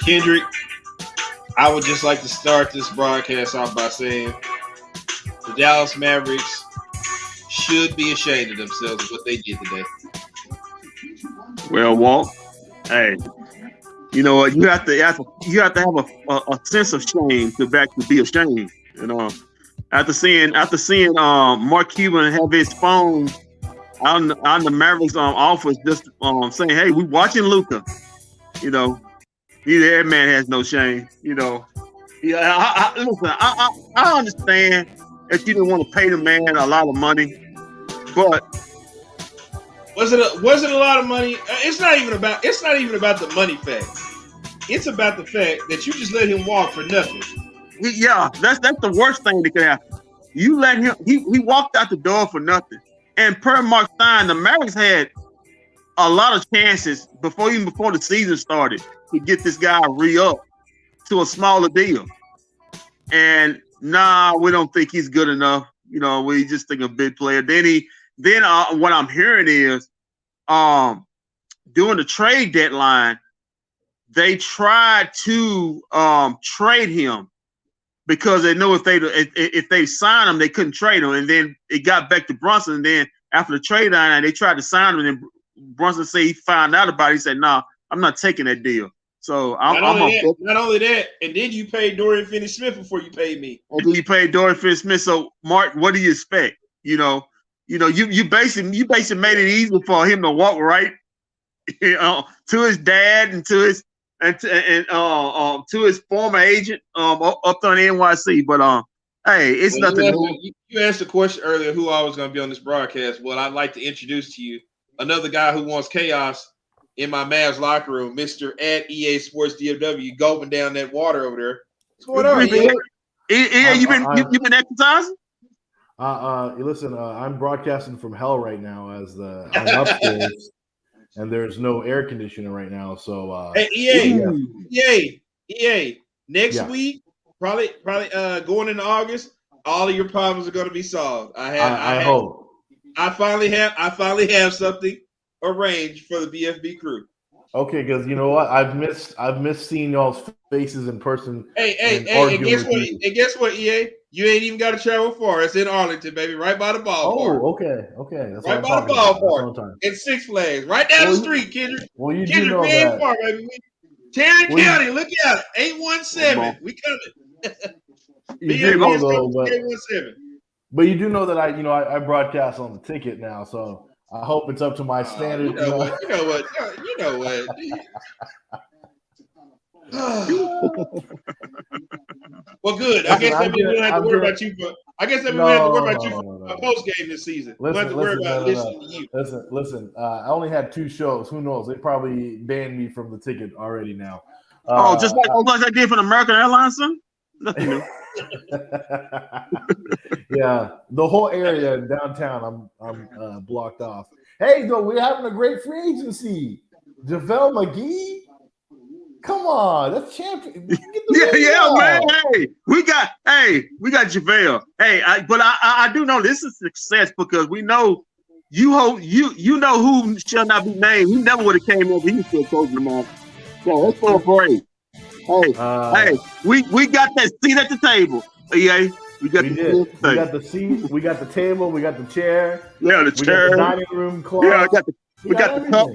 Kendrick, I would just like to start this broadcast off by saying the Dallas Mavericks should be ashamed of themselves of what they did today. Well, Walt, hey, you know what? You have to have a sense of shame to be ashamed. You know, after seeing Mark Cuban have his phone on the Mavericks office, just saying, "Hey, we watching Luka." You know, that man has no shame. You know, yeah. Listen, I understand that you didn't want to pay the man a lot of money, but was it a lot of money? It's not even about the money fact. It's about the fact that you just let him walk for nothing. Yeah, that's the worst thing that could happen. You let him. He walked out the door for nothing. And per Mark Stein, the Mavericks had a lot of chances before the season started to get this guy re-up to a smaller deal. And we don't think he's good enough. You know, we just think a big player. Then what I'm hearing is, during the trade deadline, they tried to trade him because they know if they sign him, they couldn't trade him. And then it got back to Brunson. And then after the trade line, they tried to sign him. And then Brunson said he found out about it. He said, "Nah, I'm not taking that deal." So not only that, and then you paid Dorian Finney-Smith before you paid me. And then you paid Dorian Finney-Smith. So Mark, what do you expect? You basically made it easy for him to walk right to his dad and to his to his former agent up there in NYC. But hey, it's nothing new. You asked a question earlier who I was going to be on this broadcast. Well, I'd like to introduce to you another guy who wants chaos in my Mavs locker room, Mr. at EA Sports DFW, gulping down that water over there. What's going on? You been exercising? Listen, I'm broadcasting from hell right now I'm upstairs, and there's no air conditioner right now. So, hey, EA, next week, probably going into August, all of your problems are going to be solved. I hope. I finally have something arranged for the BFB crew. Okay, because you know what, I've missed seeing y'all's faces in person. Hey, and guess what, EA? You ain't even got to travel far. It's in Arlington, baby, right by the ballpark. Oh, okay. That's right by the ballpark. It's Six Flags, right down the street, Kendrick. Well, you do know that. Far, baby. Tarrant County, look out, 817. We coming. You do know though, but you do know that I broadcast on the ticket now, so I hope it's up to my standard. You know what? Well, good. I guess that means we don't have to worry about you. I guess that means we don't have to worry about you for post game this season. We don't have to worry about listening to you. Listen. I only had 2 shows. Who knows? They probably banned me from the ticket already now. Just like I did for the American Airlines, son? Nothing new. Yeah, the whole area in downtown, I'm blocked off. Hey, though, we're having a great free agency. JaVale McGee. Come on, that's champion. Yeah, man. Hey, we got JaVale. Hey, but I do know this is success because we know you know who shall not be named. He never would have came over. He was still coaching them all. So that's so great. Hey, we got that seat at the table. Yeah, we got the seat, we got the table, we got the chair. Yeah, the chair. We got the dining room cloth. Yeah, we got the cup,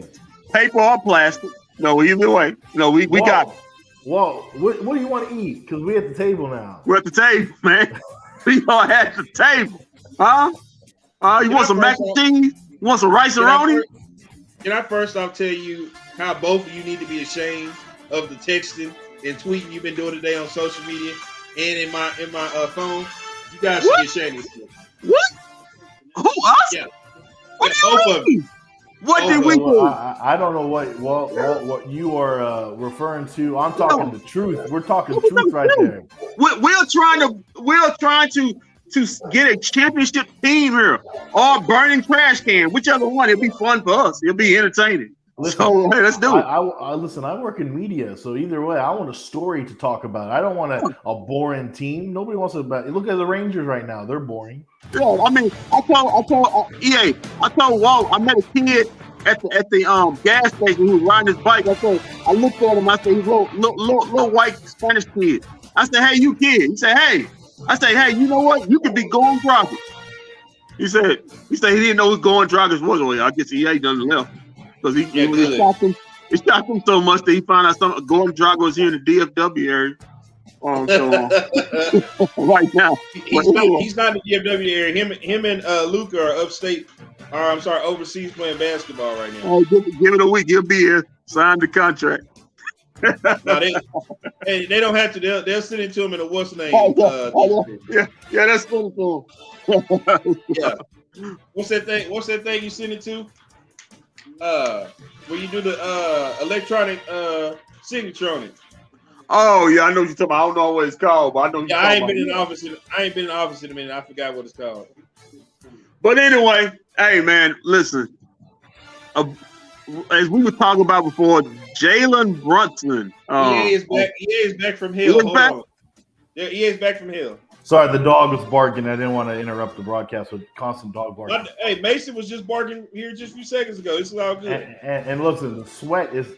paper or plastic. No, either way. No, we got it. Whoa, what do you want to eat? Because we're at the table now. We're at the table, man. We are at the table. Huh? You want some mac and cheese? You want some rice-a-roni? Can I first off tell you how both of you need to be ashamed of the texting and tweeting you've been doing today on social media and in my phone? You guys should be ashamed of yourself. What? Who, us? Yeah. What do you mean? What did we do? I don't know what you are referring to. I'm talking the truth. We're talking truth right there. We're trying to get a championship team here, or burning trash can, whichever one. It'll be fun for us. It'll be entertaining. Listen, so hey, let's do it. Listen, I work in media, so either way, I want a story to talk about. I don't want a boring team. Nobody wants to. Look at the Rangers right now; they're boring. Yeah, I mean, I told Walt, I met a kid at the gas station who was riding his bike. I said, I looked at him. I said, he's little white Spanish kid. I said, hey, you kid. He said, hey. I said, hey, you know what? You could be going Dragic. He said he didn't know who going Dragic was. Well, I guess he ain't done left because he shocked him. It shocked him so much that he found out some Gordon Dragic was here in the DFW area. Right now, he's not in the DFW area. Him and Luca are upstate. Or I'm sorry, overseas playing basketball right now. Oh, give it a week. He'll be here. Sign the contract. No, they don't have to. They'll send it to him in a what's name. Yeah, that's funny to him. Yeah. What's that thing you send it to? Where you do the electronic signature on it. Oh yeah, I know what you're talking about. I don't know what it's called, but I know. Yeah, I ain't been in the office in a minute. I forgot what it's called. But anyway, hey man, listen. As we were talking about before, Jalen Brunson. EA is back from hell. Hold on. Yeah, EA is back from hell. Sorry, the dog was barking. I didn't want to interrupt the broadcast with constant dog barking. Hey, Mason was just barking here just a few seconds ago. This is all good. And listen, the sweat is.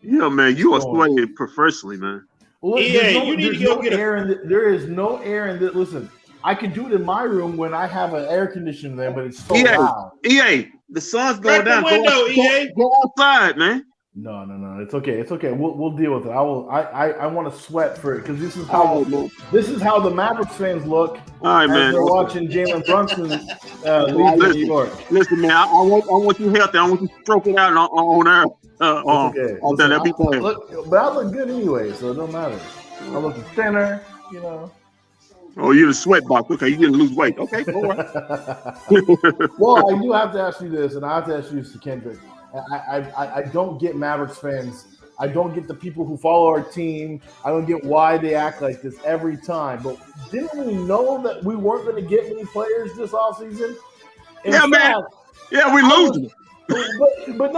Yeah, man, you are sweating professionally, man. Well, you need to go get there is no air in the. Listen, I can do it in my room when I have an air conditioner there, but it's so loud. EA, the sun's going down. EA. Go outside, man. No. It's okay. We'll deal with it. I want to sweat for it because this is how the Mavericks fans look. All right, man. They're watching Jalen Brunson leave New York. Listen, man. I want you healthy. I want you stroking out on air. Okay. Listen, but I look good anyway, so it don't matter. I look thinner, you know. Oh, you're the sweat box. Okay, you didn't lose weight. Okay, all right. Well, I do have to ask you this, and I have to ask you this to Kendrick. I don't get Mavericks fans. I don't get the people who follow our team. I don't get why they act like this every time. But didn't we know that we weren't going to get many players this offseason? Man. Yeah, we losing. But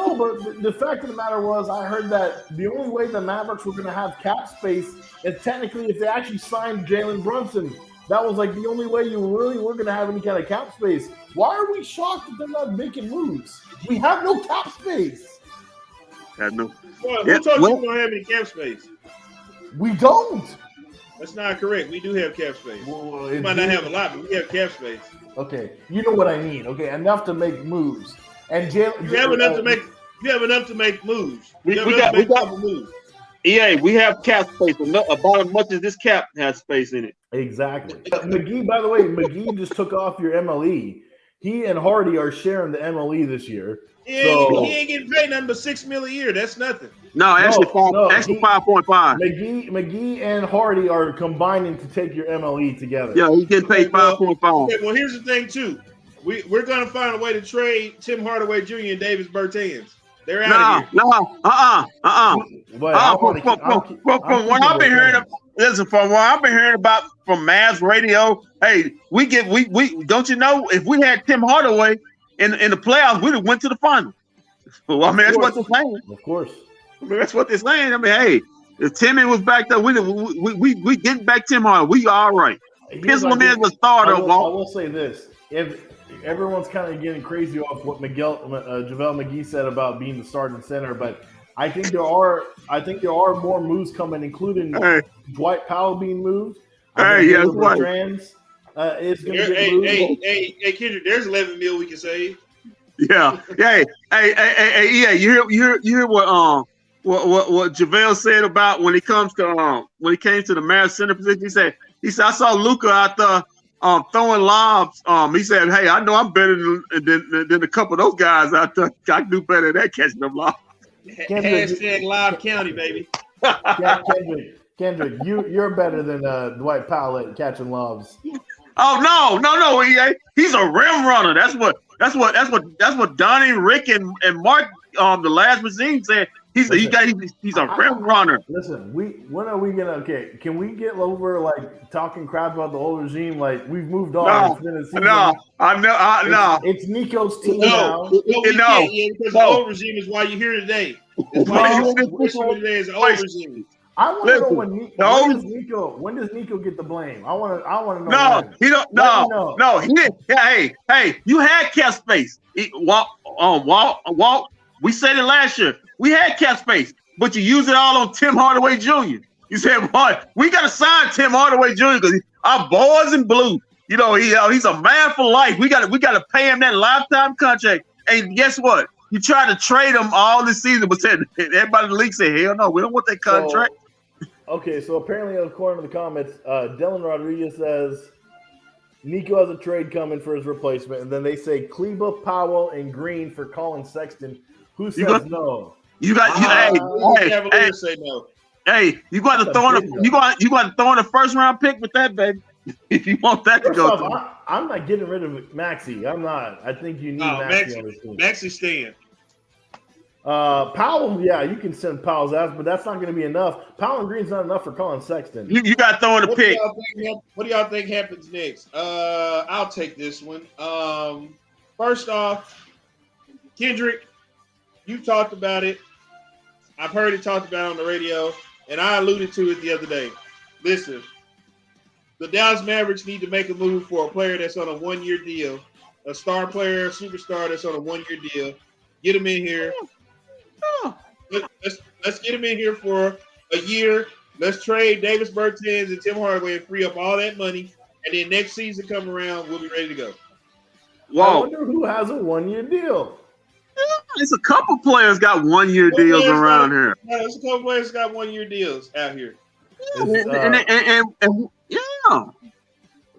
the fact of the matter was, I heard that the only way the Mavericks were going to have cap space is technically if they actually signed Jalen Brunson. That was like the only way you really were going to have any kind of cap space. Why are we shocked that they're not making moves? We have no cap space. Well, who told you we don't have any cap space? We don't. That's not correct. We do have cap space. Well, we might not have a lot, but we have cap space. Okay, you know what I mean. Okay, enough to make moves. And you have enough to make. You have enough to make moves. We got moves. EA, we have cap space about as much as this cap has space in it. Exactly. McGee, by the way, McGee just took off your MLE. He and Hardy are sharing the MLE this year. He ain't getting paid nothing but $6 million a year. That's nothing. No, actually 5.5. McGee and Hardy are combining to take your MLE together. Yeah, he getting paid 5.5. Okay, well, here's the thing too. We're gonna find a way to trade Tim Hardaway Jr. and Davis Bertans. They're out of here. From what I've been hearing, from what I've been hearing about from Mavs radio, hey, we don't you know if we had Tim Hardaway in the playoffs, we'd have went to the final. Well, I mean, that's what they're saying. Of course. I mean, that's what they're saying. I mean, hey, if Timmy was back there, we getting back Tim Hardaway. We all right. Pencil him in as a starter. I will say this: if everyone's kind of getting crazy off what JaVale McGee said about being the starting center, but I think there are more moves coming, including Dwight Powell being moved. Trans is going to get moved. Hey, Kendrick, there's $11 million we can save. Yeah. Hey, you hear what JaVale said about when he came to the Mavs center position. He said I saw Luca out there throwing lobs. He said, "Hey, I know I'm better than a couple of those guys out there. I can do better than that catching them lobs." Hashtag Lob County, baby. Kendrick, you're better than Dwight Powell at catching lobs. Oh no, he's a rim runner. That's what Donnie, Rick, and Mark the last regime said. He's a rim runner. Listen, when are we gonna? Okay, can we get over like talking crap about the old regime? Like we've moved on. It's been a season. No. It's Nico's team now. Because the old regime is why you're here today. That's why you're here today is the old regime. I want to know when does Nico get the blame? I want to know. No, he don't. No, he didn't. Hey, you had cap space. Walt. We said it last year. We had cap space. but you use it all on Tim Hardaway Jr. You said, boy, we got to sign Tim Hardaway Jr. because our boys in blue. You know, he's a man for life. We got to pay him that lifetime contract. And guess what? You try to trade him all this season, but said everybody in the league said, hell no, we don't want that contract. Okay, so apparently, according to the comments, Dylan Rodriguez says Nico has a trade coming for his replacement, and then they say Kleba, Powell, and Green for Colin Sexton. Who says no? You got hey, say no. Hey, you got to throw in a first round pick with that, baby. If you want that to go, I'm not getting rid of Maxey. I'm not. I think you need Maxey on this team. Maxey staying. Powell, yeah, you can send Powell's ass, but that's not going to be enough. Powell and Green's not enough for Colin Sexton. You got to throw in a pick. What do y'all think happens next? I'll take this one. First off, Kendrick, you talked about it. I've heard it talked about on the radio, and I alluded to it the other day. Listen, the Dallas Mavericks need to make a move for a player that's on a one-year deal, a star player, a superstar that's on a one-year deal. Get him in here. Let's get him in here for a year. Let's trade Davis Bertans and Tim Hardaway and free up all that money. And then next season come around, we'll be ready to go. Whoa. I wonder who has a one-year deal. It's a couple players got one-year deals around here. Yeah, there's a couple players got one-year deals out here.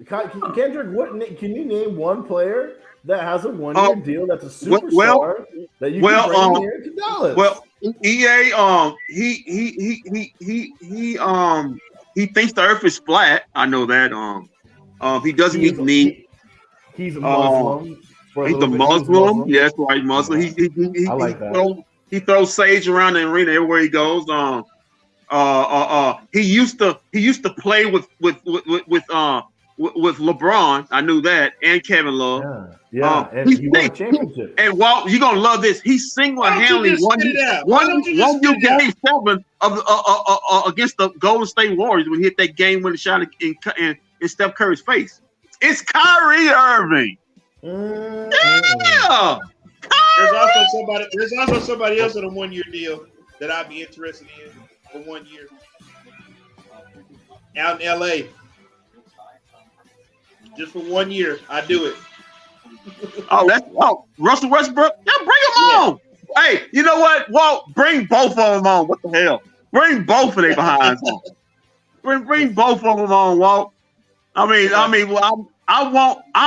Kendrick, can you name one player that has a one-year deal that's a superstar that you can bring here to Dallas? Well, EA, he thinks the Earth is flat. I know that. He doesn't eat meat. He's a Muslim. He's a Muslim. Yes, right, Muslim. I like that. He throws sage around the arena everywhere he goes. He used to play with LeBron. I knew that, and Kevin Love. Yeah, and he won a championship. And Walt, you're gonna love this. He single-handedly won you game 7 of against the Golden State Warriors when he hit that game-winning shot in Steph Curry's face. It's Kyrie Irving. Yeah. There's also somebody else on a one-year deal that I'd be interested in for 1 year. Out in LA. Just for 1 year. I do it. Russell Westbrook? Yeah, bring him on. Hey, you know what? Walt, bring both of them on. What the hell? Bring both of their behinds on. Bring both of them on, Walt. I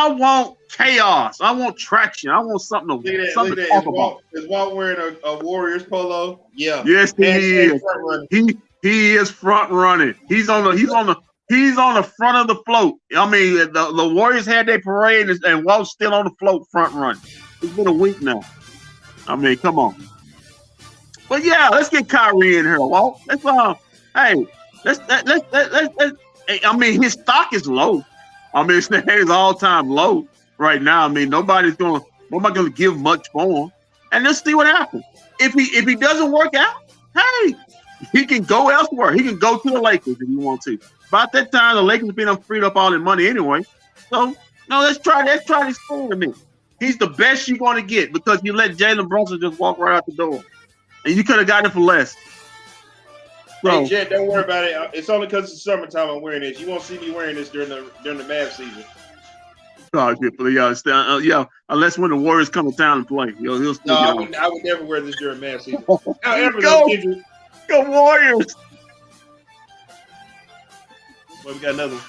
want chaos. I want traction. I want something to talk about. Is Walt wearing a Warriors polo? Yeah. Yes, he is. He is front running. He's on the front of the float. I mean, the Warriors had their parade, and Walt's still on the float, front running. It's been a week now. I mean, come on. But yeah, let's get Kyrie in here, Walt. Let's I mean, his stock is low. I mean, it's his all-time low right now. I mean, nobody's gonna give much for him, and let's see what happens. If he doesn't work out, hey, he can go elsewhere. He can go to the Lakers if he wants to. About that time, the Lakers been freed up all their money anyway. So no, let's try this tournament. He's the best you're going to get because you let Jalen Brunson just walk right out the door, and you could have got it for less. So, hey, Jet, don't worry about it. It's only because it's summertime I'm wearing this. You won't see me wearing this during the Mavs season. Yeah, unless when the Warriors come to town and play. He'll still I would never wear this during Mavs season. However, go Warriors. Well, we got another one.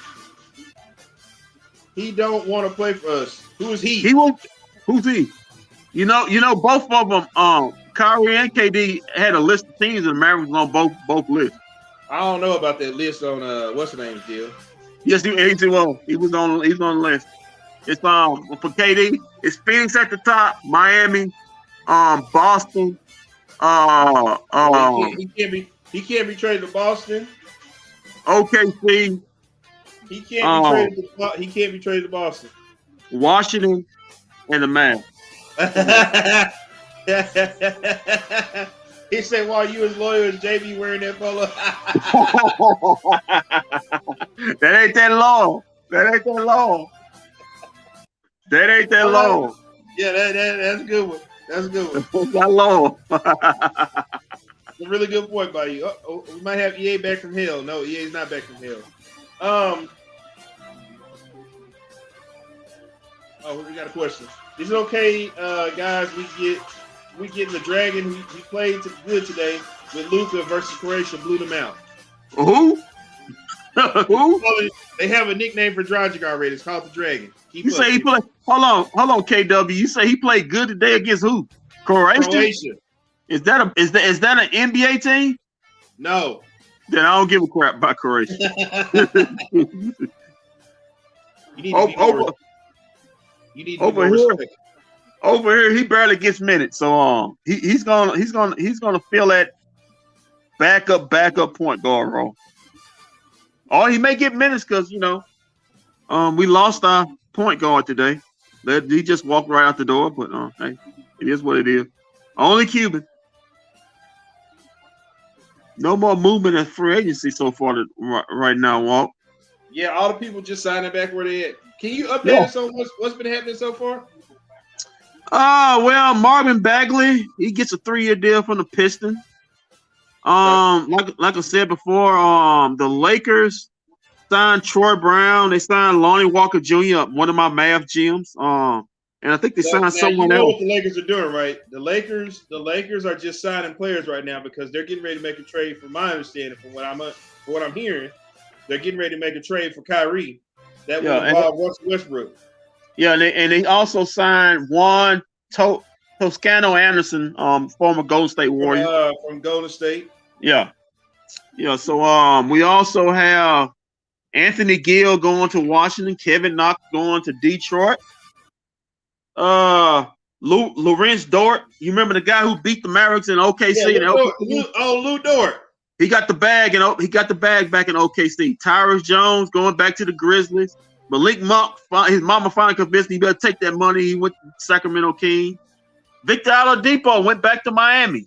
He don't want to play for us. Who is he? Who's he? You know, both of them, Kyrie and KD had a list of teams, and the Mavericks on both lists. I don't know about that list on what's the name's deal. Yes, he was on the list. It's for KD. It's Phoenix at the top, Miami, Boston. He can't be traded to Boston. OKC. He can't be traded to Boston. Washington and the Mavs. He said, "While you as loyal as JB wearing that polo." That ain't that long. That ain't that long. Yeah, that's a good one. That's a good one. That's that long. a really good point by you. We might have EA back from hell. No, EA is not back from hell. We got a question. Is it okay, guys? We get the Dragon. He played good today with Luka versus Croatia. Blew them out. Who? Who? They have a nickname for Dragic already. It's called the Dragon. You say he played? Hold on, KW. You say he played good today against who? Croatia. Is that an NBA team? No. Then I don't give a crap about Croatia. Over here, he barely gets minutes. So he's gonna fill that backup point guard role. Or he may get minutes because we lost our point guard today. He just walked right out the door. But hey, it is what it is. Only Cuban. No more movement in free agency so far right now, Walt. Yeah, all the people just signing back where they at. Can you update us on what's been happening so far? Well, Marvin Bagley, he gets a 3-year deal from the Pistons. Like I said before, the Lakers signed Troy Brown. They signed Lonnie Walker Jr., one of my Mavs GMs. And I think they signed someone else. What the Lakers are doing, right? The Lakers are just signing players right now because they're getting ready to make a trade. From my understanding, from what I'm hearing, they're getting ready to make a trade for Kyrie. That will involve Russell Westbrook. Yeah, and they also signed Juan Toscano Anderson, former Golden State Warrior. From Golden State. Yeah. So we also have Anthony Gill going to Washington, Kevin Knox going to Detroit. Lorenz Dort, you remember the guy who beat the Mavericks in OKC? Lou Dort. He got the bag back in OKC. Tyrus Jones going back to the Grizzlies. Malik Monk, his mama finally convinced him he better take that money. He went to Sacramento Kings. Victor Oladipo went back to Miami.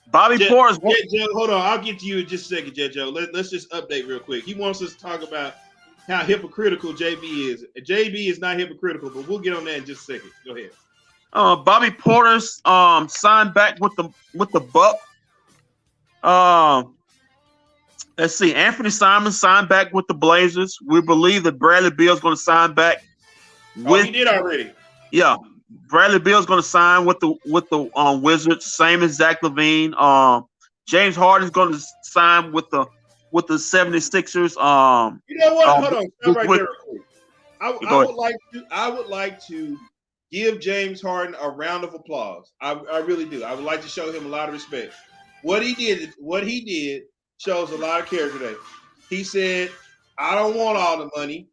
Bobby Portis. Joe, hold on. I'll get to you in just a second, Joe. Let's just update real quick. He wants us to talk about how hypocritical JB is. JB is not hypocritical, but we'll get on that in just a second. Go ahead. Bobby Portis signed back with the Bucks. Let's see. Anthony Simon signed back with the Blazers. We believe that Bradley Beal is going to sign back. He did already. Yeah, Bradley Beal is going to sign with the Wizards. Same as Zach LaVine. James Harden is going to sign with the 76ers. You know what? Hold on. Stop right there real quick. I would like to give James Harden a round of applause. I really do. I would like to show him a lot of respect. What he did shows a lot of character today. He said, I don't want all the money.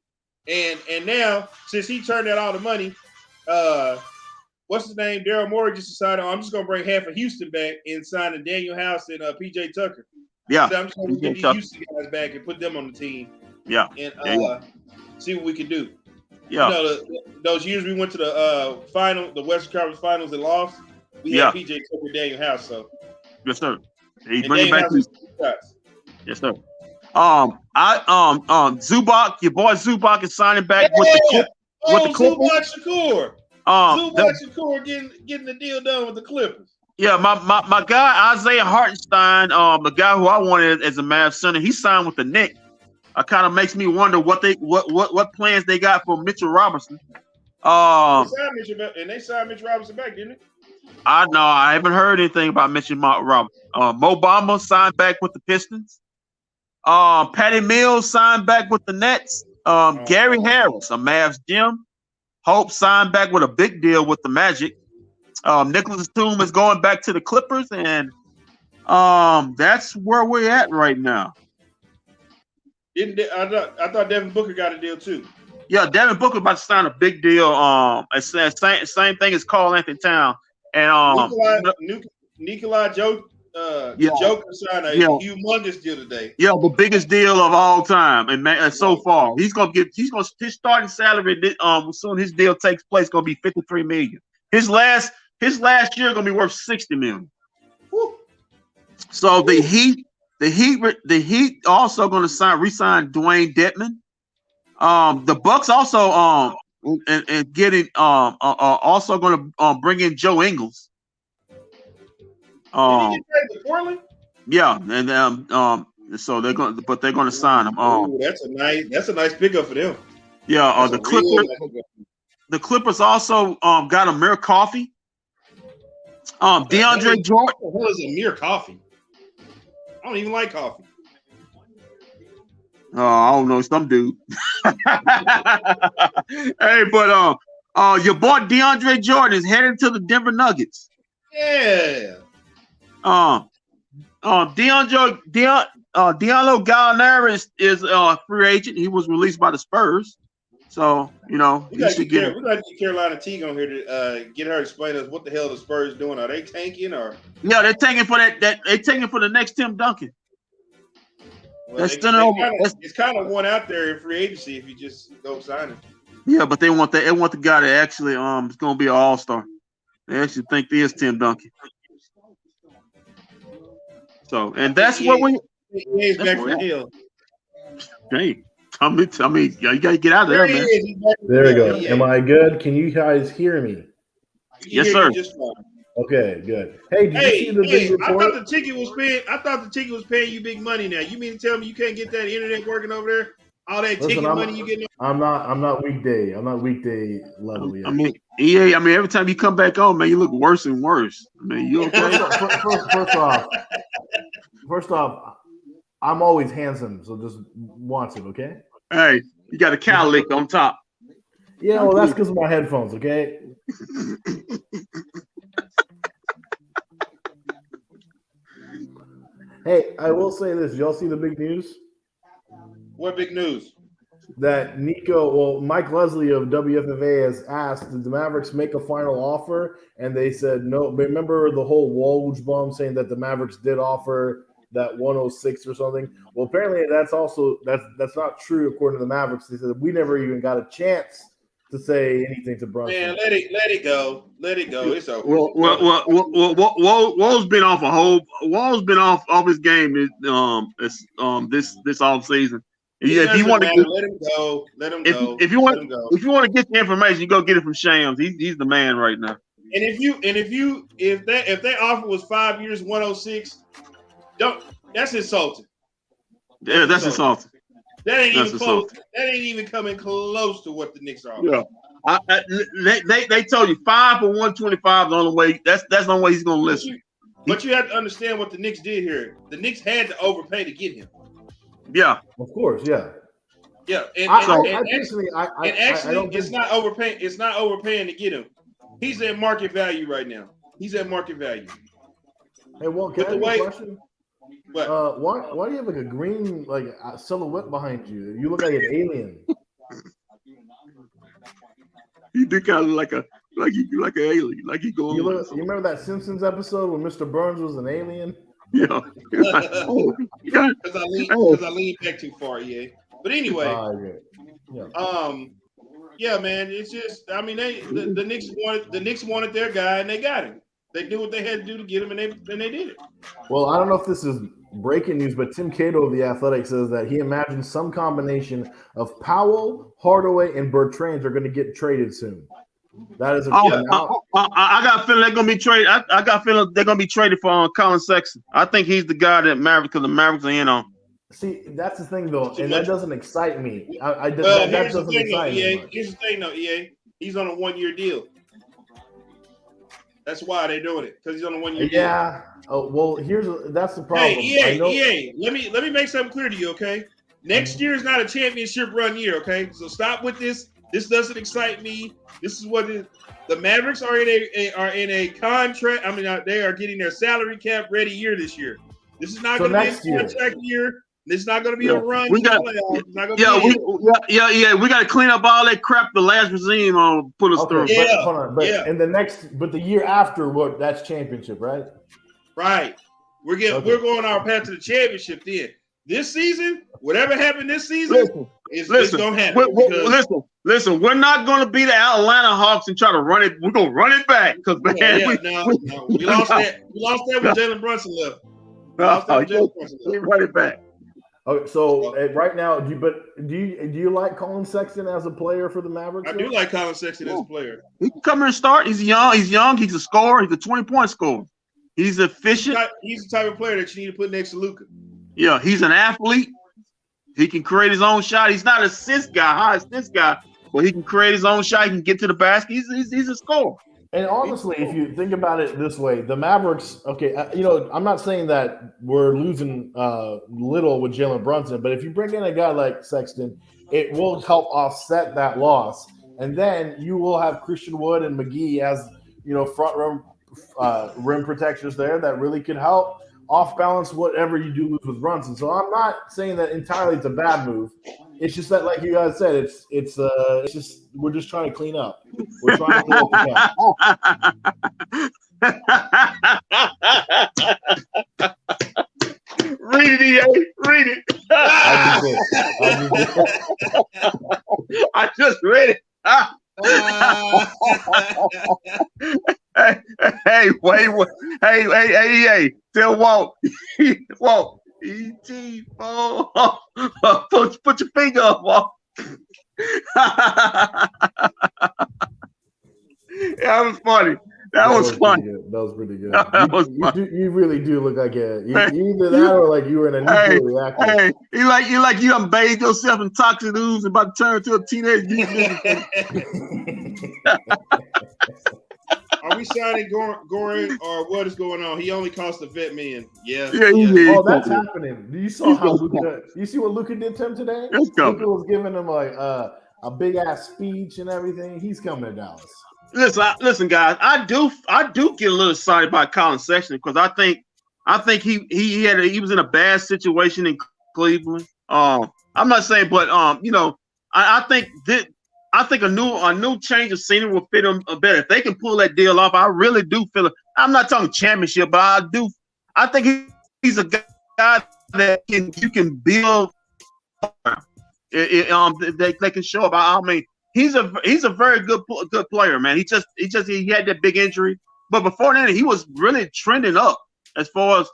And now, since he turned out all the money, what's his name? Daryl Morey just decided, I'm just going to bring half of Houston back and sign a Daniel House and PJ Tucker. Yeah. So I'm just going to get these Houston guys back and put them on the team. Yeah. And see what we can do. Yeah. Those years we went to the the Western Conference Finals and lost, we had PJ Tucker and Daniel House. So. Yes, sir. He's bringing back his shots. Yes, sir. Zubac, your boy Zubac is signing back with the Clippers. Zubac Shakur getting the deal done with the Clippers. Yeah, my guy Isaiah Hartenstein, the guy who I wanted as a Mavs center, he signed with the Knicks. It kind of makes me wonder what plans they got for Mitchell Robinson. They signed Mitchell Robinson back, didn't they? I haven't heard anything about Mitchell Robinson. Mo Bamba signed back with the Pistons. Patty Mills signed back with the Nets. Gary Harris, a Mavs GM. Hope signed back with a big deal with the Magic. Nicholas Batum is going back to the Clippers, and that's where we're at right now. I thought Devin Booker got a deal too. Yeah, Devin Booker about to sign a big deal. Same thing as Karl Anthony Towns. And Nikolai Jokic signed a humongous deal today. Yeah, the biggest deal of all time, and so far his starting salary as soon as his deal takes place gonna be $53 million. His last year gonna be worth $60 million. Woo. So the Heat also gonna re-sign Dwayne Dedman. The Bucks also also going to bring in Joe Ingles. Did he get traded to Portland? Yeah, and so they're going to sign him. Ooh, that's a nice pickup for them. Yeah, That's the a real Clippers. nice pickup. The Clippers also got Amir Coffey. DeAndre Jordan. What the hell is Amir Coffey? I don't even like coffee. I don't know, some dude. Hey, but your boy DeAndre Jordan is heading to the Denver Nuggets. Yeah. D'Angelo Gallinari is a free agent. He was released by the Spurs. So, we got to get Carolina Teague on here to get her to explain us what the hell the Spurs doing. Are they tanking or? Yeah, they're tanking for that. They're tanking for the next Tim Duncan. Well, it's kind of one out there in free agency if you just go sign him. Yeah, but they want the guy that actually is going to be an all-star. They actually think he is Tim Duncan. So, and that's what we. He's back from jail. Hey. Tell me, you gotta get out of there, man. There we go. Am I good? Can you guys hear me? Yes, sir. Okay, good. Hey, did you see the big report? I thought the ticket was paying you big money now. You mean to tell me you can't get that internet working over there? All that ticket money you getting? I'm not weekday level yet. I mean, EA. I mean, every time you come back on, man, you look worse and worse. I mean, you okay? First off. I'm always handsome, so just watch it, okay? Hey, you got a cow lick on top. Yeah, well, that's because of my headphones, okay? Hey, I will say this. Y'all see the big news? What big news? That Mike Leslie of WFFA has asked, did the Mavericks make a final offer? And they said no. Remember the whole Woj bomb saying that the Mavericks did offer that 106 or something. Well, apparently that's not true according to the Mavericks. They said we never even got a chance to say anything to Brunson. Man, let it go. It's over. Wall's been off Wall's been off his game this off season. If you want to let him go. If you want to get the information, you go get it from Shams. He's the man right now. And if that offer was 5 years, 106. That's insulting. Yeah, that's insulting. That ain't even close. That ain't even coming close to what the Knicks are. Yeah, they told you 5 for 125 the only way. That's the only way he's gonna listen. But you have to understand what the Knicks did here. The Knicks had to overpay to get him. Yeah, of course. Yeah. Yeah, and actually, it's not overpaying. It's not overpaying to get him. He's at market value right now. He's at market value. Hey, well, can I ask you a question? Why do you have like a green silhouette behind you? You look like an alien. You do kind of like an alien, like he going. You remember that Simpsons episode when Mr. Burns was an alien? Yeah. Because I leaned back too far, yeah. But anyway, yeah, man. It's just, I mean, the Knicks wanted their guy and they got him. They did what they had to do to get him, and they did it. Well, I don't know if this is breaking news, but Tim Cato of The Athletic says that he imagines some combination of Powell, Hardaway, and Bertrand are going to get traded soon. That is I got a feeling they're going to be traded. I got a feeling they're going to be traded for Colin Sexton. I think he's the guy that because the Mavericks are in on. See, that's the thing, though, and that doesn't excite me. That doesn't excite me. Here's the thing, though, EA. He's on a 1-year deal. That's why they're doing it, because he's on a 1-year deal. Yeah. Oh, well, that's the problem. Hey, EA, let me make something clear to you, okay? Next year is not a championship run year, okay? So stop with this. This doesn't excite me. This is what the Mavericks are in a contract. I mean, they are getting their salary cap ready year this year. This is not going to be a contract year. This is not going to be a run. We got to clean up all that crap the last regime put us through. But the year after, that's championship, right? Right. We're going our path to the championship then. This season, whatever happened this season, it's going to happen. Listen, we're not going to be the Atlanta Hawks and try to run it. We're going to run it back because we lost that. We lost that when Jalen Brunson left. Run it back. Okay, so right now, do you like Colin Sexton as a player for the Mavericks? I do like Colin Sexton as a player. He can come here and start. He's young. He's a scorer. He's a 20-point scorer. He's efficient. He's the type of player that you need to put next to Luka. Yeah, he's an athlete. He can create his own shot. He's not an assist guy, high assist guy, but he can create his own shot. He can get to the basket. He's a scorer. And honestly, if you think about it this way, the Mavericks, okay, I'm not saying that we're losing little with Jalen Brunson, but if you bring in a guy like Sexton, it will help offset that loss. And then you will have Christian Wood and McGee as, front rim protectors there that really could help off balance whatever you do lose with Brunson. So I'm not saying that entirely it's a bad move. It's just that, like you guys said, it's just we're just trying to clean up. We're trying to clean up the cap. Read it, EA. Read it. I just read it. Hey, wait. Hey, tell Walt. Walt. E.T. Put your finger up, Walt. That was funny. That was funny. That was pretty good. That was funny. You really do look like either that or like you were in a nuclear reactor. Hey, you like you done bathed yourself in toxic ooze and about to turn into a teenage. Are we signing Goran or what is going on? He only cost a vet man. Yeah. Oh, that's happening. Do you saw how Luka? You see what Luka did to him today? Luka was giving him like a big ass speech and everything. He's coming to Dallas. Listen, guys. I do get a little excited about Colin Sexton because I think he was in a bad situation in Cleveland. I'm not saying, but I think a new change of scenery will fit him better. If they can pull that deal off, I really do feel it. I'm not talking championship, but I think he's a guy that you can build. They can show up. I mean, he's a very good player, man. He had that big injury, but before that, he was really trending up as far as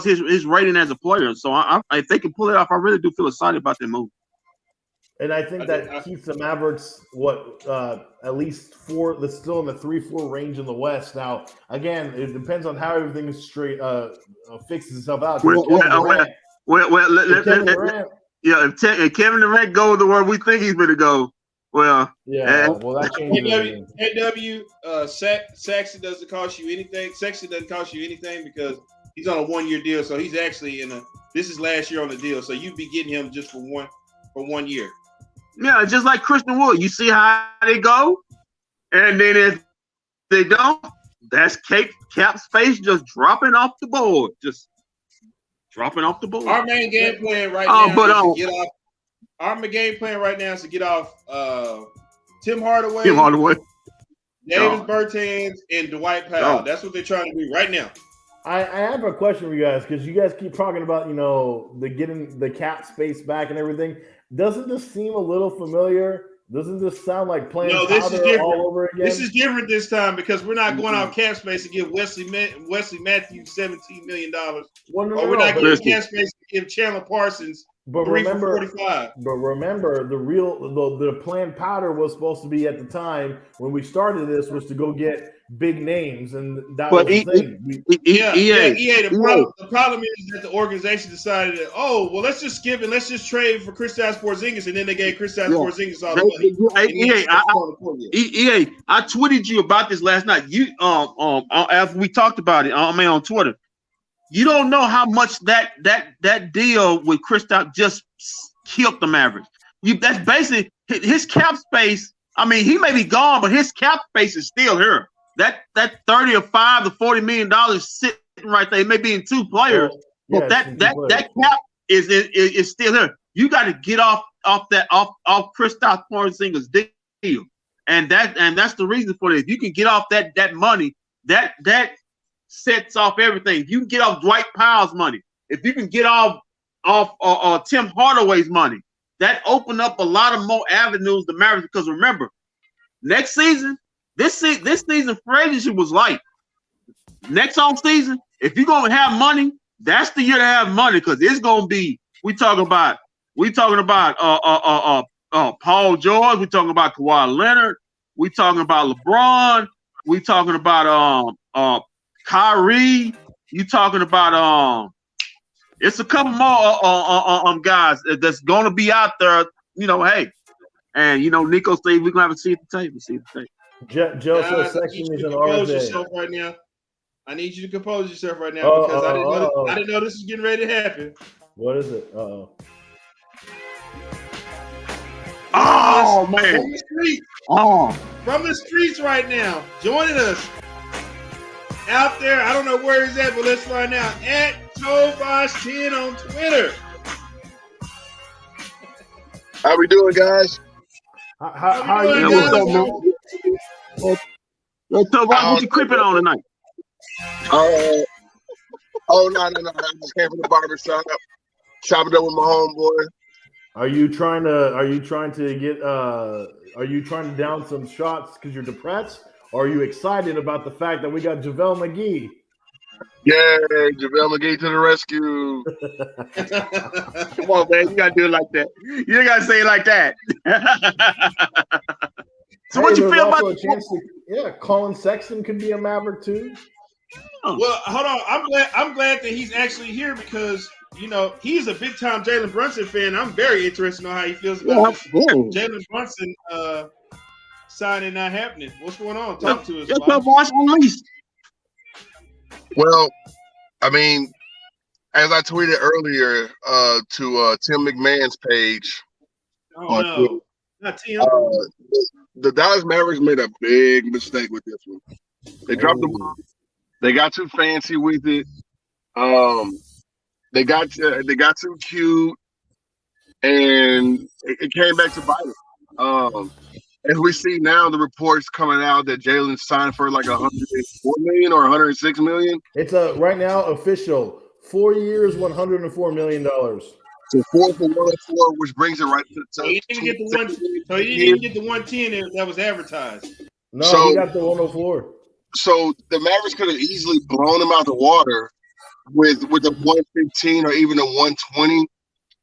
his rating as a player. So if they can pull it off, I really do feel excited about that move. And I think that keeps the Mavericks at least still in the 3-4 range in the West. Now, again, it depends on how everything is fixes itself out. If Kevin Durant goes to where we think he's going to go, that changes. Sexton doesn't cost you anything. Sexton doesn't cost you anything because he's on a 1-year deal, so he's actually this is last year on the deal, so you'd be getting him just for 1 year. Yeah, just like Christian Wood. You see how they go, and then if they don't, that's cap space just dropping off the board. Just dropping off the board. Our main game plan right now is to get off. Our game plan right now is to get off Tim Hardaway, Davis Bertans, and Dwight Powell. That's what they're trying to do right now. I have a question for you guys because you guys keep talking about the getting the cap space back and everything. Doesn't this seem a little familiar? Doesn't this sound like playing powder all over again? This is different this time because we're not going off cap space to give Wesley Matthews $17 million. We're not giving cap space to give Chandler Parsons $3 for $45. But remember, the planned powder was supposed to be at the time when we started this was to go get big names, and that was the thing. The problem is that the organization decided that, let's just trade for Kristaps Porzingis, and then they gave Kristaps Porzingis all the money. I tweeted you about this last night. You after we talked about it, on Twitter. You don't know how much that deal with Kristaps just killed the Mavericks. That's basically his cap space. I mean, he may be gone, but his cap space is still here. That $30 or $5 to $40 million sitting right there. It may be in two players, but that cap is still here. You got to get off Kristaps Porzingis deal, and that's the reason for this. You can get off that money. That sets off everything. If you can get off Dwight Powell's money, if you can get off Tim Hardaway's money, that open up a lot of more avenues to Mavericks. Because remember, next season. This season free agency was light. Next off season, if you're gonna have money, that's the year to have money because it's gonna be. We talking about Paul George. We talking about Kawhi Leonard. We talking about LeBron. We talking about Kyrie. You talking about it's a couple more guys that's gonna be out there. Hey, and Nico said we're gonna have to see the tape. Joe says Guys, I need section you is to an compose RJ. yourself right now. I need you to compose yourself right now because I didn't know this was getting ready to happen. What is it? Oh man! From the streets. From the streets right now, joining us out there. I don't know where he's at, but let's find out. At Tobosh10 on Twitter. How we doing, guys? How are you What's doing? up, man? What you creeping on tonight? No. I just came from the barber shop, chopping up with my homeboy. Are you trying to down some shots because you're depressed? Or are you excited about the fact that we got JaVale McGee? Yeah, JaVale McGee to the rescue. Come on, man. You gotta do it like that. You gotta say it like that. So what you feel about Colin Sexton could be a Maverick too. Well, hold on. I'm glad that he's actually here because he's a big time Jalen Brunson fan. I'm very interested in how he feels about Jalen Brunson signing not happening. What's going on? Talk to us. Well, I mean, as I tweeted earlier to Tim McMahon's page on Twitter, not Tim. The Dallas Mavericks made a big mistake with this one. They dropped the ball. They got too fancy with it. They got too cute, and it came back to bite them. As we see now, the reports coming out that Jalen signed for like $104 million or $106 million. It's right now official 4 years, $104 million. So 4 for 104, which brings it right to. So he didn't get the one. So he didn't even get the 110 that was advertised. No, he got the 104. So the Mavericks could have easily blown him out the water with a 115 or even a 120,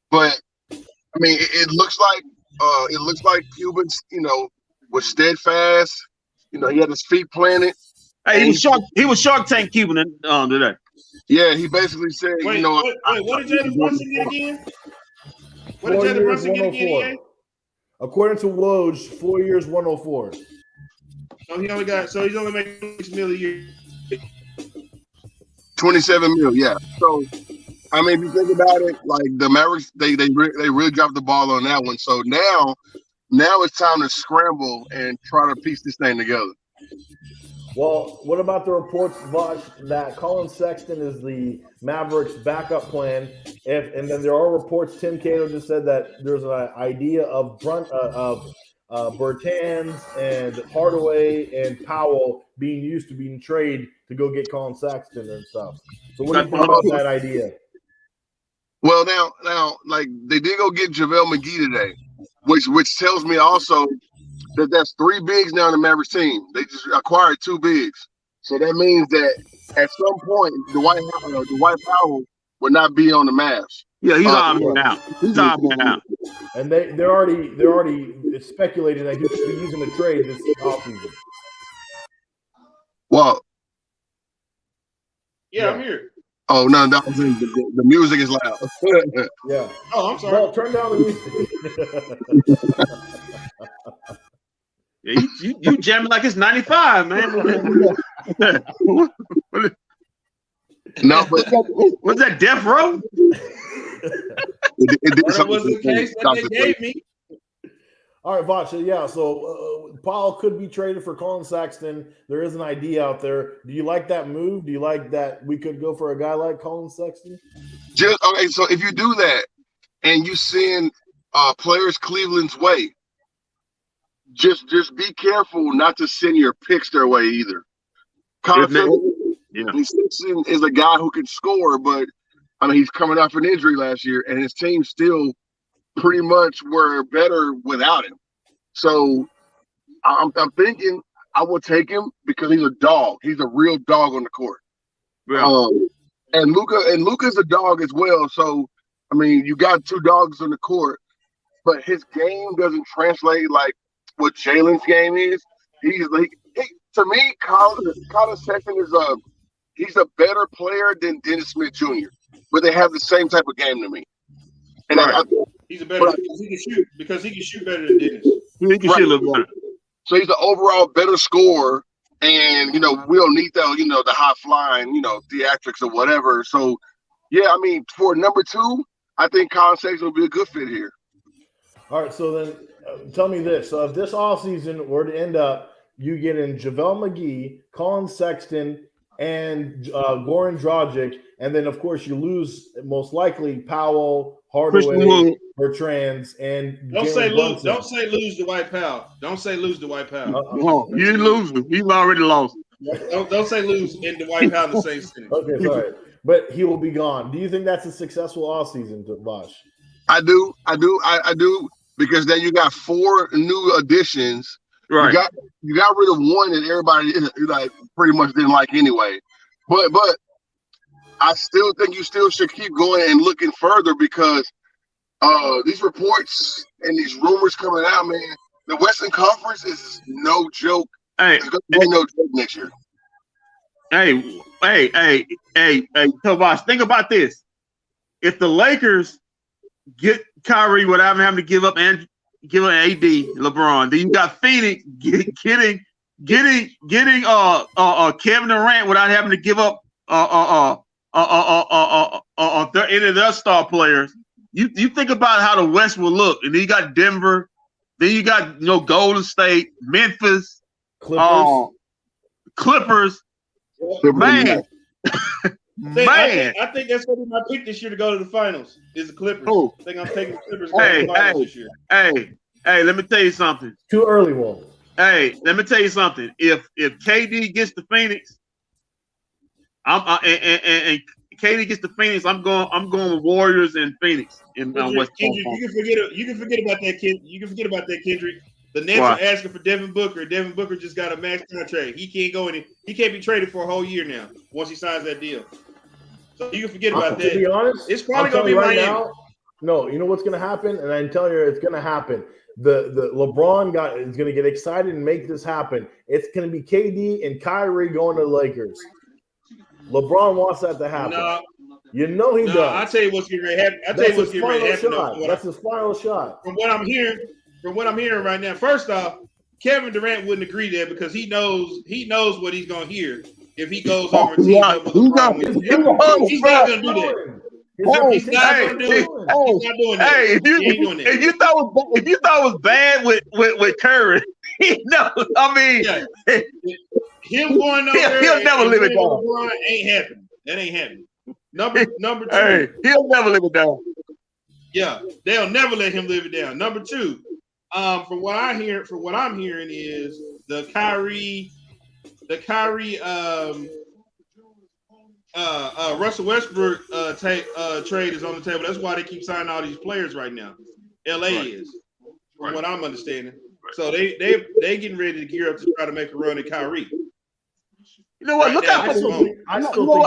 but I mean, it looks like Cuban's, was steadfast. He had his feet planted. Hey, he was Shark Tank Cuban today. Yeah, he basically said, what did Jalen Brunson get again? What did Jalen Brunson get again? According to Woj, 4 years, 104. So he's only making $6 million a year. 27 mil, yeah. So, I mean, if you think about it, like the Mavericks, they really dropped the ball on that one. So now it's time to scramble and try to piece this thing together. Well, what about the reports, Vosh, that Colin Sexton is the Mavericks' backup plan? And then there are reports. Tim Cato just said that there's an idea of Bertans and Hardaway and Powell being traded to go get Colin Sexton and stuff. So what do you think about that idea? Well, now, like they did go get JaVale McGee today, which tells me also that that's 3 bigs now in the Mavericks team. They just acquired 2 bigs, so that means that at some point Dwight Powell will not be on the Mavs. Yeah, he's on now. He's on now. And they're already speculating that he could be using the trade this offseason. Well, yeah, I'm here. Oh no, the music is loud. Yeah. Oh, I'm sorry. Well, turn down the music. Yeah, you jamming like it's 95, man. No, but was that Death Row? That was the case that they gave me. All right, Vacha. Yeah, so Powell could be traded for Colin Sexton. There is an idea out there. Do you like that move? Do you like that we could go for a guy like Colin Sexton? Okay, so if you do that and you send players Cleveland's way, just be careful not to send your picks their way either. Colin Sexton is a guy who can score, but I mean he's coming off an injury last year, and his team still pretty much were better without him. So I'm thinking I will take him because he's a dog. He's a real dog on the court. Yeah. And Luka's a dog as well. So I mean, you got 2 dogs on the court, but his game doesn't translate like what Jalen's game is. He's like, to me, Colin Sexton is he's a better player than Dennis Smith Jr., but they have the same type of game to me. And Right. He's a better because he can shoot better than Dennis. He can shoot a little better. So he's an overall better scorer, and we don't need the the high flying theatrics or whatever. So yeah, I mean for number 2, I think Colin Sexton will be a good fit here. All right, so then tell me this. So if this offseason were to end up, you get in JaVale McGee, Colin Sexton, and Goran Dragic, and then, of course, you lose most likely Powell, Hardaway, Bertrands, and Don't say lose to Dwight Powell. Don't say lose to Dwight Powell. No, you didn't lose him. He's already lost. Don't say lose and Dwight Powell in the same sentence. Okay, sorry. But he will be gone. Do you think that's a successful offseason, Bosh? I do, because then you got 4 new additions. Right. You got rid of one that everybody pretty much didn't like anyway. But I still think you still should keep going and looking further because these reports and these rumors coming out, man, the Western Conference is no joke. Hey, it's gonna be no joke next year. Hey, Tobias, think about this. If the Lakers get Kyrie without having to give up AD, LeBron, then you got Phoenix getting Kevin Durant without having to give up any of their star players. You think about how the West will look, and then you got Denver, then you got Golden State, Memphis, Clippers. Man. I think that's going to be my pick this year to go to the finals. Is the Clippers? I think I'm taking the Clippers to the finals this year. Hey, let me tell you something. Too early, Wolf. Hey, let me tell you something. If KD gets to Phoenix, and KD gets to Phoenix, I'm going with Warriors and Phoenix in West. Kendrick, you can forget about that, kid. You can forget about that, Kendrick. The Nets are asking for Devin Booker. Devin Booker just got a max contract. He can't go in. He can't be traded for a whole year now once he signs that deal. So you can forget about that. To be honest, it's probably going to be right Miami. Now, no, you know what's going to happen, and I'm telling you, it's going to happen. The LeBron guy is going to get excited and make this happen. It's going to be KD and Kyrie going to the Lakers. LeBron wants that to happen. No, he does. I'll tell you what's getting ready to happen. That's his final shot. From what I'm hearing right now, first off, Kevin Durant wouldn't agree there because he knows what he's going to hear if he goes over team up with LeBron. He's not going to do that. He's not going to do it. He's not doing that. Hey, if you thought it was bad with Curry, I mean, him going over there, he'll never live it down. LeBron ain't happening. That ain't happening. Number 2. Hey, he'll never live it down. Yeah, they'll never let him live it down. Number 2, from what I'm hearing is the Kyrie Russell Westbrook trade is on the table. That's why they keep signing all these players right now. LA is, from what I'm understanding. So they getting ready to gear up to try to make a run at Kyrie. You know what? Look out! I still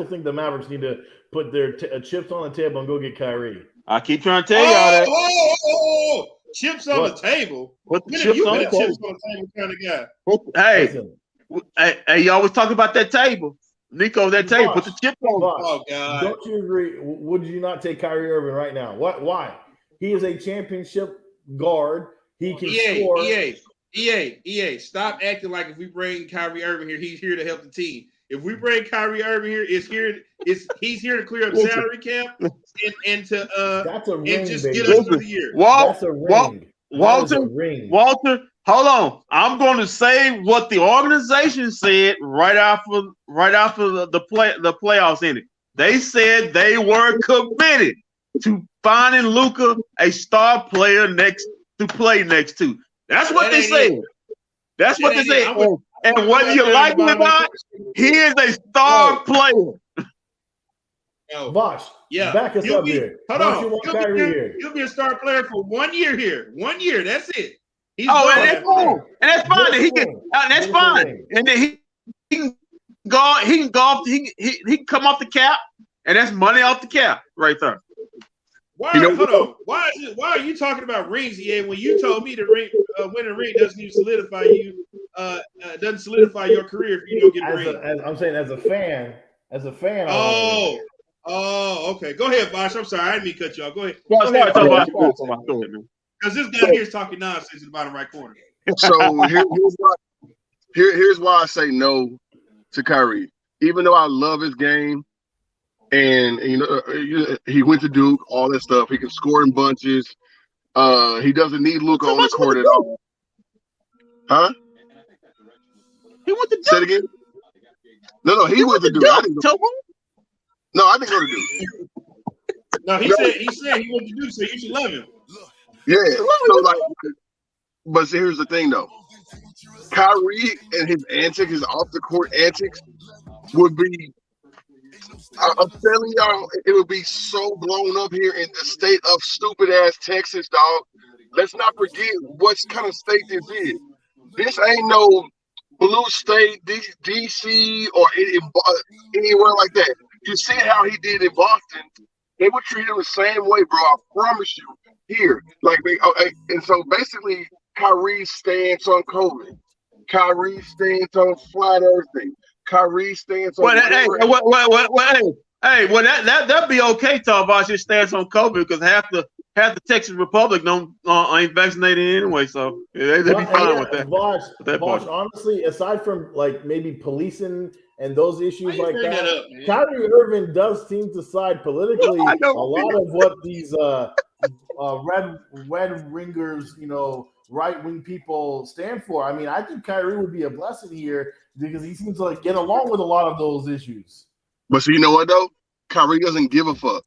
think the Mavericks need to put their chips on the table and go get Kyrie. I keep trying to tell y'all that. Chips on the table. What the chips on the table? Chips on the table kind of guy. Hey, you always talk about that table. Nico, that table. Put the chips on. Oh God! Don't you agree? Would you not take Kyrie Irving right now? Why? He is a championship guard. He can score. EA, stop acting like if we bring Kyrie Irving here, he's here to help the team. If we bring Kyrie Irving here, he's here to clear up salary cap and to that's a ring, and just baby. get us through the year. That's a ring. Walter, hold on. I'm going to say what the organization said right after the playoffs ended. They said they were committed to finding Luka a star player to play next to. That's what they said. That's what they said. And what you like about, he is a star player. Bosh, back us up here. Hold on. He'll be a star player for 1 year here. 1 year. That's it. And that's cool. And that's fine. That's fine. And then he can come off the cap, and that's money off the cap right there. Hold on. Why are you talking about rings, EA, when you told me the ring, winning a ring doesn't even solidify you, doesn't solidify your career if you don't get a ring? I'm saying as a fan. Okay. Go ahead, Bosh. I'm sorry, I didn't mean to cut you off. Go ahead. Well, Go ahead. Go ahead, man. Because this guy here is talking nonsense in the bottom right corner. So here's why I say no to Kyrie. Even though I love his game, and he went to Duke, all that stuff. He can score in bunches. He doesn't need Luka on the court at all. Huh? He went to Duke. Say it again. No, he went to Duke. I didn't go to Duke. No, he said he went to Duke, so you should love him. Yeah. So but see, here's the thing though. Kyrie and his antics, his off the court antics, would be. I'm telling y'all, it would be so blown up here in the state of stupid ass Texas, dog. Let's not forget what kind of state this is. This ain't no blue state, DC, or anywhere like that. You see how he did in Boston? They would treat him the same way, bro. I promise you. Here, and so basically, Kyrie stands on COVID. Kyrie stands on flat earthing. Kyrie stands on. That'd be okay. Talk about his stance on COVID because half the Texas Republic ain't vaccinated anyway, so they'd be fine with that. Bosh, honestly, aside from like maybe policing and those issues like that, Kyrie Irving does seem to side politically. A lot of what these red ringers, right wing people stand for. I mean, I think Kyrie would be a blessing here because he seems to get along with a lot of those issues. But so you know what though? Kyrie doesn't give a fuck.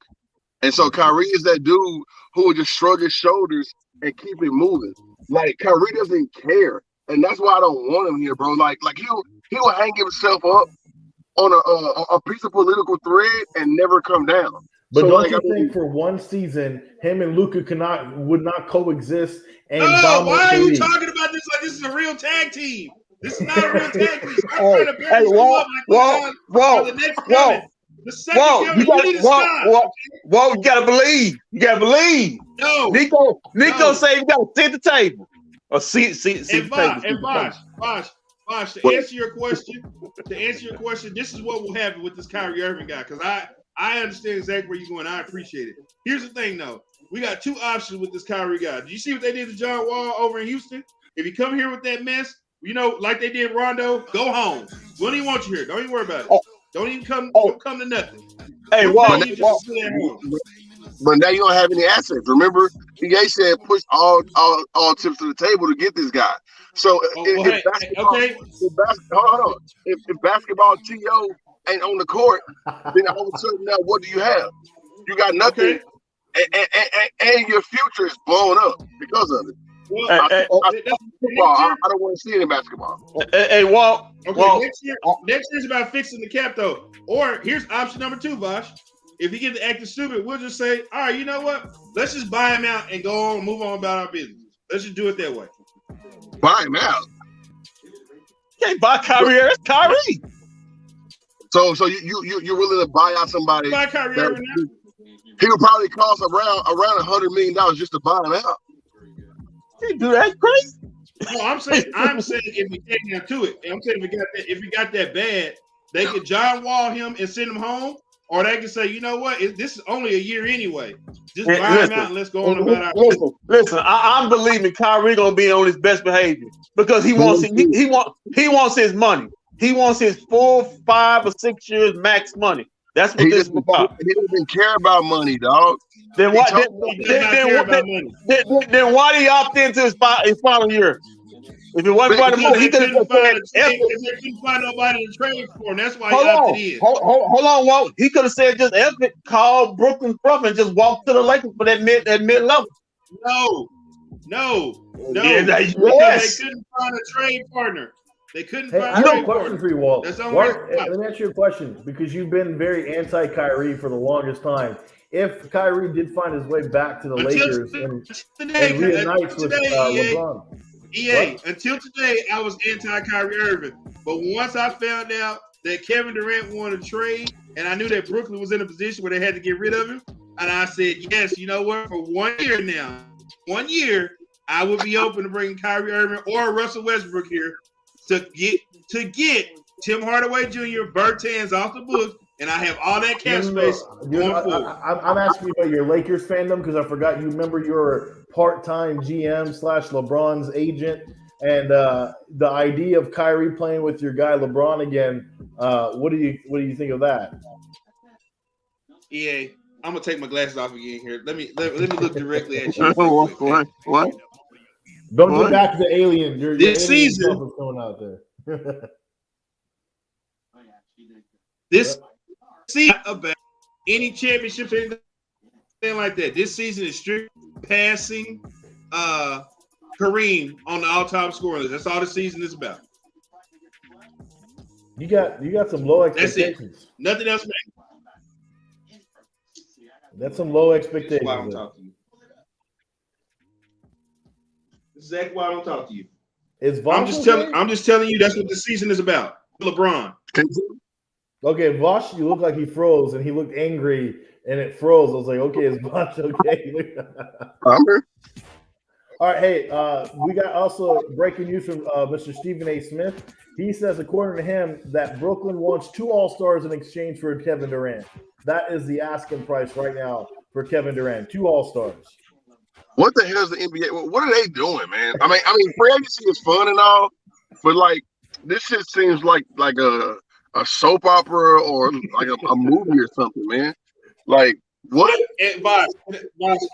And so Kyrie is that dude who will just shrug his shoulders and keep it moving. Like Kyrie doesn't care. And that's why I don't want him here, bro. Like he'll hang himself up on a piece of political thread and never come down. But so don't you think for one season, him and Luka would not coexist? And why are you talking about this like this is a real tag team? This is not a real tag team. You gotta believe. No, Nico said you gotta sit at the table. Or sit and the table. Bosh, to answer your question, this is what will happen with this Kyrie Irving guy, because I understand exactly where you're going. I appreciate it. Here's the thing, though. We got two options with this Kyrie guy. Did you see what they did to John Wall over in Houston? If you come here with that mess, like they did Rondo, go home. We don't even want you here. Don't even worry about it. Don't even come. Don't come to nothing. Hey, Wall. But now you don't have any assets. Remember, PA said push all tips to the table to get this guy. So if basketball TO ain't on the court, then all of a sudden now what do you have? You got nothing, and your future is blown up because of it. Well, I don't want to see it in basketball. Hey, Walt. Okay, Walt. Next year's about fixing the cap, though. Or here's option number 2, Bosh. If he gets acting stupid, we'll just say, all right, you know what? Let's just buy him out and go on, move on about our business. Let's just do it that way. Buy him out. You can't buy Kyrie. It's Kyrie. So you're willing to buy out somebody? Buy Kyrie now? He would probably cost around $100 million just to buy him out. You do that crazy? No, I'm saying if we came down to it, I'm saying if we got that bad, they could John Wall him and send him home, or they could say, you know what, this is only a year anyway. Just buy him out and let's go on about our business. Listen, I'm believing Kyrie gonna be on his best behavior because he wants his money. He wants his 4, 5, or 6 years max money. That's what this is about. He doesn't care about money, dog. Then why? Then why did he opt into his final year? If it wasn't for the money, he could have said. They couldn't find nobody to trade for, and that's why he opted in. Hold on, Walt. He could have said just F it, call Brooklyn Bruff, and just walk to the Lakers for that mid level. No. Yes. They couldn't find a trade partner. They couldn't find I have a question for you, Walt. Let me ask you a question, because you've been very anti-Kyrie for the longest time. If Kyrie did find his way back to the Lakers and reunites with LeBron. Until today, I was anti-Kyrie Irving. But once I found out that Kevin Durant wanted to trade, and I knew that Brooklyn was in a position where they had to get rid of him, And I said, yes, you know what? For 1 year now, 1 year, I would be open to bringing Kyrie Irving or Russell Westbrook here to get Tim Hardaway Jr., Bertans off the books, and I have all that cap space going forward. I'm asking you about your Lakers fandom because I forgot you remember you're part-time GM / LeBron's agent, and the idea of Kyrie playing with your guy LeBron again. What do you think of that? EA, I'm gonna take my glasses off again here. Let me look directly at you. What? Don't go back to the alien. This season is going out there. This season about any championship, anything like that. This season is strict passing Kareem on the all-time scoring list. That's all the season is about. You got some low expectations. That's it. Nothing else matters. That's some low expectations. That's why I don't talk to you. Exactly why I don't talk to you. I'm just telling you that's what the season is about. LeBron. Okay, Vosh, you look like he froze and he looked angry and it froze. I was like, okay, is Vosh okay? All right, hey, we got also breaking news from Mr. Stephen A. Smith. He says, according to him, that Brooklyn wants 2 All-Stars in exchange for Kevin Durant. That is the asking price right now for Kevin Durant. 2 All-Stars. What the hell is the NBA? What are they doing, man? I mean, free agency is fun and all, but like this shit seems like a soap opera or like a movie or something, man. Like what? Boss,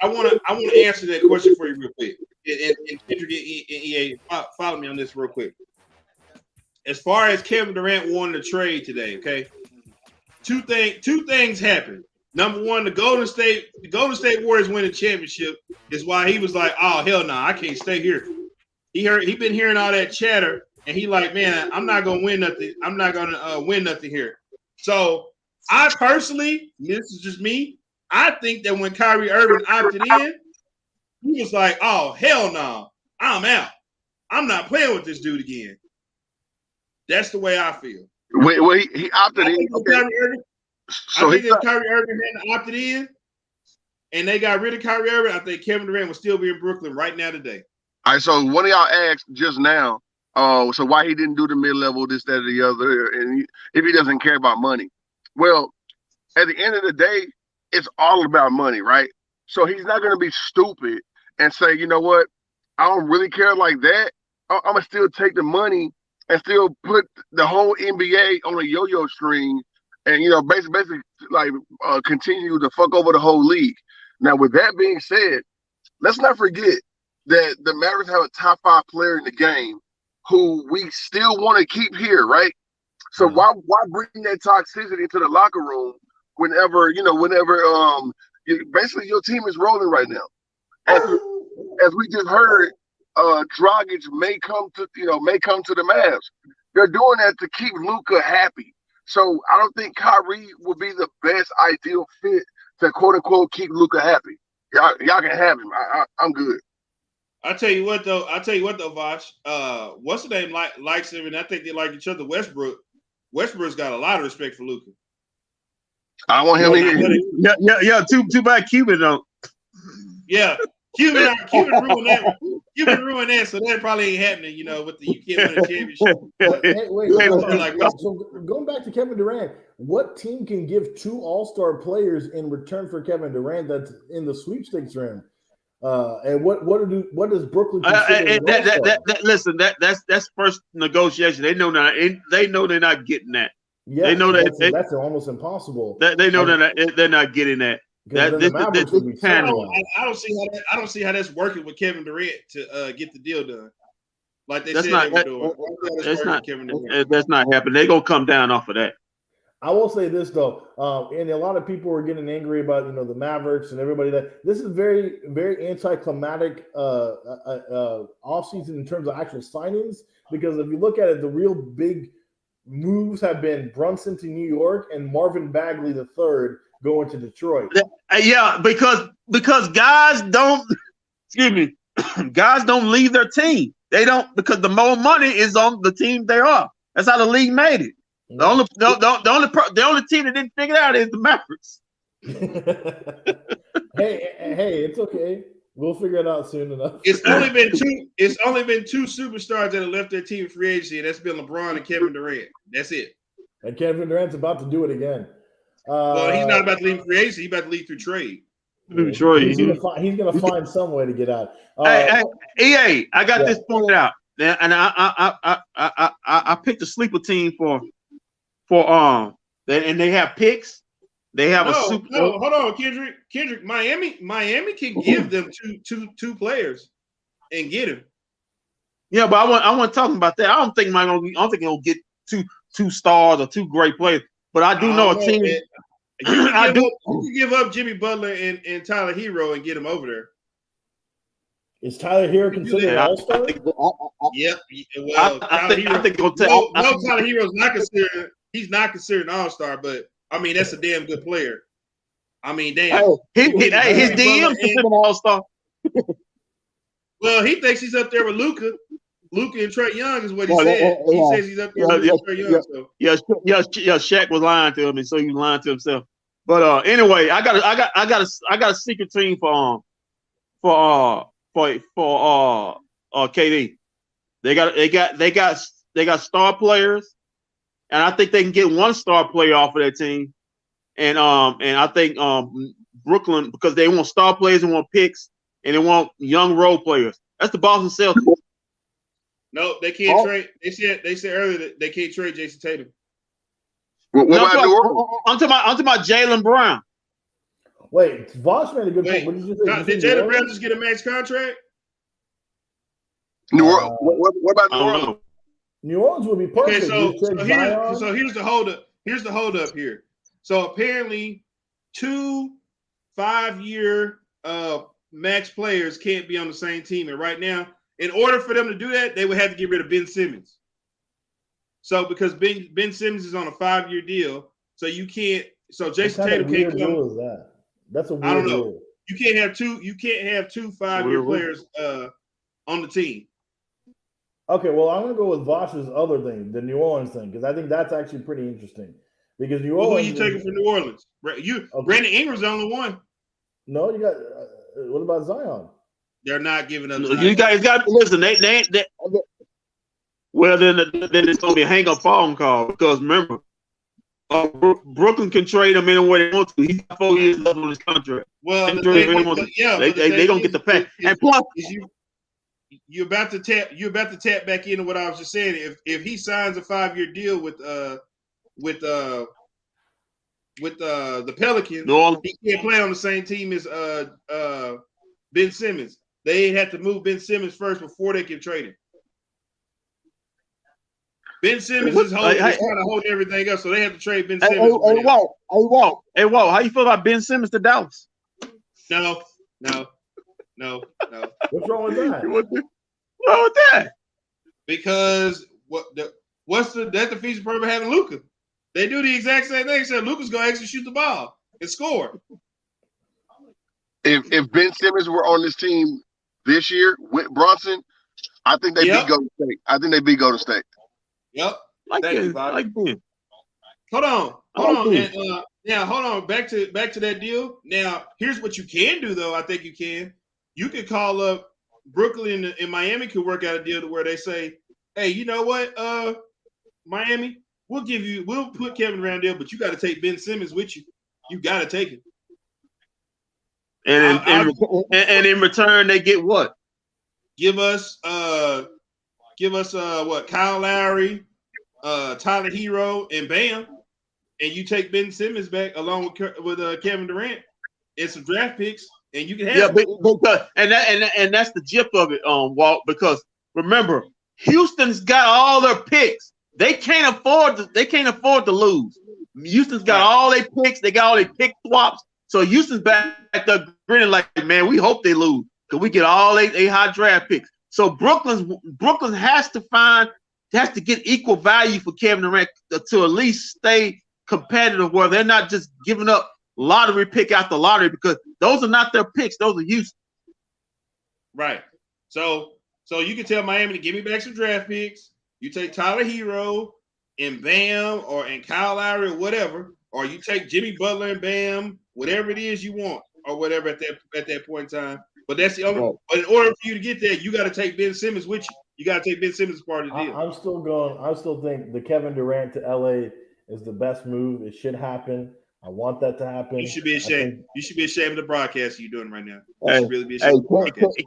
I want to answer that question for you real quick. And Kendrick and EA, follow me on this real quick. As far as Kevin Durant wanted to trade today, okay, two things happened. Number one, the Golden State Warriors winning the championship is why he was like, oh hell no, I can't stay here. He been hearing all that chatter, and he like, man, I'm not gonna win nothing. I'm not gonna win nothing here. So I personally, this is just me, I think that when Kyrie Irving opted in, he was like, oh hell no, I'm out. I'm not playing with this dude again. That's the way I feel. Wait, he opted in. Okay. I think if Kyrie Irving hadn't opted in and they got rid of Kyrie Irving, I think Kevin Durant would still be in Brooklyn right now today. All right, so one of y'all asked just now, so why he didn't do the mid-level, this, that, or the other, and if he doesn't care about money. Well, at the end of the day, it's all about money, right? So he's not going to be stupid and say, you know what, I don't really care like that. I'm going to still take the money and still put the whole NBA on a yo-yo string and, you know, basically like continue to fuck over the whole league. Now, with that being said, let's not forget that the Mavericks have a top 5 player in the game who we still want to keep here, right? So why bring that toxicity into the locker room whenever basically your team is rolling right now? As we just heard, Dragic may come to the Mavs. They're doing that to keep Luka happy. So I don't think Kyrie will be the best ideal fit to quote unquote keep Luka happy. Y'all can have him. I'm good. I'll tell you what though, Vosh. What's the name likes him, and I think they like each other. Westbrook's got a lot of respect for Luka. I want him to Yeah. Too bad Cuban don't. Yeah. Cuban ruined that. Cuban ruined that, so that probably ain't happening, you know, with the you can't win a championship. So going back to Kevin Durant, what team can give 2 All-Star players in return for Kevin Durant that's in the sweepstakes round? And what does Brooklyn consider? Listen, that's first negotiation. They know they're not getting that. Yeah, they know that's almost impossible. They know that they're not getting that. I don't see how that's working with Kevin Durant to get the deal done. Like they said they were doing. That's not happening. They're gonna come down off of that. I will say this though, and a lot of people were getting angry about the Mavericks and everybody. That this is very, very anticlimactic offseason in terms of actual signings. Because if you look at it, the real big moves have been Brunson to New York and Marvin Bagley III going to Detroit. Yeah, because guys don't guys don't leave their team. They don't, because the more money is on the team they are. That's how the league made it. The only team that didn't figure it out is the Mavericks. Hey, it's okay. We'll figure it out soon enough. It's only been two. It's only been two superstars that have left their team free agency, and that's been LeBron and Kevin Durant. That's it. And Kevin Durant's about to do it again. Well, he's not about to leave free agency. He's about to leave through trade. He's gonna find some way to get out. Hey, EA, I got this pointed out, and I picked a sleeper team for and they have picks. They have a super. No, hold on, Kendrick. Miami can give them two players and get him. Yeah, but I wasn't talking about that. I don't think he'll get two stars or two great players. But I do know a team. You can give up Jimmy Butler and Tyler Hero and get him over there. Is Tyler Hero considered an all-star? Yep. Well, I think Tyler Hero's not considered. He's not considered an all-star, but I mean that's a damn good player. I mean, damn. His DM considered an all-star. Well, he thinks he's up there with Luka. Luka and Trae Young is what he said. He says he's up there with Trae Young. So. Yeah, Shaq was lying to him, and so he was lying to himself. But anyway, I got a secret team for KD. They got star players, and I think they can get one star player off of their team. And I think Brooklyn, because they want star players and want picks, and they want young role players. That's the Boston Celtics. No, they can't trade. They said earlier that they can't trade Jason Tatum. What about New Orleans? I'm talking about Jaylen Brown. Wait, Voss made a good point. What did you say? Did Jaylen Brown just get a max contract? New Orleans. What about New Orleans? New Orleans would be perfect. Okay, so here's the holdup. Here's the holdup here. So apparently, 2 5-year max players can't be on the same team, and right now, in order for them to do that, they would have to get rid of Ben Simmons. So because Ben Simmons is on a 5-year deal, so you can't. So Jason Tatum can't come. That's a weird I don't know. rule. You can't have two 5-year players on the team. Okay, well, I'm going to go with Voss's other thing, the New Orleans thing, because I think that's actually pretty interesting. Because New Orleans. Who are you taking for New Orleans? Brandon Ingram's the only one. No, you got. What about Zion? They're not giving up. You guys got to listen. Well, then it's going to be a hang-up phone call because remember, Brooklyn can trade him any way they want to. He's got 4 years left on his contract. Well, they don't get the pay. And plus, you're about to tap back into what I was just saying. If he signs a 5-year deal with the Pelicans, he can't play on the same team as Ben Simmons. They had to move Ben Simmons first before they can trade him. Ben Simmons is trying to hold everything up, so they have to trade Ben Simmons. Hey, Walt, how you feel about Ben Simmons to Dallas? No. What's wrong with that? What's wrong with that? Because that's the feature part of having Luka. They do the exact same thing. So Luka's gonna actually shoot the ball and score. If Ben Simmons were on this team this year with Bronson, I think they beat Golden State. Yep. Like Ben. Hold on. And, hold on. Back to that deal. Now, here's what you can do, though. I think you can. You could call up Brooklyn and Miami could work out a deal to where they say, "Hey, you know what, Miami, we'll put Kevin Durant deal, but you got to take Ben Simmons with you. You got to take him." And in return, they get what? Give us what? Kyle Lowry, Tyler Hero, and Bam, and you take Ben Simmons back along with Kevin Durant and some draft picks, and you can have. And that's the gist of it, Walt. Because remember, Houston's got all their picks. They can't afford to lose. Houston's got all their picks. They got all their pick swaps. So Houston's back there grinning like, man, we hope they lose because we get all eight high draft picks. So Brooklyn has to get equal value for Kevin Durant to at least stay competitive, where they're not just giving up lottery pick after lottery, because those are not their picks; those are Houston. Right. So you can tell Miami to give me back some draft picks. You take Tyler Hero and Bam and Kyle Lowry or whatever, or you take Jimmy Butler and Bam, whatever it is you want, or whatever at that point in time. But that's the only. Right. But in order for you to get there, you got to take Ben Simmons with you. You got to take Ben Simmons as part of the deal. I'm still think the Kevin Durant to LA is the best move. It should happen. I want that to happen. You should be ashamed. You should be ashamed of the broadcast you're doing right now. You Hey, should really be ashamed of the broadcast.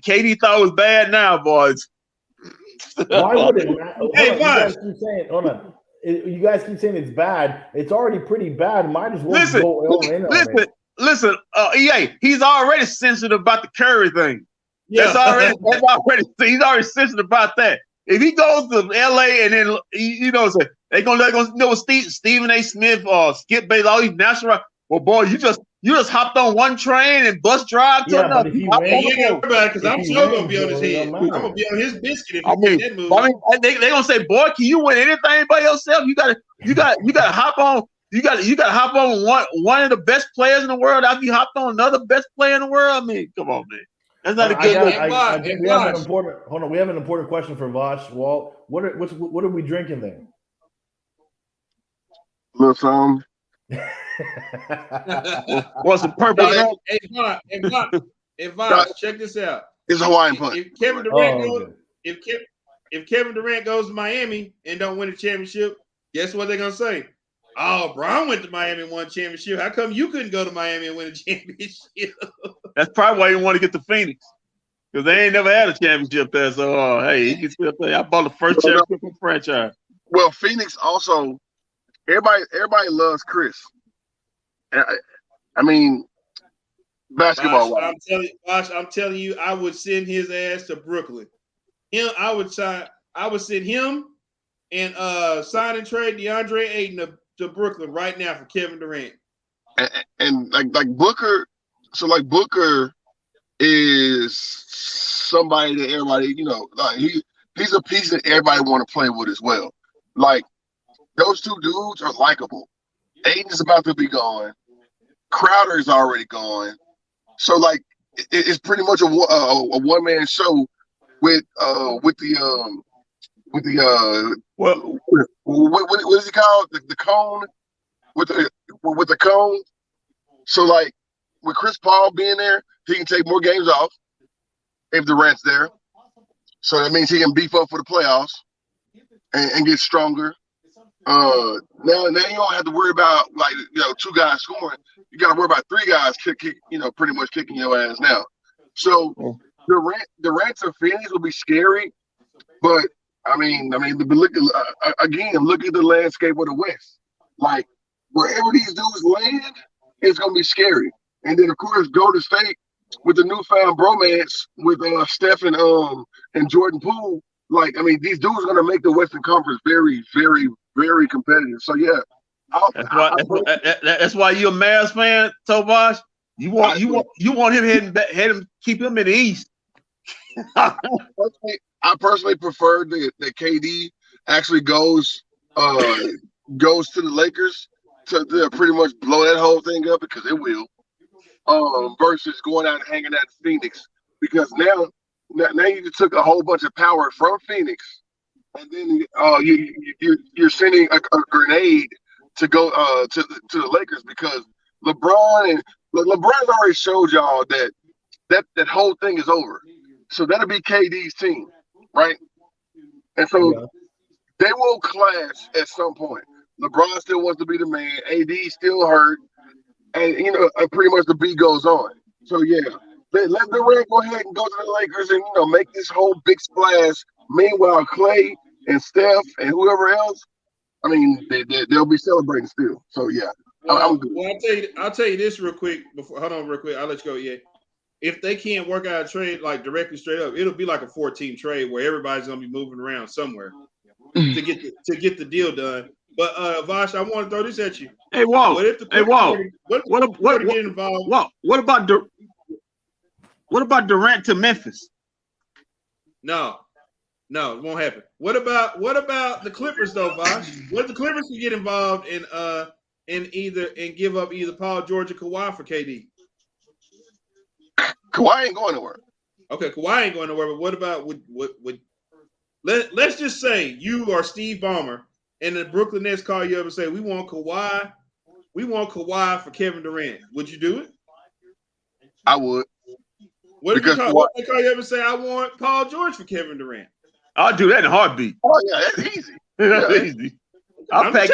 KD thought it was bad now, boys. Why would it? Hey, you guys keep saying, hold on. You guys keep saying it's bad. It's already pretty bad. Might as well go all in on it. Listen, EA, he's already sensitive about the Curry thing. Yeah. He's already sensitive about that. If he goes to LA and then they're gonna Stephen A. Smith or Skip Bayless, all these national. Well, boy, you just hopped on one train and bus drive to another. You ain't got because I'm sure gonna be on his head. I'm gonna be on his biscuit if he get that move. They gonna say, boy, can you win anything by yourself? You gotta hop on. You got to hop on one of the best players in the world after you hopped on another best player in the world. I mean, come on, man. That's not a good look. We have an important question for Vosh. Walt, what are we drinking there? Little something. What's the purpose? Hey, Vosh, check this out. It's a Hawaiian punch. If Kevin Durant goes to Miami and don't win a championship, guess what they're gonna say? Oh, Brown went to Miami and won a championship. How come you couldn't go to Miami and win a championship? That's probably why you want to get to Phoenix. Because they ain't never had a championship there. So, hey, he can still play. I bought the first championship in the franchise. Well, Phoenix also, everybody loves Chris. I mean, basketball. I'm telling you, I would send his ass to Brooklyn. I would send him and sign and trade DeAndre Ayton to Brooklyn right now for Kevin Durant. And like Booker, so like Booker is somebody that everybody, like he's a piece that everybody want to play with as well. Like those two dudes are likable. Ayton's about to be gone. Crowder is already gone. So like it's pretty much a one-man show with the what is he called? The cone with the cone. So like with Chris Paul being there, he can take more games off if Durant's there. So that means he can beef up for the playoffs and get stronger. Now you don't have to worry about two guys scoring. You got to worry about three guys pretty much kicking your ass now. So Durant to Phoenix will be scary, but I mean, look at the landscape of the West. Like wherever these dudes land, it's gonna be scary. And then of course, Golden State with the newfound bromance with Steph and Jordan Poole. Like, I mean, these dudes are gonna make the Western Conference very, very, very competitive. So yeah, that's why you're a Mavs fan, Tobias. You want him keep him in the East. I personally prefer that KD actually goes to the Lakers to pretty much blow that whole thing up, because it will. Versus going out and hanging out in Phoenix, because now you just took a whole bunch of power from Phoenix, and then you're sending a grenade to go to the Lakers, because LeBron's already showed y'all that whole thing is over. So that'll be KD's team, right? And so they will clash at some point. LeBron still wants to be the man. AD still hurt. And, pretty much the beat goes on. So, yeah, let Durant go ahead and go to the Lakers and, make this whole big splash. Meanwhile, Clay and Steph and whoever else, I mean, they'll be celebrating still. So, yeah, I'm good. Well, I'll tell you this real quick. Hold on real quick. I'll let you go, yeah. If they can't work out a trade like directly straight up, it'll be like a 4-team trade where everybody's gonna be moving around somewhere to get the deal done. But Vosh, I want to throw this at you. Hey, Walt. What about Durant to Memphis? No, it won't happen. What about the Clippers though, Vosh? What if the Clippers can get involved and give up either Paul George or Kawhi for KD? Kawhi ain't going nowhere. Okay, Kawhi ain't going nowhere. But what about let's just say you are Steve Ballmer and the Brooklyn Nets call you up and say, we want Kawhi we want Kawhi for Kevin Durant. Would you do it? I would. What if you call? What they call you ever say? I want Paul George for Kevin Durant. I'll do that in a heartbeat. Oh yeah, that's easy. That's easy. I'll pack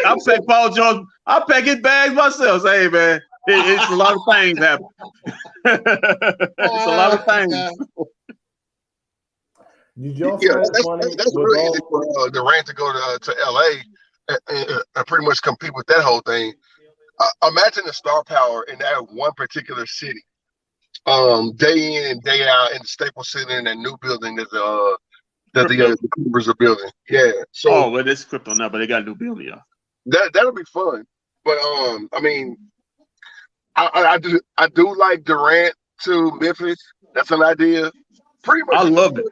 Paul George. I'll pack his bags myself. Say, hey man, it's a lot of things happen. It's a lot of things. That's really easy for Durant to go to LA and pretty much compete with that whole thing. Imagine the star power in that one particular city, day in and day out in the Staples Center in that new building that the Clippers are building. Yeah. So well, it's crypto now, but they got a new building, y'all. That'll be fun. But I mean, I do like Durant to Memphis. That's an idea. Pretty much, I love it.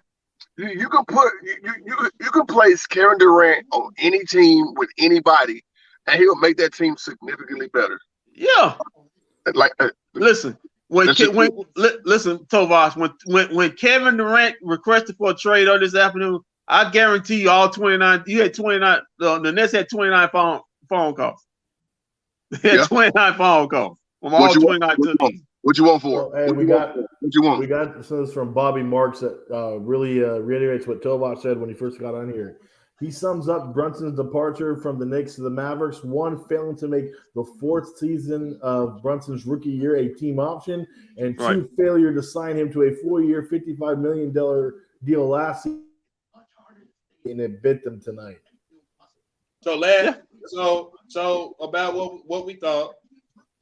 You can place Kevin Durant on any team with anybody, and he'll make that team significantly better. Yeah. Like, listen, listen, Tovas, when Kevin Durant requested for a trade on this afternoon, I guarantee you all 29. You had 29. The Nets had 29 phone calls. They had 29 phone calls from all 29 teams. What you want for? Hey, we got this from Bobby Marks that really reiterates what Tovas said when he first got on here. He sums up Brunson's departure from the Knicks to the Mavericks: 1, failing to make the 4th season of Brunson's rookie year a team option, and 2, failure to sign him to a 4-year, $55 million deal last season, and it bit them tonight. So about what we thought.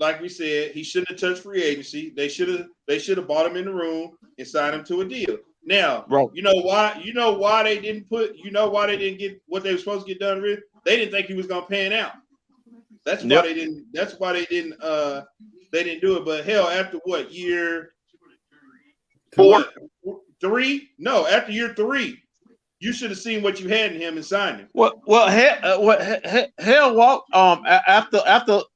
Like we said, he shouldn't have touched free agency. They should have bought him in the room and signed him to a deal. Now, you know why they didn't get what they were supposed to get done with? They didn't think he was gonna pan out. That's why they didn't do it. But hell, after what, year 4? 3? No, after year 3. You should have seen what you had in him and signed him.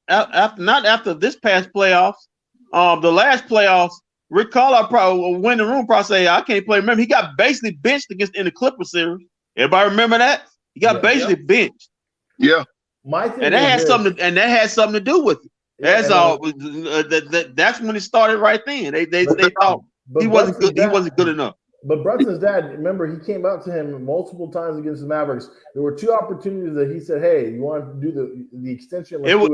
After this past playoffs, the last playoffs, Rick Carlisle probably went in the room. Probably say, "I can't play." Remember, he got basically benched in the Clippers series. Everybody remember that? He got basically benched. Yeah, my thing, and that had something to do with it. That's all. That's when it started right then. They thought he wasn't good. He wasn't good enough. But Brunson's dad, remember, he came out to him multiple times against the Mavericks. There were 2 opportunities that he said, "Hey, you want to do the extension? It was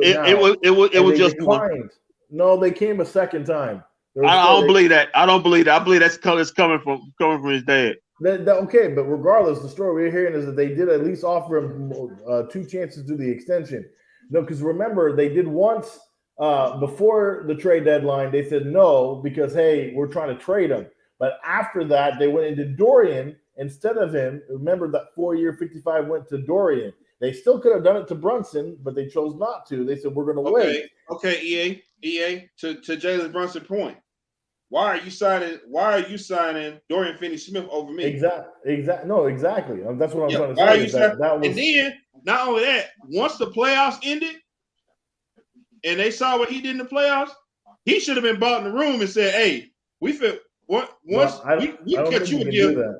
just declined. one. No, they came a second time. I don't believe that. I believe that's coming from his dad. Okay, but regardless, the story we're hearing is that they did at least offer him 2 chances to do the extension. No, because remember, they did once before the trade deadline. They said no because, hey, we're trying to trade him. But after that, they went into Dorian instead of him. Remember that 4-year 55 went to Dorian. They still could have done it to Brunson, but they chose not to. They said, we're going to wait. Okay, EA, to Jalen Brunson's point. Why are you signing Dorian Finney-Smith over me? Exactly. No, exactly. That's what I'm trying to say. Why are you and then, not only that, once the playoffs ended and they saw what he did in the playoffs, he should have been bought in the room and said, hey, we cut you a deal.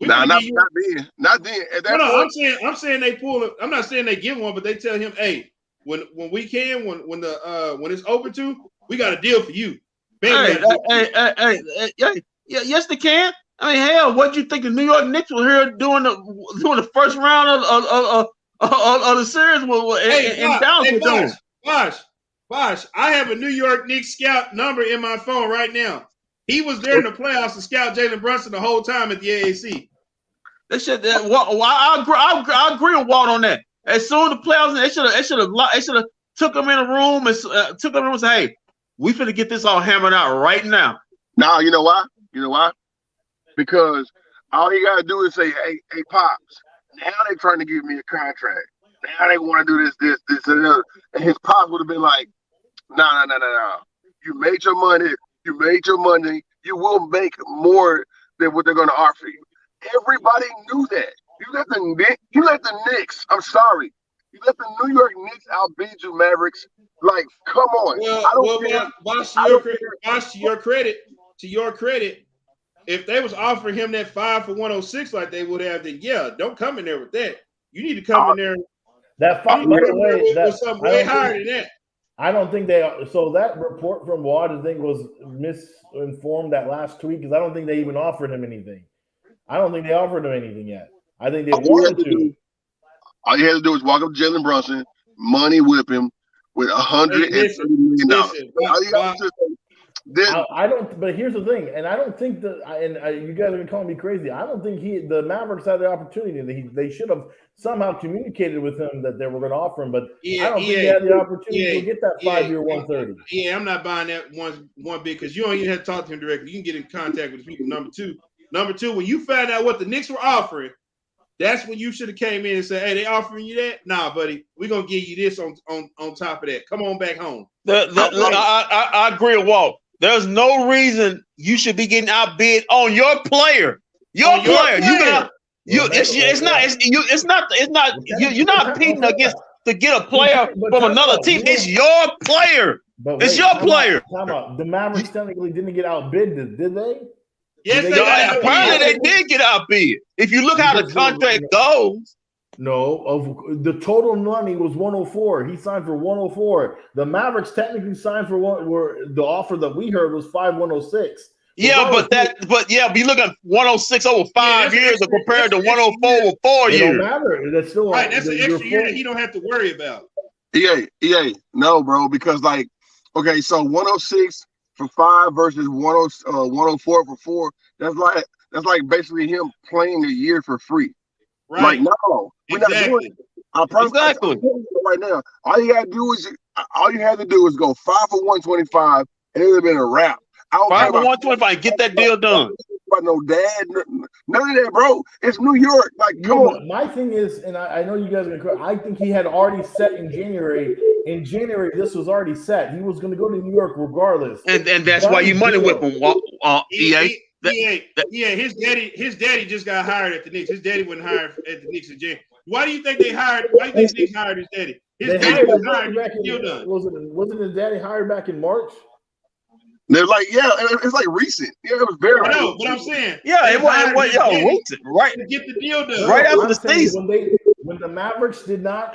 Not then. At that point, I'm saying they pull it. I'm not saying they give one, but they tell him, hey, when it's open to, we got a deal for you. Hey, yes, they can. I mean, hell, what do you think the New York Knicks were here doing the first round of the series in Dallas? Bosh, I have a New York Knicks scout number in my phone right now. He was there in the playoffs to scout Jalen Brunson the whole time at the AAC. I agree with Walt on that. As soon as the playoffs, they should have took him in a room and said, "Hey, we finna get this all hammered out right now." No, you know why? Because all you gotta do is say, "Hey, Pops." Now they're trying to give me a contract. Now they want to do this, and the other. And his pops would have been like, "No. You made your money. You will make more than what they're going to offer you." Everybody knew that. You let the Knicks. I'm sorry. You let the New York Knicks outbid you, Mavericks. Like, come on. Boss, to your credit, if they was offering him that 5 for 106 like they would have, then yeah, don't come in there with that. You need to come in there. That 5, by the way, something way higher than that. I don't think they. So that report from Wad, I think, was misinformed that last tweet because I don't think they even offered him anything. I don't think they offered him anything yet. I think they wanted to. All you had to do was walk up to Jalen Brunson, money whip him with $130 million. I don't. But here's the thing, and I don't think that. You guys are gonna call me crazy. I don't think the Mavericks had the opportunity. They should have somehow communicated with him that they were going to offer him. But I don't think they had the opportunity to get that 5-year 130. Yeah, I'm not buying that one big because you don't even have to talk to him directly. You can get in contact with the people. Number two, when you find out what the Knicks were offering, that's when you should have came in and said, "Hey, they offering you that? Nah, buddy, we're gonna give you this on top of that. Come on back home." I agree with Walt. There's no reason you should be getting outbid on your player. Your player. You're not competing against to get a player from another team. It's your player. It's your player. The Mavericks technically didn't get outbid, did they? Yes, apparently they did get outbid. If you look how the contract goes. No, of the total money was 104. He signed for 104. The Mavericks technically signed for the offer that we heard was 106. Yeah, but you look at 106 over 5 years compared to 104 over 4 years. It don't matter. That's still right. That's an extra year that he don't have to worry about. EA, no, bro, because so 106 for 5 versus 104 for 4. That's like basically him playing a year for free. Right. Like, no, we're not doing it. Exactly. Right now, all you had to do is go 5 for 125, and it would have been a wrap. 5 for 125, get that deal done. About no dad, none of that, bro. It's New York. Like, come on. My thing is, and I know you guys are gonna. I think he had already set in January. In January, this was already set. He was going to go to New York regardless, and that's why you money whip him. EA. His daddy just got hired at the Knicks. His daddy wasn't hired at the Knicks in January. Why do you think they hired? Why do you think the Knicks hired his daddy? His daddy was hired back in. Wasn't his daddy hired back in March? They're like, it's like recent. Yeah, it was very. I know, but I'm saying, it was recent, right? To get the deal done, right after the season. When the Mavericks did not,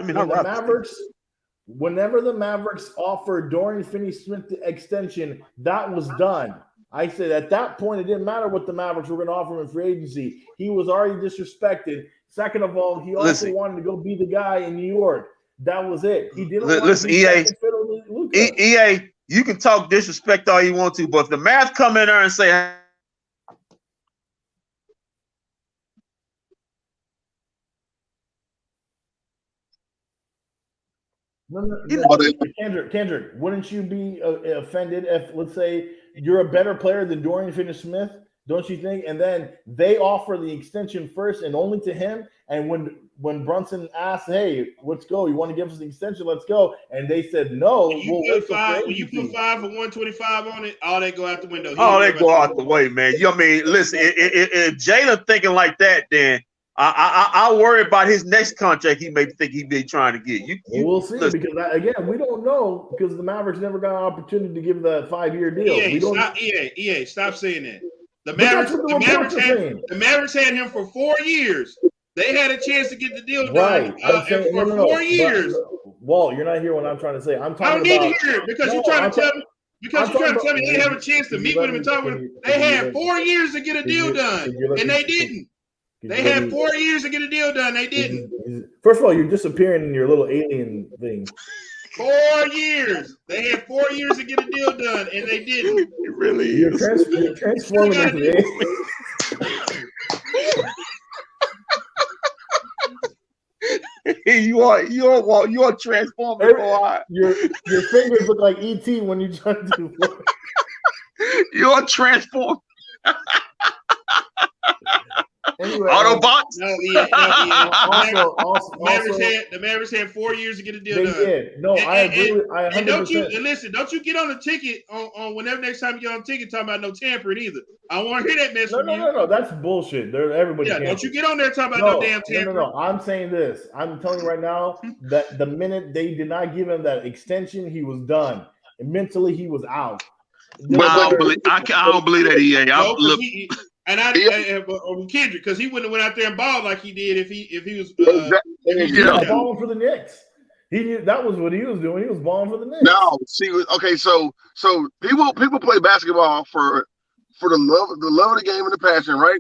whenever the Mavericks offered Dorian Finney-Smith the extension, that was done. I said at that point, it didn't matter what the Mavericks were going to offer him in free agency. He was already disrespected. Second of all, he also wanted to go be the guy in New York. That was it. He didn't listen, EA, you can talk disrespect all you want to, but if the Mavs come in there and say, Kendrick, wouldn't you be offended if, let's say, you're a better player than Dorian Finney-Smith? Don't you think? And then they offer the extension first and only to him. And when Brunson asked, "Hey, let's go. You want to give us the extension? Let's go." And they said no. When you put 5 for 125 on it, all that go out the window. They go out the way, man. You know what I mean? Listen, if Jalen thinking like that, then I worry about his next contract. He may think he be trying to get you. We'll see because again, we don't know because the Mavericks never got an opportunity to give that 5-year deal. EA, stop saying that. The Mavericks had him for 4 years. They had a chance to get the deal done for 4 years. Walt, you're not hearing what I'm trying to say. I don't need to hear it because you're trying to tell me. Because you're trying to tell me they have a chance to meet with him and talk with him. They had 4 years to get a deal done, and they didn't. They had 4 years to get a deal done. They didn't. First of all, you're disappearing in your little alien thing. 4 years. They had 4 years to get a deal done, and they didn't. It really is. You're transforming into the alien. You are transforming. Your fingers look like ET when you try to do it. You're transformed. Anyway, Autobots. The Mavericks had 4 years to get a deal done. They did. No, I agree. And don't you get on the ticket on whenever next time you get on the ticket talking about no tampering either. I don't want to hear that mess from you. No, that's bullshit. Everybody. Yeah, don't you get on there talking about no damn tampering. No. I'm saying this. I'm telling you right now that the minute they did not give him that extension, he was done. And mentally, he was out. But I don't believe that EA. And Kendrick, because he wouldn't have went out there and balled like he did if he was balling for the Knicks. He knew that was what he was doing. He was balling for the Knicks. No, see, okay, so people play basketball for the love of the game and the passion, right?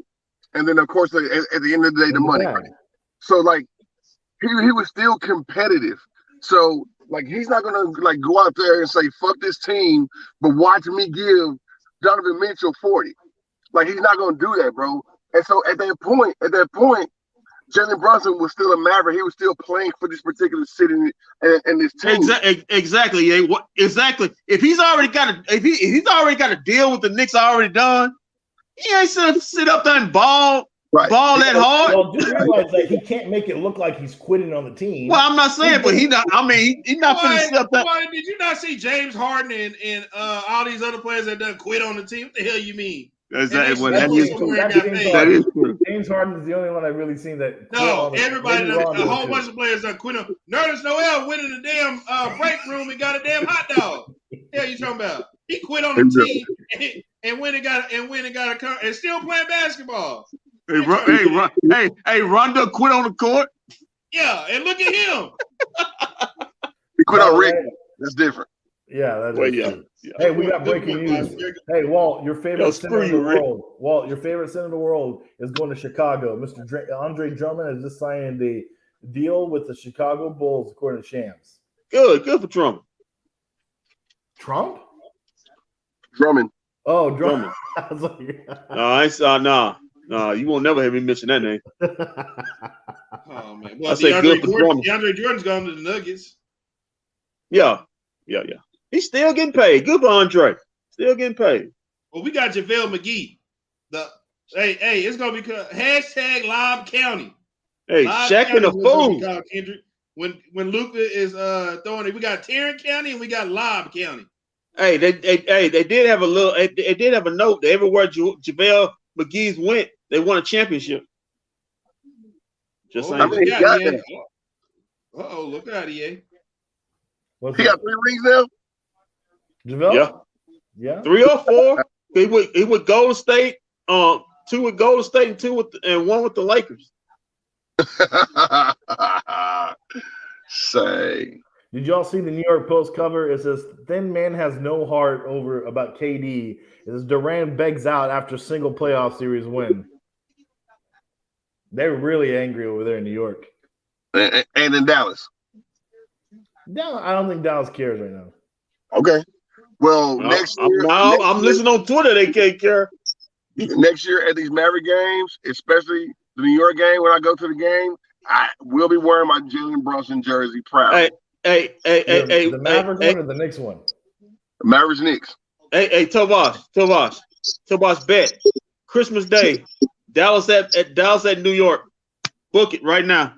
And then of course at the end of the day, the money, right? So like he was still competitive. So like he's not gonna like go out there and say fuck this team, but watch me give Donovan Mitchell 40. Like he's not gonna do that, bro. And so at that point, Jalen Brunson was still a Maverick. He was still playing for this particular city and this team. Exactly. Yeah. Exactly. If he's already got a deal with the Knicks already done, he ain't sit up there and ball that hard. Well, do realize that he can't make it look like he's quitting on the team. Well, I'm not saying, but he's not finna up that. Why did you not see James Harden and all these other players that done quit on the team? What the hell you mean? Exactly. That is true. James Harden is the only one I've really seen that. No, everybody, a whole bunch of players done quit on. Nerlens Noel went in the damn break room and got a damn hot dog. Hell, you talking about? He quit on the team and went and got and still playing basketball. Hey, Rondo quit on the court. Yeah, and look at him. He quit on Rick. That's different. Yeah, that's true. Hey, we got breaking news. Hey, Walt, your favorite center in the world. Walt, your favorite center in the world is going to Chicago. Mr. Andre Drummond has just signed a deal with the Chicago Bulls, according to Shams. Good for Drummond. Trump? Drummond. Oh, Drummond. I was like, no, you won't never have me mention that name. Oh man, well, DeAndre Jordan's gone to the Nuggets. Yeah. He's still getting paid. Good for Andre. Still getting paid. Well, we got JaVale McGee. Hey, it's gonna be hashtag Lob County. Hey, Shaq and a fool. When Luka is throwing it, we got Tarrant County and we got Lob County. Hey, they did have a little. They did have a note that everywhere JaVale McGee's went, they won a championship. Just saying. Look out, EA. He got 3 rings now. JaVale? Yeah. 3 or 4. He would Golden State. 2 with Golden State and 2 and 1 with the Lakers. Say. Did y'all see the New York Post cover? It says "Thin Man has no heart" about KD. It says Durant begs out after single playoff series win. They're really angry over there in New York. And in Dallas. I don't think Dallas cares right now. Okay. Well, next year. I'm listening on Twitter. They can't care. Next year at these Maverick games, especially the New York game, when I go to the game, I will be wearing my Jalen Brunson jersey proud. Hey, the Maverick one or the Knicks one? Mavericks Knicks. Hey, Tomas, bet Christmas Day, Dallas at New York. Book it right now.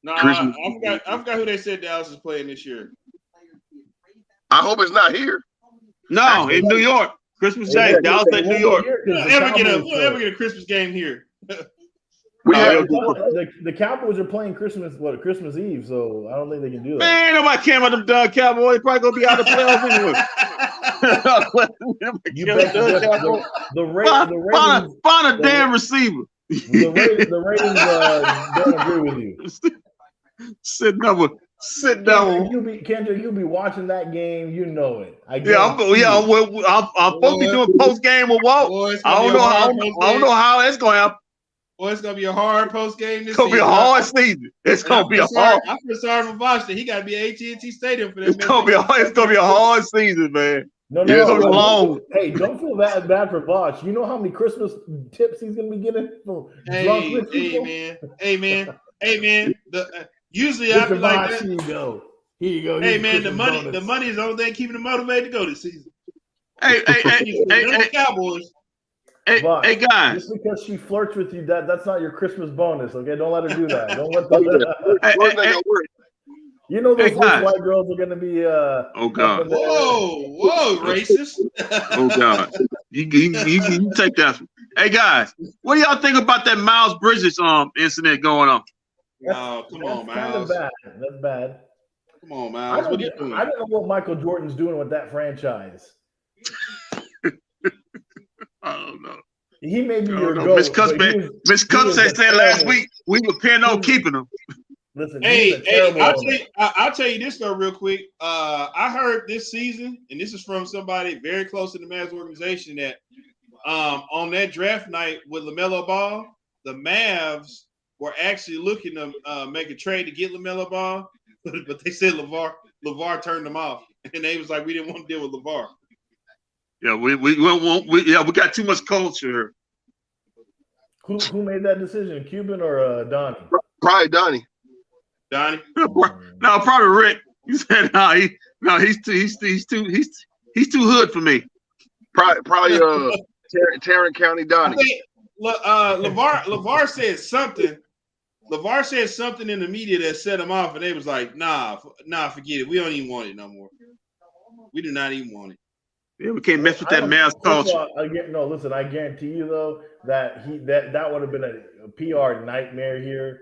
No, I forgot who they said Dallas is playing this year. I hope it's not here. No, in New York. Christmas Day, Dallas at New York. We'll ever get a Christmas game here. The Cowboys are playing Christmas Eve, so I don't think they can do that. Man, nobody care about them dumb Cowboys. They probably gonna be out of the playoffs anyway. You bet the ratings find a damn receiver. The ratings don't agree with you. Sit down. Kendrick, you'll be watching that game. You know it. I'm supposed to be doing post game with Walt. I don't know how it's going to happen. Well, it's gonna be a hard post game this It's season. gonna be a hard season. It's gonna be a hard. I feel sorry for Boston. He got to be at AT&T Stadium for that. It's gonna be a hard season, man. No, long. Hey, don't feel bad for Bosch. You know how many Christmas tips he's gonna be getting from drunk man. Usually I feel like that. Here you go. Hey man, the money is the only thing keeping him motivated to go this season. Hey, Cowboys. Hey guys. Just because she flirts with you, that's not your Christmas bonus, okay? Don't let her do that. Don't let that. You know those white girls are gonna be oh God. Whoa, racist. Oh God. You take that one. Hey guys, what do y'all think about that Miles Bridges incident going on? No, come on, Miles. That's bad. Come on, Miles. What are you doing? I don't know what Michael Jordan's doing with that franchise. I don't know. He may be your goat. Miss Cup said last week we were paying on keeping him. Listen, Hey, he's a terrible I'll tell you this though, real quick. I heard this season, and this is from somebody very close to the Mavs organization, that on that draft night with LaMelo Ball, the Mavs were actually looking to make a trade to get LaMelo Ball, but they said LeVar turned them off, and they was like, we didn't want to deal with LeVar. Yeah, we got too much culture. Who made that decision, Cuban or Donnie? Probably Donnie. Donnie? No, probably Rick. You said he's too hood for me. Probably Tarrant County Donnie. I think, LeVar said something. LeVar said something in the media that set him off, and they was like, nah, forget it. We don't even want it no more. We do not even want it. Yeah, we can't mess with that Mavs culture. Listen, I guarantee you though that that would have been a PR nightmare here,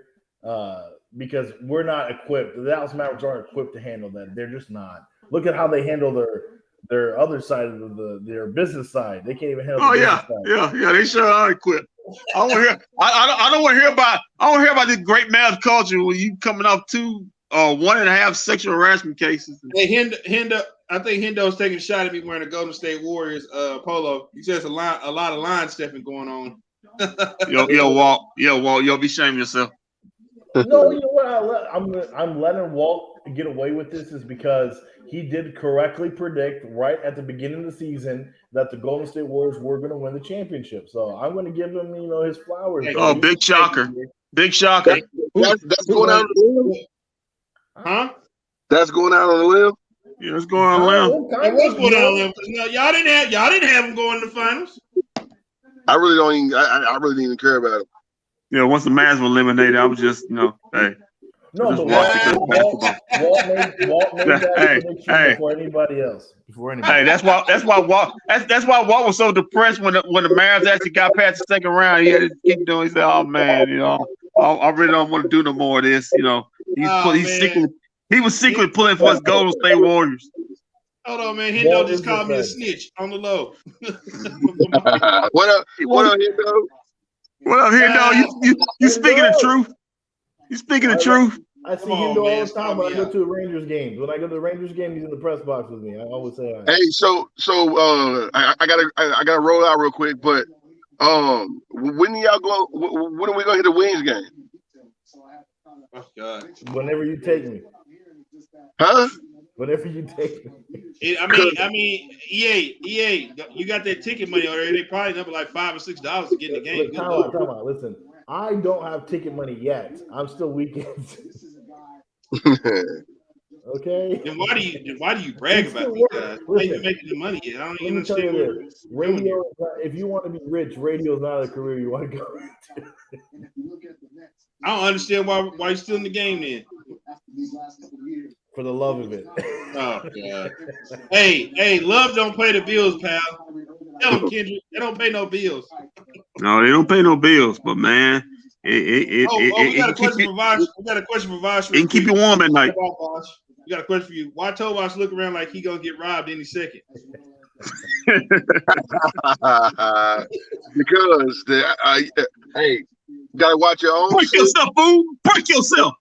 because we're not equipped. The Dallas Mavericks aren't equipped to handle that. They're just not. Look at how they handle their other side of their business side. They can't even handle. Oh yeah, they sure are equipped. I don't want to hear about this great Mavs culture when you coming off 2 or 1.5 sexual harassment cases. Hey, Hendo, I think Hendo's taking a shot at me wearing a Golden State Warriors polo. He says a lot of line stepping going on. Walt, you'll be shaming yourself. No, you know what? I'm letting Walt get away with this is because he did correctly predict right at the beginning of the season that the Golden State Warriors were going to win the championship. So I'm going to give him, his flowers. Oh, big shocker! Big shocker! That's going out on the limb. Huh? That's going out on the limb. Yeah, it's going on a limb. It was going out on a limb. Y'all didn't have them going to the finals. I really didn't even care about it. Yeah, once the Mavs were eliminated, I was just, hey. No, but Walt made that prediction before anybody else. Hey, that's why Walt was so depressed when the Mavs actually got past the second round. He had to keep doing. He said, "Oh man, I really don't want to do no more of this." He was secretly pulling for his Golden State Warriors. Hold on, man. Hendo just called me a snitch on the low. What up, Hendo? What up, Hendo? You speaking the truth? You speaking the truth? I see Hendo all the time when I go to the Rangers games. When I go to the Rangers game, he's in the press box with me. I always say that. Hey, so I gotta roll out real quick, but when are we gonna hit the Wings game? Oh God! Whenever you take me. Huh? Whenever you take me. I mean, EA, you got that ticket money already. They probably number like $5 or $6 to get in the game. Time out. Listen, I don't have ticket money yet. I'm still weekends. Okay. Then why do you brag about these guys? Why are you making the money yet? I don't even understand. Radio, if you want to be rich, radio is not a career you want to go into. I don't understand why you're still in the game then. For the love of it. Oh God. Hey, love don't pay the bills, pal. Tell them, Kendrick, they don't pay no bills. No, they don't pay no bills, but man, we got a question for Vosh. We got a question for Vosh. It can keep you warm at night. We got a question for you. Why Tovash look around like he gonna get robbed any second? Because hey, you gotta watch your own. Break yourself, fool. Break yourself.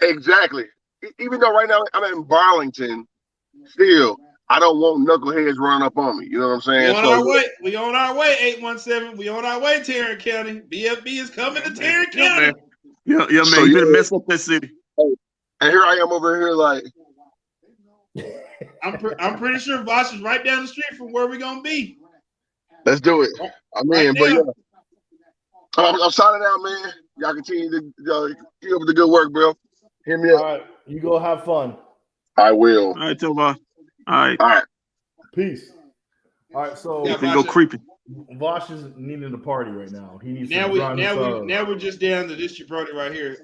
Exactly. Even though right now I'm in Burlington, still I don't want knuckleheads running up on me. You know what I'm saying? We on our way, 817. We on our way, Tarrant County. BFB is coming to Tarrant County. Yeah, man. So you better mess up that city. And here I am over here like. I'm pretty sure Vosh is right down the street from where we're gonna be. Let's do it. I'm in, right but yeah. I'm signing out, man. Y'all continue to keep up with the good work, bro. Hit me up. All right, you go have fun. I will. All right, Toba. All right. Peace. All right, so you can go creeping. Vosh is needing to party right now. He needs now we're just down to this jabroni right here.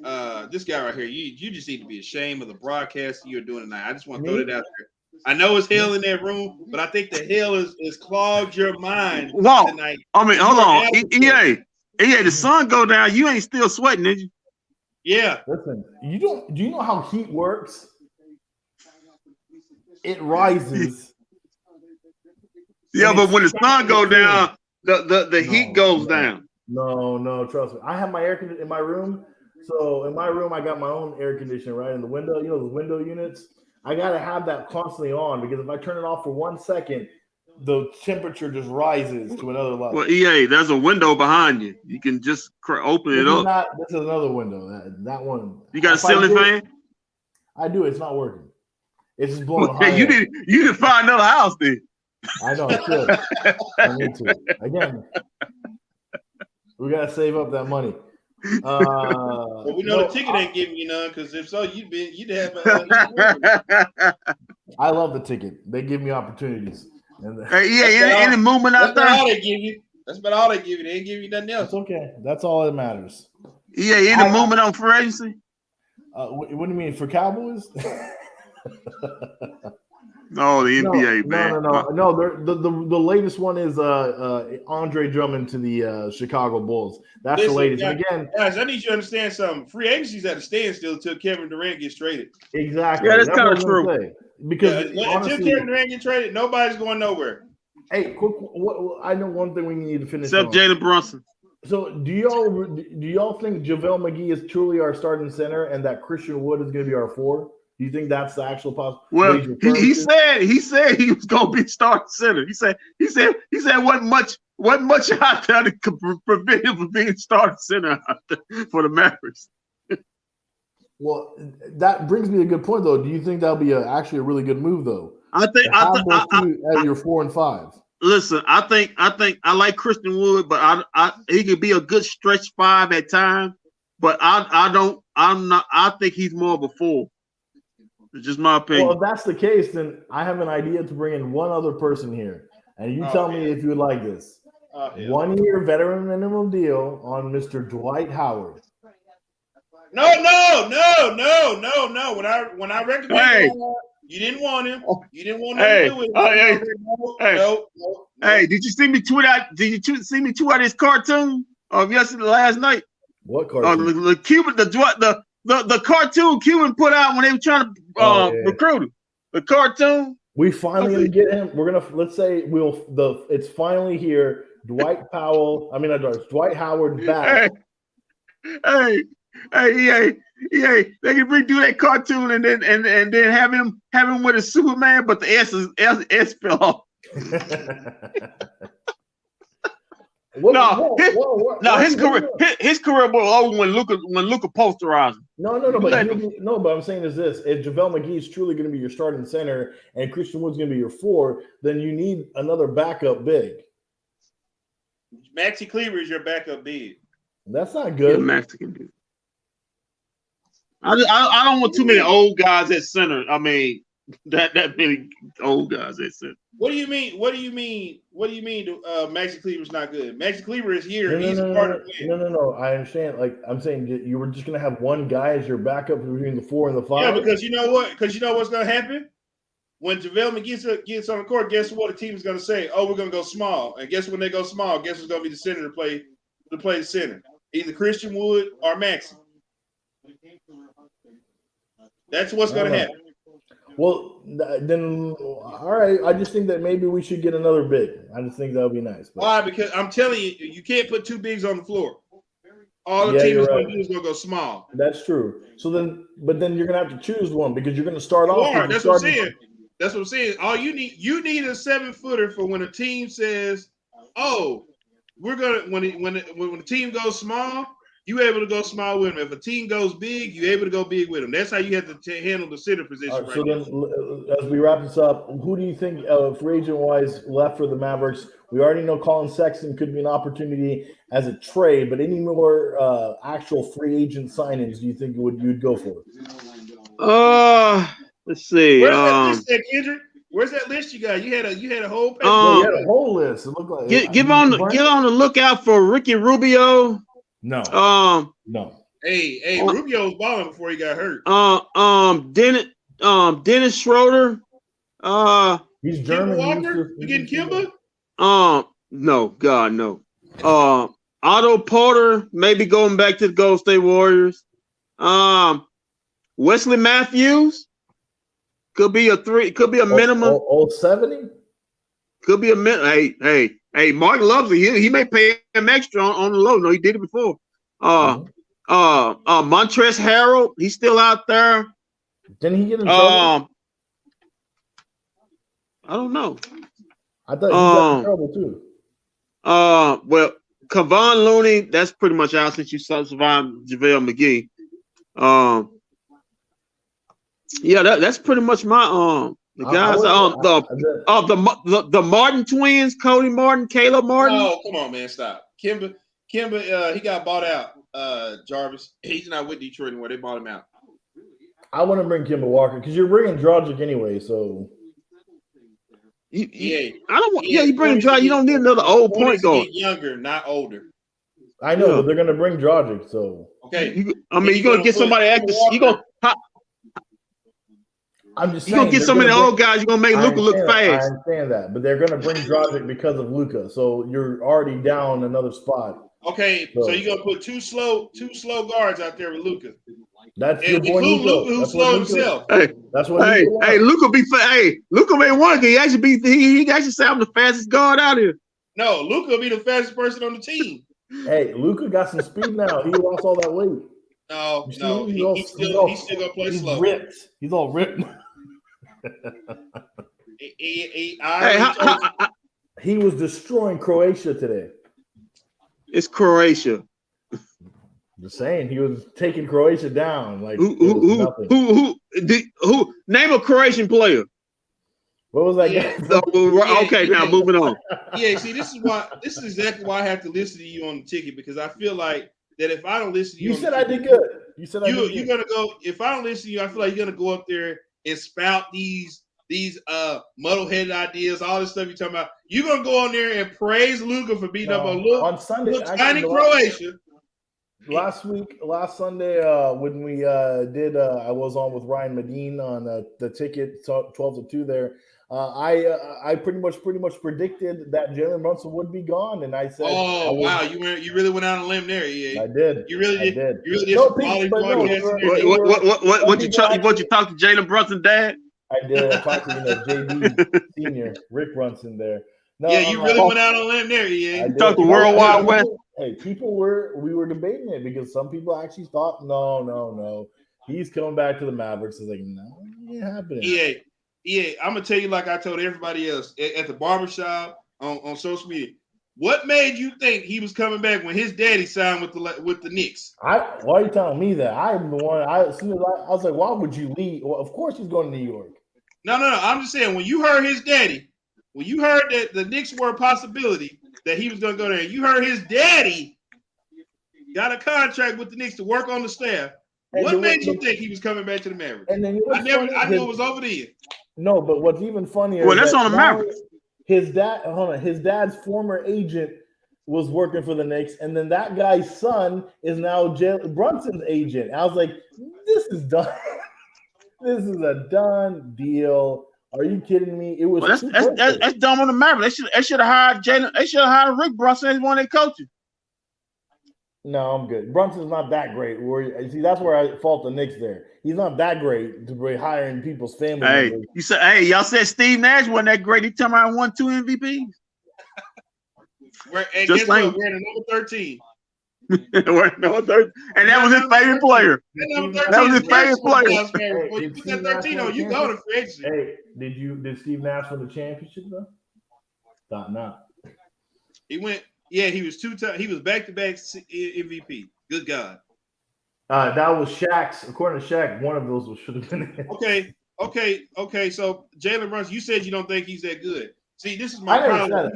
This guy right here. You just need to be ashamed of the broadcast you're doing tonight. I just want to throw it out there. I know it's hell in that room, but I think the hell is clogged your mind tonight. I mean, hold on. EA, the sun go down. You ain't still sweating, did you? Yeah. Listen, do you know how heat works? It rises. Yeah, but when the sun go down, the heat goes down. No, trust me. I have my air conditioner in my room. So in my room, I got my own air conditioner, right? In the window, the window units. I gotta have that constantly on because if I turn it off for 1 second, the temperature just rises to another level. Well, EA, there's a window behind you. You can just open it up. This is another window. That one. You got a ceiling fan? I do. It's not working. It's just blowing high. You didn't find another house then. I know. I should. I need to. Again, we gotta save up that money. Well, we know the ticket ain't giving you none because if so, you'd have. I love the ticket. They give me opportunities. Any movement out there? That's all they give you. That's about all they give you. They ain't give you nothing else. It's okay. That's all that matters. Yeah, any movement on free agency? What do you mean for Cowboys? No, the NBA, man. No. The latest one is Andre Drummond to the Chicago Bulls. That's the latest. Guys, and again, guys, I need you to understand something. Free agency's at a standstill until Kevin Durant gets traded. Exactly. Yeah, that's kind of true. Because until Kevin Durant gets traded, nobody's going nowhere. Hey, quick! I know one thing we need to finish. Except Jalen Brunson. So, do y'all think JaVale McGee is truly our starting center, and that Christian Wood is going to be our 4? Do you think that's the actual possibility? Well, he said he was going to be starting center. He said wasn't much out there to prevent him from being starting center for the Mavericks. Well, that brings me to a good point, though. Do you think that'll be actually a really good move, though? I think at your 4 and 5. Listen, I think I like Christian Wood, but he could be a good stretch 5 at times. But I think he's more of a 4. It's just my opinion. Well, if that's the case, then I have an idea to bring in one other person here, and you tell me if you would like this. 1 year veteran minimum deal on Mr. Dwight Howard. No. When I recommended him, you didn't want him. You didn't want him to do it. No. Hey, did you see me tweet out? Did you see me tweet out his cartoon of last night? What cartoon? The Cuban, the cartoon Cuban put out when they were trying to recruit him. The cartoon. We finally gonna get him. We're gonna it's finally here. Dwight Howard back. Hey, they can redo that cartoon and then have him with a Superman, but the S fell off. His career was over when Luka posterized him. No, but I'm saying is this: if JaVale McGee is truly going to be your starting center and Christian Wood's going to be your 4, then you need another backup big. Maxi Kleber is your backup big. That's not good. Yeah, Maxi can do. I don't want too many old guys at center. I mean, that many old guys at center. What do you mean? Maxi Kleber's not good. Maxi Kleber is here. He's part of it. No. I understand. Like I'm saying, you were just gonna have one guy as your backup between the 4 and the 5. Yeah, because you know what? Because you know what's gonna happen when JaVale McGee gets on the court. Guess what? The team is gonna say, "Oh, we're gonna go small." And guess when they go small? Guess who's gonna be the center to play the center? Either Christian Wood or Maxi. That's what's gonna happen. Well, then, all right. I just think that maybe we should get another big. I just think that would be nice. But. Why? Because I'm telling you, you can't put 2 bigs on the floor. All the team is going to do is going to go small. That's true. So then, but then you're going to have to choose one because you're going to start off. That's what I'm saying. That's what I'm saying. All you need a 7-footer for when a team says, "Oh, we're gonna." When the team goes small, you able to go small with them. If a team goes big, you able to go big with them. That's how you have to handle the center position. Right, so then, as we wrap this up, who do you think, free agent-wise, left for the Mavericks? We already know Colin Sexton could be an opportunity as a trade, but any more actual free agent signings do you think you'd go for? Let's see. Where's that list at, Kendrick? Where's that list you got? You had a whole page. You had a whole list. It looked like get on the lookout for Ricky Rubio. No. Hey, Rubio was balling before he got hurt. Dennis Schroeder. He's German. Walker? You getting Kimba? No, God, no. Otto Porter, maybe going back to the Golden State Warriors. Wesley Matthews could be a minimum. 70? Could be a minimum. Hey, Mark loves it. He may pay him extra on the low. No, he did it before. Montrezl Harrell, he's still out there. Didn't he get in trouble? I don't know. I thought he got in trouble too. Well, Kevon Looney, that's pretty much out since you survived JaVale McGee. Yeah, that's pretty much my the guys. The Martin twins, Cody Martin, Caleb Martin. Oh, come on, man, stop. Kimba, he got bought out. Jarvis, he's not with Detroit anymore. They bought him out. I want to bring Kimba Walker because you're bringing Dragic anyway, so. I don't want. Yeah, you bring Dragic. You don't need another old point guard. Younger, not older. I know, but they're gonna bring Dragic, so. Okay. You're gonna get somebody active. You gonna. I'm just saying. You're gonna get some of the old guys. You're gonna make Luka look fast. I understand that, but they're gonna bring Dragic because of Luka, so you're already down another spot. Okay, so you're gonna put two slow guards out there with Luka. That's your boy Luka, who's slow himself. Hey, that's what. Luka Luka may want. He actually say I'm the fastest guard out here. No, Luka will be the fastest person on the team. Hey, Luka got some speed now. He lost all that weight. No, he's still gonna play slow. Ripped. He's all ripped. He was destroying Croatia today. It's Croatia. Just saying, he was taking Croatia down. Like who name a Croatian player? What was that? Yeah. Okay, now moving on. Yeah, see, this is exactly why I have to listen to you on the ticket, because I feel like that if I don't listen to you, you said I did good. You said you're gonna go. If I don't listen to you, I feel like you're gonna go up there and spout these muddle-headed ideas, all this stuff you're talking about. You're gonna go on there and praise Luka for beating up on Sunday, tiny Croatia. Last Sunday, when we did, I was on with Ryan Medine on the ticket 12-2 there. I pretty much predicted that Jalen Brunson would be gone, and I said, "Oh wow, you really went out on a limb there." Yeah, I did. You really did. You really did. What you talked to Jalen Brunson, Dad? I did. I talked to JB Senior, Rick Brunson there. No, yeah, you really went out on a limb there. Yeah, you talked to World Wide West. Hey, we were debating it because some people actually thought, no, he's coming back to the Mavericks. It's like, no, it ain't happening. Yeah, I'm gonna tell you like I told everybody else at the barbershop on social media. What made you think he was coming back when his daddy signed with the Knicks? Why are you telling me that? I'm the one. As soon as I was like, why would you leave? Well, of course he's going to New York. No. I'm just saying when you heard his daddy, when you heard that the Knicks were a possibility that he was going to go there, you heard his daddy got a contract with the Knicks to work on the staff. What made you think he was coming back to the Mavericks? And then I knew it was over there. No, but what's even funnier? Well, that's on the Mavericks. His dad's former agent was working for the Knicks, and then that guy's son is now Brunson's agent. I was like, this is done. This is a done deal. Are you kidding me? It was that's dumb on the Mavericks. They should have hired Jalen. They should have hired Rick Brunson as one of their coaches. No, I'm good. Brunson's not that great. See, that's where I fault the Knicks there. He's not that great to be hiring people's family members. You said, y'all said Steve Nash wasn't that great. He turned around and won 2 MVPs. We're at number 13. We're at number 13. And that was his favorite player. That was his favorite player. When you put that 13 on, you go to free agency. Hey, did Steve Nash win the championship though? Thought not. He went. Yeah, he was 2 times. He was back-to-back MVP. Good God. That was Shaq's. According to Shaq, one of those should have been it. Okay. So Jalen Brunson, you said you don't think he's that good. See, this is my problem.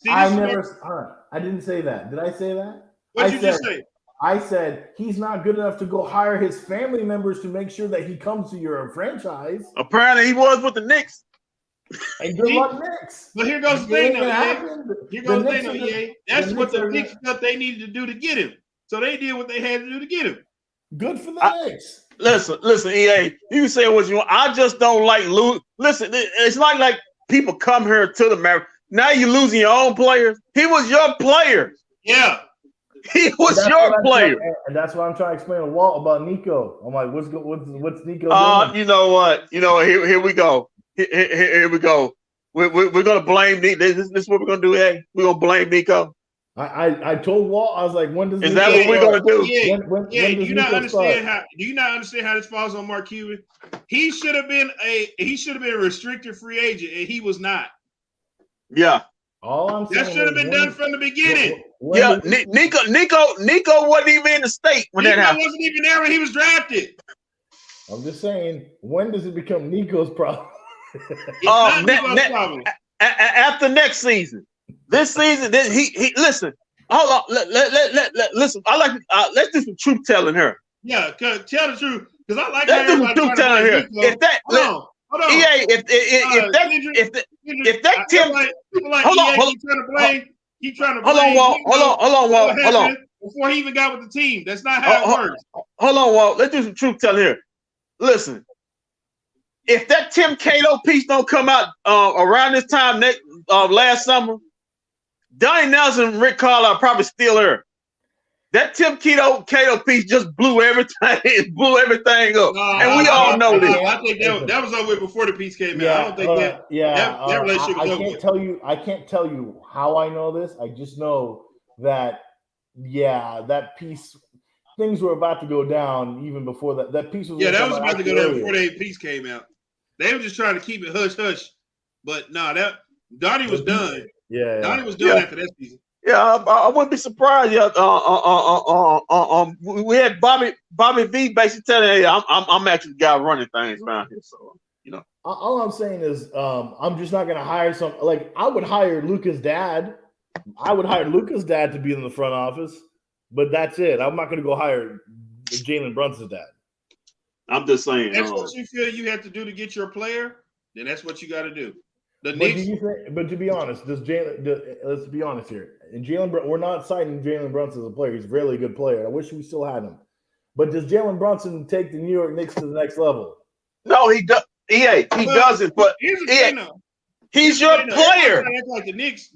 I didn't say that. Did I say that? What did you just say? I said he's not good enough to go hire his family members to make sure that he comes to your franchise. Apparently, he was with the Knicks. And good luck, Knicks. But here goes the thing, though. Here goes the thing, though. Yeah, that's what the Knicks felt they needed to do to get him. So they did what they had to do to get him. Good for the Knicks. Listen, EA. You can say what you want. I just don't like lose. Listen, it's not like people come here to the Mavericks. Now you're losing your own players. He was your player. Yeah. He was your player. And that's what I'm trying to explain to Walt about Nico. I'm like, what's Nico doing? You know what? Here we go. Here we go. We're gonna blame Nico. This is what we're gonna do. Hey, we're gonna blame Nico. I told Walt, I was like, when does Is Nico that what we're start? gonna do? When Do does you not Nico understand start? do you not understand how this falls on Mark Cuban? He should have been a restricted free agent, and he was not. Yeah. All I'm saying That should have is been done from the beginning. Yeah, Nico wasn't even in the state when that Nico happened. wasn't even there when he was drafted. I'm just saying, when does it become Nico's problem? It's not Nico's problem. After next season. This season, he listen. Hold on, listen. I like let's do some truth telling here. Yeah, tell the truth, because I like Let's do some truth telling here. Nico. Hold on. EA, if that Tim, hold on, keep trying to blame. Hold on. Before he even got with the team, that's not how it works. Hold on, Walt. Let's do some truth telling here. Listen, if that Tim Cato piece don't come out around this time last summer, Donnie Nelson and Rick Carlisle probably still there. That Tim Cato piece just blew everything. It blew everything up, and we all know this. I think that was over with before the piece came out. I don't think that relationship was over. I can't tell you how I know this. I just know that that piece, things were about to go down even before that. That piece was that was about to go down before that piece came out. They were just trying to keep it hush hush, but no, that Donnie was done. Donnie was done after that season. Yeah, I wouldn't be surprised. We had Bobby V basically telling, "Hey, I'm actually the guy running things around here." So all I'm saying is, I'm just not going to hire I would hire Luka's dad. I would hire Luka's dad to be in the front office, but that's it. I'm not going to go hire Jalen Brunson's dad. I'm just saying. That's what you feel you have to do to get your player. Then that's what you got to do. But to be honest, let's be honest here. And we're not citing Jalen Brunson as a player. He's a really good player. I wish we still had him. But does Jalen Brunson take the New York Knicks to the next level? No, he doesn't. But he's your player. Like the Knicks,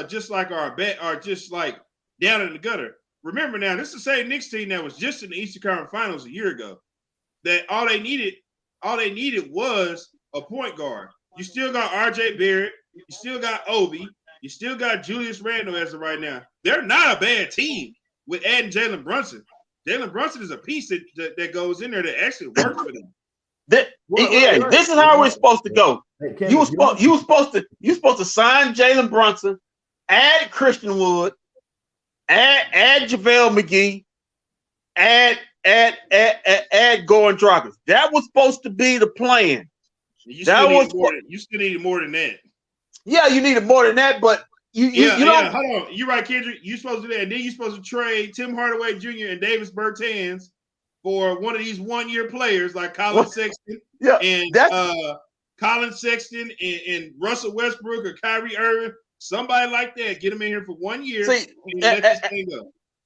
just like are just like down in the gutter. Remember now, this is the same Knicks team that was just in the Eastern Conference Finals a year ago. That all they needed was a point guard. You still got R.J. Barrett. You still got Obi. You still got Julius Randle as of right now. They're not a bad team with adding Jalen Brunson. Jalen Brunson is a piece that goes in there that actually works for them. This is how we're supposed to go. You were supposed to sign Jalen Brunson, add Christian Wood, add JaVale McGee, add Goran Dragic. That was supposed to be the plan. You still needed more than that. Yeah, you needed more than that, but you don't. Hold on, you're right, Kendrick. You're supposed to do that, and then you're supposed to trade Tim Hardaway Jr. and Davis Bertans for one of these one-year players like Colin Sexton and Russell Westbrook or Kyrie Irving, somebody like that. Get them in here for 1 year. See,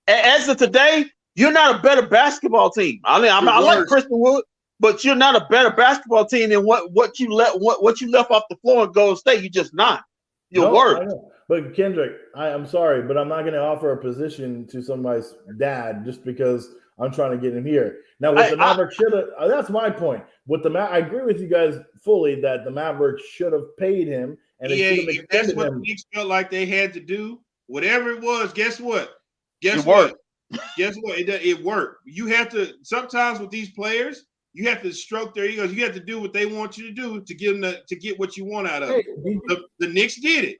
as of today, you're not a better basketball team. I like Christian Wood. But you're not a better basketball team than what you left off the floor in Golden State. You're just not. You're worse. But Kendrick, I'm sorry, but I'm not going to offer a position to somebody's dad just because I'm trying to get him here. Now, what the Mavericks should have, that's my point. I agree with you guys fully that the Mavericks should have paid him. And if that's what the Knicks felt like they had to do, whatever it was, guess what? It worked. It worked. You have to, sometimes with these players, you have to stroke their egos. You have to do what they want you to do to get them to get what you want out of it. The Knicks did it.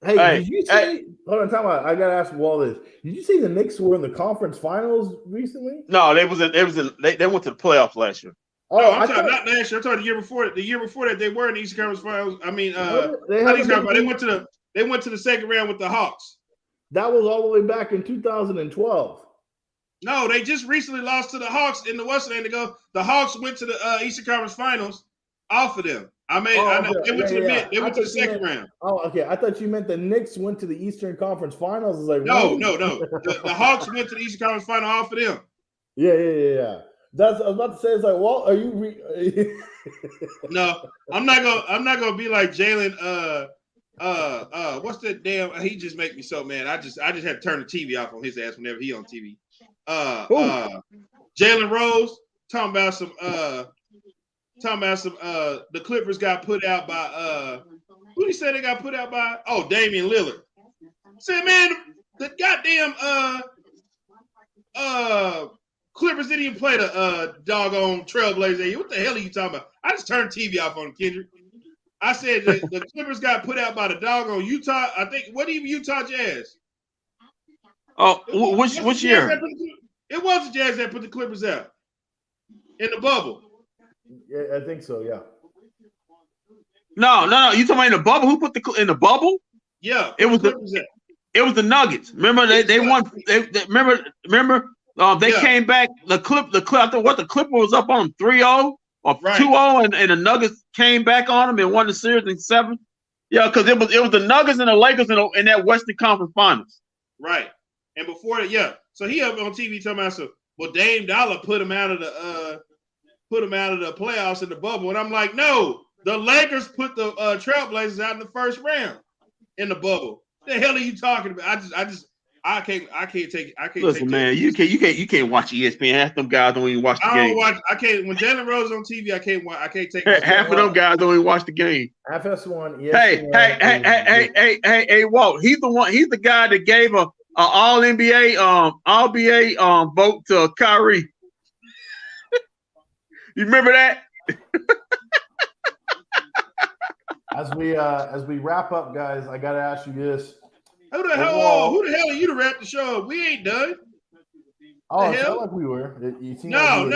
Did you say? Hold on, time out. I gotta ask Wall this. Did you say the Knicks were in the conference finals recently? No, they went to the playoffs last year. Oh, I'm talking not last year. I'm talking the year before. The year before that, they were in the Eastern Conference Finals. I mean, they went to the second round with the Hawks. That was all the way back in 2012. No, they just recently lost to the Hawks in the Western end to go. The Hawks went to the Eastern Conference Finals off of them. They went to the second round. Oh, okay. I thought you meant the Knicks went to the Eastern Conference Finals. It's like no. The Hawks went to the Eastern Conference Final off of them. Yeah. I was about to say, it's like, well, are you? No, I'm not gonna be like Jalen. What's that damn? He just make me so mad. I just have to turn the TV off on his ass whenever he on TV. Jalen Rose talking about some the Clippers got put out by who did he say they got put out by? Oh, Damian Lillard. Said, man, the goddamn Clippers didn't even play the doggone Trailblazers. What the hell are you talking about? I just turned TV off on Kendrick. I said that the Clippers got put out by the doggone Utah. I think what even Utah Jazz? Oh, which year? It was the Jazz that put the Clippers out in the bubble. Yeah, I think so. Yeah. No. You talking about in the bubble? Who put in the bubble? Yeah, it was the Nuggets. Remember they won. Remember they came back. The Clipper was up on them 3-0 or 2-0, and the Nuggets came back on them and won the series in 7. Yeah, because it was the Nuggets and the Lakers in that Western Conference Finals. Right, and before that, so he up on TV talking about well, Dame Dollar put him out of the playoffs in the bubble, and I'm like, no, the Lakers put the Trailblazers out in the first round in the bubble. The hell are you talking about? I can't take it. I can't. Listen, man, you can't watch ESPN. Half them guys don't even watch the game. I can't. When Jalen Rose on TV, I can't watch. I can't take. Half of them guys don't even watch the game. FS1. Hey, Walt. He's the one. He's the guy that gave a All NBA vote to Kyrie. You remember that? As we wrap up, guys, I gotta ask you this. Who the hell are you to wrap the show up? We ain't done. Oh, it felt like we were. No.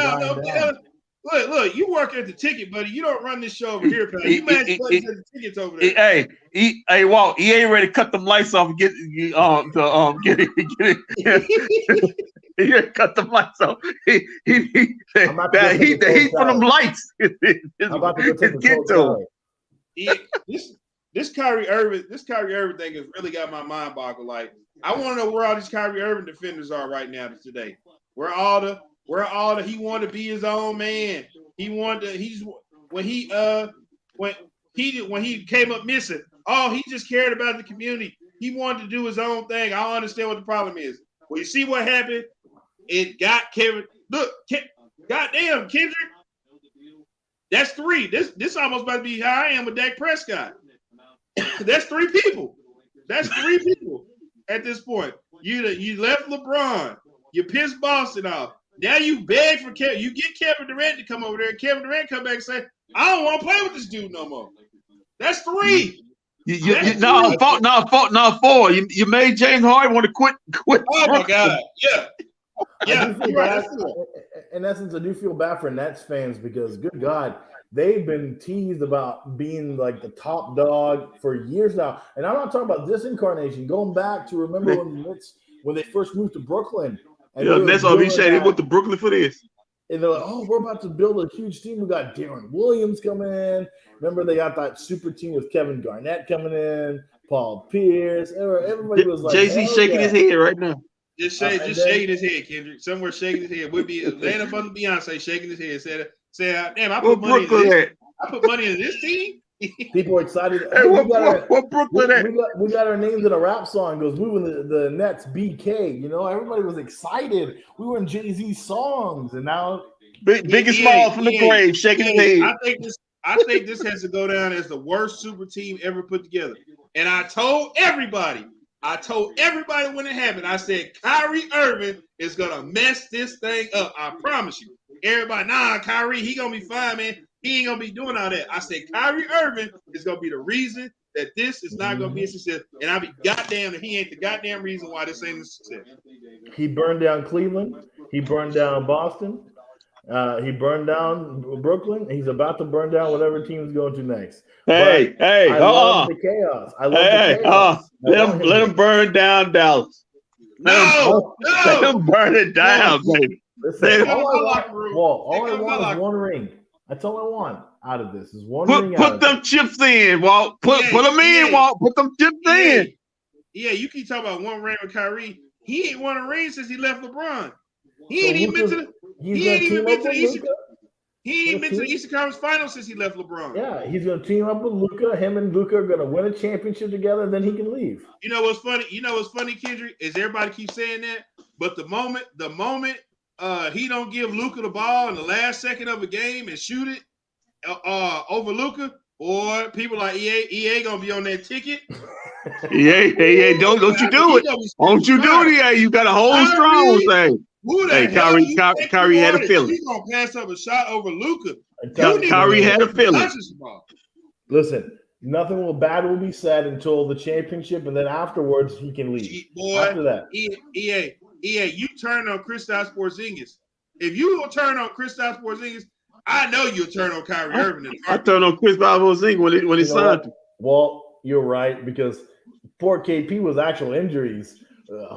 Look, you work at the ticket, buddy. You don't run this show over here, pal. You manage the tickets over there. Hey, Walt, he ain't ready to cut them lights off and get it. He cut them lights off. He from them lights. I'm about to get to This Kyrie Irving thing has really got my mind boggled. Like, I want to know where all these Kyrie Irving defenders are right now today. Where all the he wanted to be his own man. When he came up missing. Oh, he just cared about the community. He wanted to do his own thing. I don't understand what the problem is. Well, you see what happened? It got Kevin. Look, goddamn, Kendrick. That's 3. This almost about to be how I am with Dak Prescott. That's 3 people. That's 3 people at this point. You left LeBron. You pissed Boston off. Now you beg for Kevin. You get Kevin Durant to come over there. And Kevin Durant come back and say, I don't want to play with this dude no more. That's 3. No, 4. You made James Harden want to quit. Oh my God. Yeah. In essence, I do feel bad for Nets fans because, good God, they've been teased about being like the top dog for years now. And I'm not talking about this incarnation. Going back to remember when they first moved to Brooklyn. And that's all we say. They went to Brooklyn for this. And they're like, oh, we're about to build a huge team. We got Darren Williams coming in. Remember, they got that super team with Kevin Garnett coming in, Paul Pierce. Everybody was like, Jay-Z shaking his head right now. Just shaking his head, Kendrick. Somewhere shaking his head. Would be laying up on Beyonce shaking his head. Said, damn, I put money into this. I put money into this team. People are excited. Hey, what Brooklyn at? We got our names in a rap song. Goes moving the Nets BK. You know, everybody was excited. We were in Jay-Z's songs, and now Biggie Small from the grave shaking his head. I think this has to go down as the worst super team ever put together. And I told everybody when it happened, I said Kyrie Irving is gonna mess this thing up. I promise you. Everybody, Kyrie, he gonna be fine, man. He ain't gonna be doing all that. I said Kyrie Irving is gonna be the reason that this is not gonna be a success. And I'll be goddamn if he ain't the goddamn reason why this ain't a success. He burned down Cleveland. He burned down Boston. He burned down Brooklyn. He's about to burn down whatever team is going to next. I love the chaos. I love the chaos. Let him burn down Dallas. No. Let him burn it down, baby. Listen, all I want is one ring. That's all I want out of this is one ring. Put them chips in, Walt. Put them in, Walt. Put them chips in. Yeah, you keep talking about one ring with Kyrie. He ain't won a ring since he left LeBron. He ain't even been to the Eastern Conference Finals since he left LeBron. Yeah, he's going to team up with Luka. Him and Luka are going to win a championship together, and then he can leave. You know what's funny? Kendrick, is everybody keeps saying that, but the moment he don't give Luka the ball in the last second of a game and shoot it over Luka, or people like EA gonna be on that ticket. Yeah. Don't you do it. Don't you do it, yeah. You got to hold strong, say. Who the Hey, hell you think Kyrie you had are a that feeling. you gonna pass up a shot over Luka? Kyrie had a feeling. Listen, nothing bad will be said until the championship, and then afterwards he can leave. Boy, after that, EA, you turn on Kristaps Porzingis. If you will turn on Kristaps Porzingis, I know you'll turn on Kyrie Irving. I turned on Kristaps Porzingis when he signed him. Well, you're right, because poor KP was actual injuries.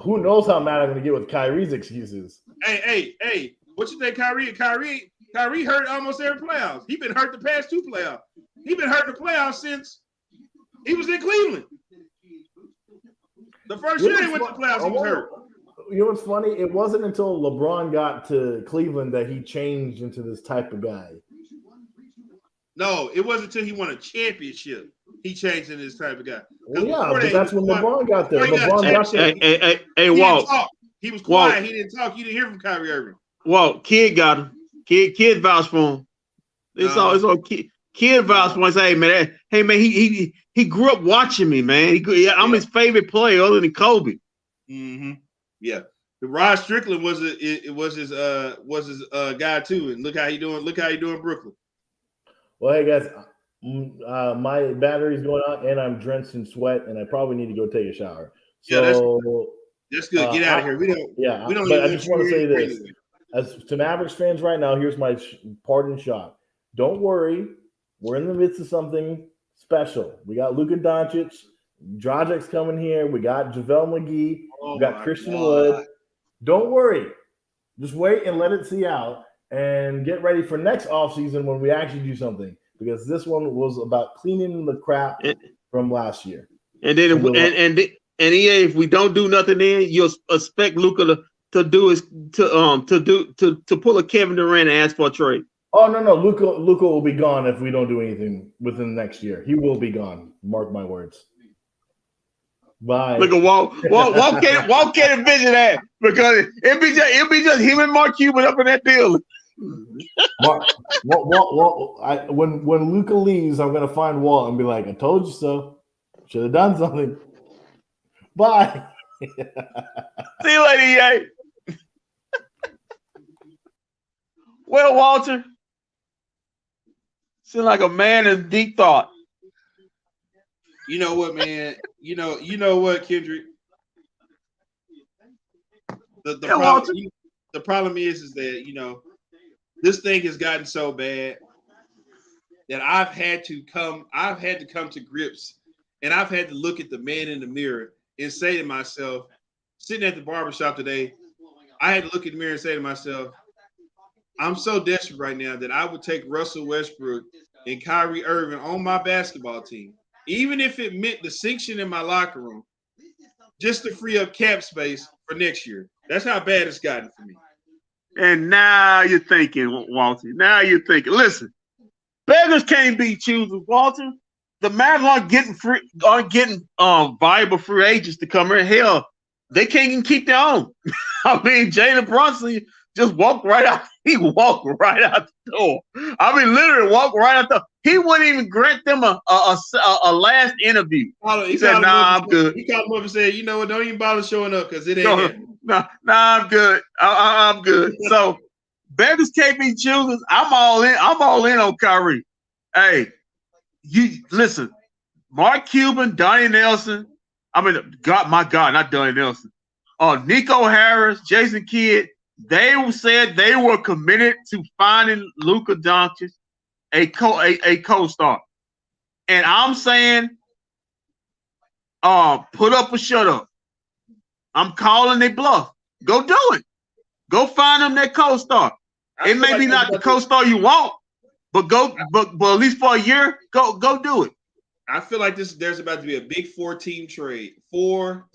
Who knows how mad I'm going to get with Kyrie's excuses? Hey, what you think, Kyrie? Kyrie hurt almost every playoffs. He's been hurt the past 2 playoffs. He's been hurt the playoffs since he was in Cleveland. The first year he went to the playoffs, he was hurt. You know what's funny? It wasn't until LeBron got to Cleveland that he changed into this type of guy. No, it wasn't until he won a championship he changed into this type of guy. Well, yeah, but that's when LeBron got there. LeBron got there. Hey, Walt. He was quiet. Walt. He didn't talk. You didn't hear from Kyrie Irving. Walt, kid got him. Kid vouched for him. It's all kid vouched for him. Say, hey man, he grew up watching me, man. I'm his favorite player other than Kobe. Mm-hmm. Yeah. Rod Strickland was his guy too. And look how he doing. Look how he doing in Brooklyn. Well, hey guys, my battery's going out and I'm drenched in sweat and I probably need to go take a shower. So that's good. Get out of here. We don't. But I just want to say this: as to Mavericks fans right now, here's my parting shot. Don't worry, we're in the midst of something special. We got Luka Doncic, Dragic's coming here. We got JaVale McGee. We got Christian Wood. Don't worry, just wait and let it see out, and get ready for next offseason when we actually do something. Because this one was about cleaning the crap from last year. And then if we don't do nothing, then you'll expect Luka to pull a Kevin Durant and ask for a trade. Oh no, Luka will be gone if we don't do anything within the next year. He will be gone. Mark my words. Bye. Look at Walt can't envision that because it'd be just him and Mark Cuban up in that building. When Luka leaves, I'm gonna find Walt and be like, "I told you so. Should have done something." Bye. See you later, EA. Well, Walter, seem like a man in deep thought. You know what, man? You know what, Kendrick? The problem is that this thing has gotten so bad that I've had to come to grips, and I've had to look at the man in the mirror and say to myself, sitting at the barbershop today, I had to look in the mirror and say to myself, I'm so desperate right now that I would take Russell Westbrook and Kyrie Irving on my basketball team, even if it meant distinction in my locker room, just to free up cap space for next year. That's how bad it's gotten for me. And now you're thinking, Walter. Now you're thinking. Listen, beggars can't be choosers, Walter. The Mavs aren't getting viable free agents to come here. Hell, they can't even keep their own. I mean, Jalen Brunson just walked right out. He walked right out the door. I mean, literally walked right out the. He wouldn't even grant them a last interview. He said, "Nah, I'm good." He called him up and said, "You know what? Don't even bother showing up because it ain't happening." Nah, I'm good. I'm good. So beggars can't be choosers. I'm all in. I'm all in on Kyrie. Hey, you listen. Mark Cuban, Donnie Nelson. I mean, my God, not Donnie Nelson. Nico Harris, Jason Kidd. They said they were committed to finding Luka Doncic a co-star. And I'm saying, put up or shut up. I'm calling their bluff. Go do it. Go find them that co-star. It may be not the co-star you want, but at least for a year, go do it. I feel like there's about to be a big 4-team trade. 4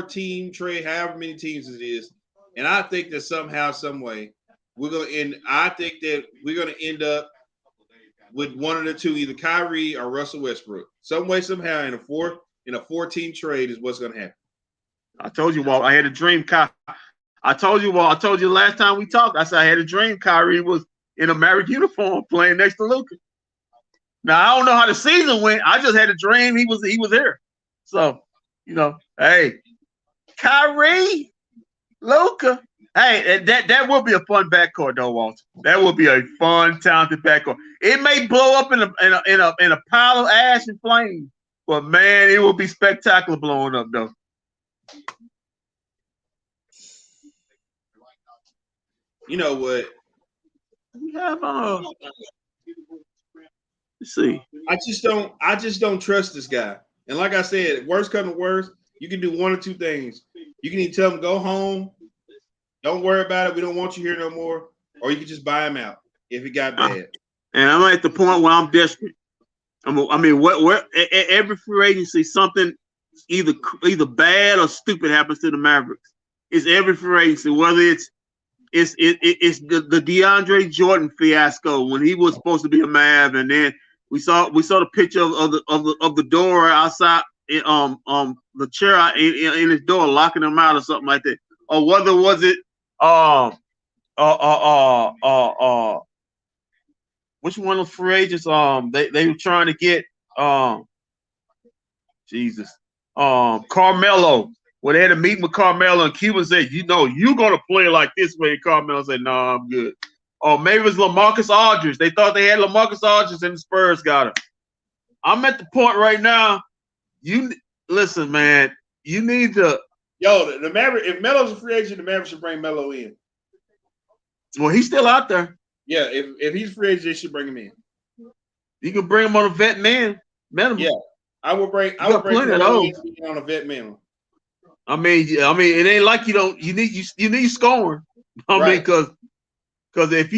team trade, however many teams it is. And I think that somehow, some way, we're gonna end up with one of the two, either Kyrie or Russell Westbrook. Some way, somehow, in a 4-team trade is what's gonna happen. I told you, Walt, I had a dream. I told you last time we talked. I said I had a dream. Kyrie was in a Maverick uniform playing next to Luka. Now I don't know how the season went. I just had a dream he was here. So, hey, Kyrie, Luka. Hey, that will be a fun backcourt, though, Walter. That will be a fun, talented backcourt. It may blow up in a pile of ash and flames, but man, it will be spectacular blowing up, though. You know what? We have let's see. I just don't trust this guy. And like I said, worst come to worst, you can do one or two things. You can either tell him go home, don't worry about it, we don't want you here no more, or you can just buy him out if it got bad. And I'm at the point where I'm desperate. Every free agency, something either bad or stupid happens to the Mavericks. It's every free agency, whether it's the DeAndre Jordan fiasco when he was supposed to be a Mav, and then we saw the picture of the door outside, the chair in his door locking him out or something like that, or whether was it which one of the free agents they were trying to get Carmelo. Well, they had a meeting with Carmelo, and Cuban said, you're going to play like this way. Carmelo said, no, I'm good. Or maybe it was LaMarcus Aldridge. They thought they had LaMarcus Aldridge, and the Spurs got him. I'm at the point right now. Listen, man. You need to. Yo, the Maverick. If Melo's a free agent, the Mavericks should bring Melo in. Well, he's still out there. Yeah, if he's free agent, they should bring him in. You can bring him on a vet minimum. Yeah, I would bring Melo in on a vet minimum. I mean, it ain't like you need scoring. I mean, because if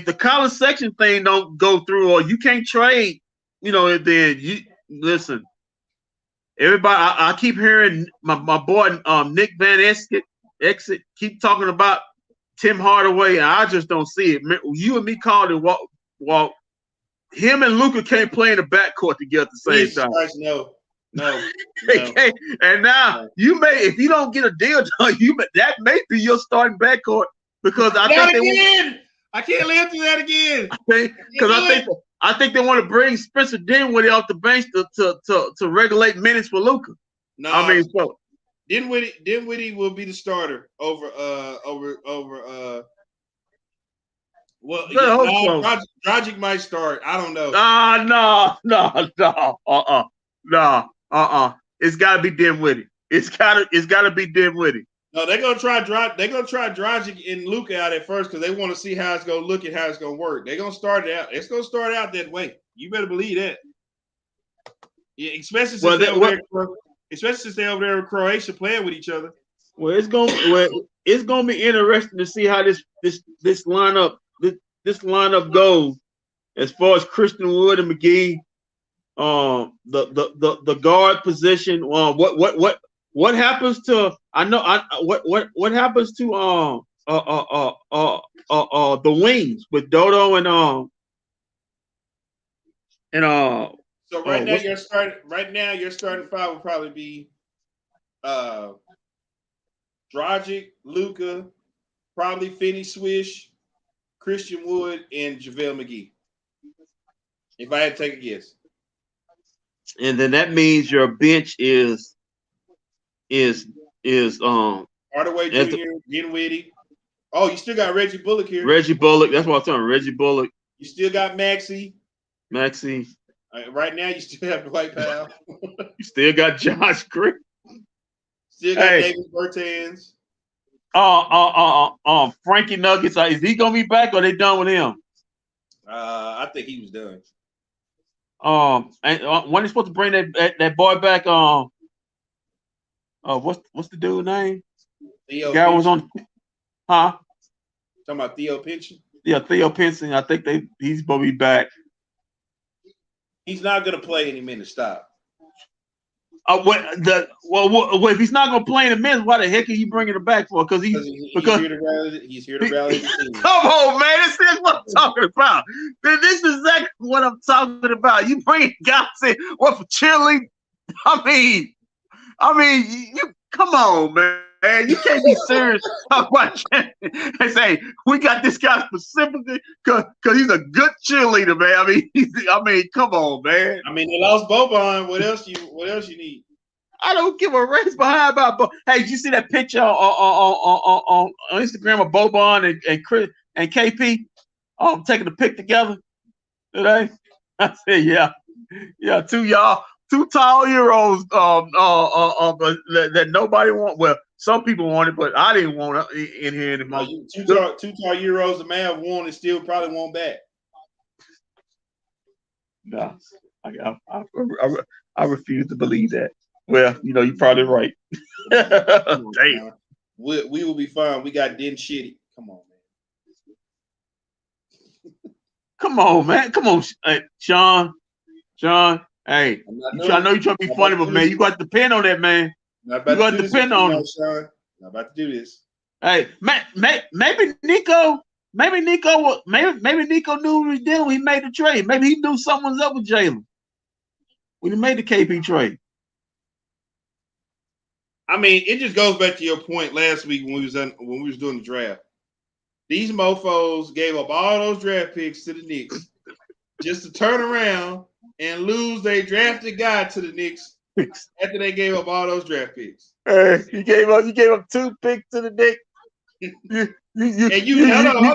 the college section thing don't go through, or you can't trade, then you listen. Everybody, I keep hearing my boy Nick Van Exit keep talking about Tim Hardaway, and I just don't see it. You and me called it walk. Him and Luka can't play in the backcourt together at the same time. Christ, no. They can't. And now if you don't get a deal done, that may be your starting backcourt, because I can't live through that again. I think they want to bring Spencer Dinwiddie off the bench to regulate minutes for Luka. No, I mean, so Dinwiddie will be the starter over. Dragic might start. I don't know. No. It's got to be Dinwiddie. It's got to be Dinwiddie. No, they're gonna try Dragic and Luka out at first, because they want to see how it's gonna look and how it's gonna work. They're gonna start it out. It's gonna start out that way. You better believe that. Yeah, especially since they're over there with Croatia playing with each other. Well, it's gonna be interesting to see how this lineup goes as far as Christian Wood and McGee. The guard position. What happens to? What happens to the wings with Dodo and So right now your starting five will probably be Dragic, Luka, probably Finney Swish, Christian Wood, and JaVale McGee. If I had to take a guess. And then that means your bench is Hardaway Jr., Dinwiddie. Oh, you still got Reggie Bullock here. Reggie Bullock. That's what I'm talking. Reggie Bullock. You still got Maxey. Right now, you still have Dwight Powell. You still got Josh Green. Still got David Bertans. Frankie Nuggets. Is he gonna be back, or they done with him? I think he was done. And when they supposed to bring that boy back? What's the dude's name? Theo the guy Pinson. Was on. Huh? Talking about Theo Pinson? Yeah, Theo Pinson. I think he's gonna be back. He's not gonna play any minutes. Stop. If he's not gonna play in a minute, why the heck are you bringing it back for? Because he's here to rally the team. Come on, man! This is what I'm talking about. This is exactly what I'm talking about. You bring guys in for cheerleading. I mean, you come on, man. Hey, you can't be serious about that. And say we got this guy specifically because he's a good cheerleader, man. I mean, come on, man. I mean, they lost Boban. What else you need? I don't give a rat's behind about. Hey, did you see that picture on Instagram of Boban and Chris and KP taking a pic together today? I said, yeah, two tall heroes that nobody want. Well, some people want it, but I didn't want it in here anymore. Two tall Euros the Mavs won and still probably won't back. No, I refuse to believe that. Well, you're probably right. Damn. We will be fine. We got Den Shitty. Come on, man. Come on, man. Come on, Sean. Hey, I know you're trying to be funny, but man, you got to depend on that, man. You got to depend on him. Sean. Not about to do this. Hey, maybe Nico knew what he was doing when he made the trade. Maybe he knew something was up with Jalen when he made the KP trade. I mean, it just goes back to your point last week when we was doing the draft. These mofos gave up all those draft picks to the Knicks just to turn around and lose their drafted guy to the Knicks after they gave up all those draft picks. You gave up 2 picks to the Knicks. Hold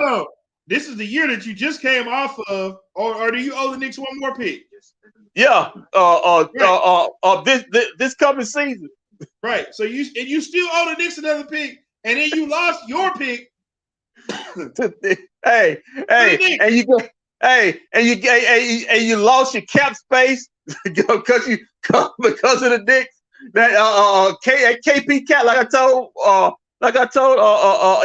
on. This is the year that you just came off of, or do you owe the Knicks one more pick? Yeah. This coming season. Right. So you still owe the Knicks another pick, and then you lost your pick. and you lost your cap space because of the Knicks. That KP cap, like I told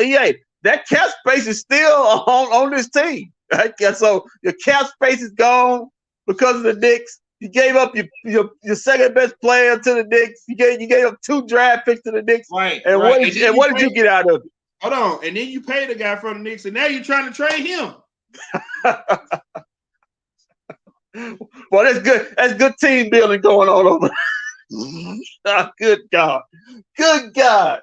EA, that cap space is still on this team. Right? So your cap space is gone because of the Knicks. You gave up your second best player to the Knicks. You gave up 2 draft picks to the Knicks. Right. And what did you get out of it? Hold on. And then you paid the guy from the Knicks, and now you're trying to trade him. Well, that's good. That's good team building going on over. Good God. Good God.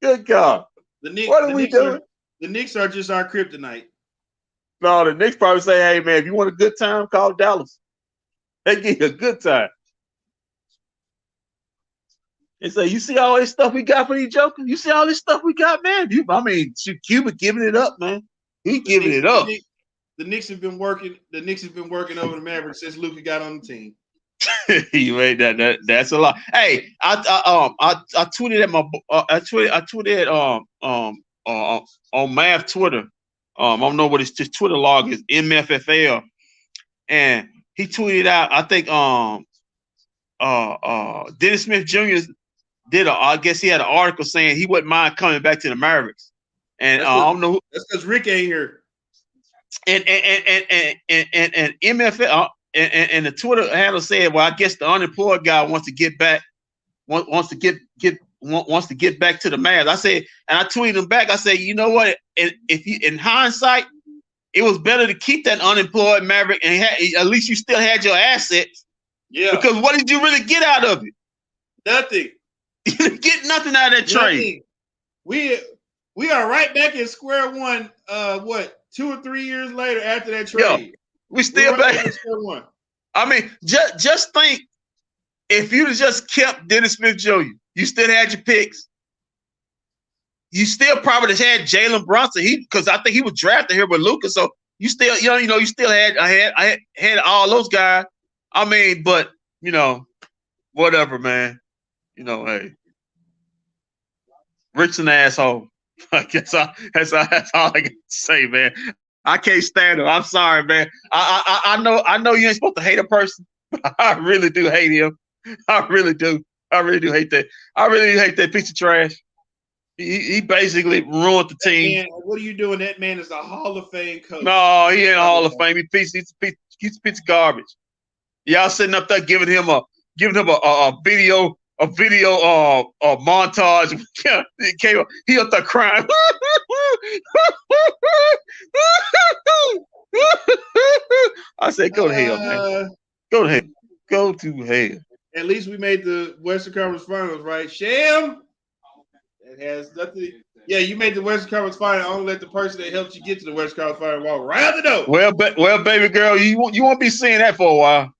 Good God. What are we doing? The Knicks are just our kryptonite. No, the Knicks probably say, hey, man, if you want a good time, call Dallas. They give you a good time. And say, you see all this stuff we got for these jokers? You see all this stuff we got, man? Cuba giving it up, man. He giving it up. The Knicks have been working. The Knicks have been working over the Mavericks since Luka got on the team. You made that's a lot. Hey, I tweeted at my I tweeted on Mavs Twitter. I don't know what his Twitter log is, MFFL, and he tweeted out. I think Dennis Smith Jr. I guess he had an article saying he wouldn't mind coming back to the Mavericks, and I don't know. That's because Rick ain't here. And MFL and the Twitter handle said, well, I guess the unemployed guy wants to get back, wants to get back to the Mavs. I said, and I tweeted him back. I said, you know what? If you, in hindsight, it was better to keep that unemployed Maverick, and at least you still had your assets. Yeah. Because what did you really get out of it? Nothing. You didn't get nothing out of that trade. We are right back at square one. 2 or 3 years later after that trade? Yeah, we still back at square one. I mean, just think if you'd have just kept Dennis Smith Jr., you still had your picks. You still probably just had Jalen Brunson. Because I think he was drafted here with Lucas. So you still, you still had all those guys. I mean, but whatever, man. Hey, Rick's an asshole. I guess that's all I can say, man. I can't stand him. I'm sorry, man. I know you ain't supposed to hate a person, but I really do hate him. I really do. I really do hate that. I really hate that piece of trash. He basically ruined the team. Man, what are you doing? That man is a Hall of Fame coach. No, he ain't a Hall of Fame. He's a piece of garbage. Y'all sitting up there giving him a video montage. He up there crying. I said, go to hell, man. Go to hell. Go to hell. At least we made the Western Conference Finals, right? Sham. It has nothing. Yeah, you made the Western Conference Final. Only let the person that helped you get to the Western Conference Final walk right out the door. Well, baby girl, you won't be seeing that for a while.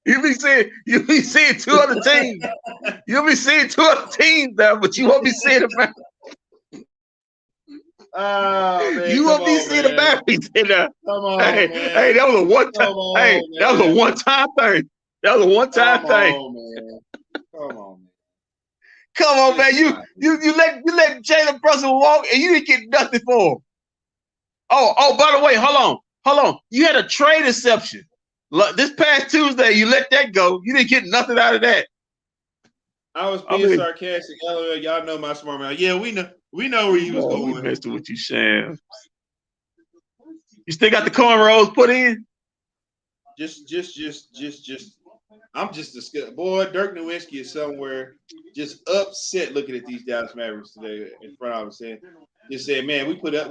You'll be seeing two other teams. You'll be seeing two other teams now, but you won't be seeing them. Oh, man, you won't be seeing the Mavericks in there. Come on, hey, man. Hey, that was a one time. Hey, man. that was a one-time thing. That was a one-time thing. Come on, man. Come on, man. You let Jalen Brunson walk and you didn't get nothing for him. Oh, by the way, hold on. You had a trade exception. This past Tuesday, you let that go. You didn't get nothing out of that. I was being sarcastic. LOL, y'all know my smart mouth. Yeah, we know where you was going. We messed with you, Sham. You still got the cornrows put in? Just. I'm just disgusted. Boy, Dirk Nowitzki is somewhere just upset looking at these Dallas Mavericks today in front of him, saying, just said, man, we put that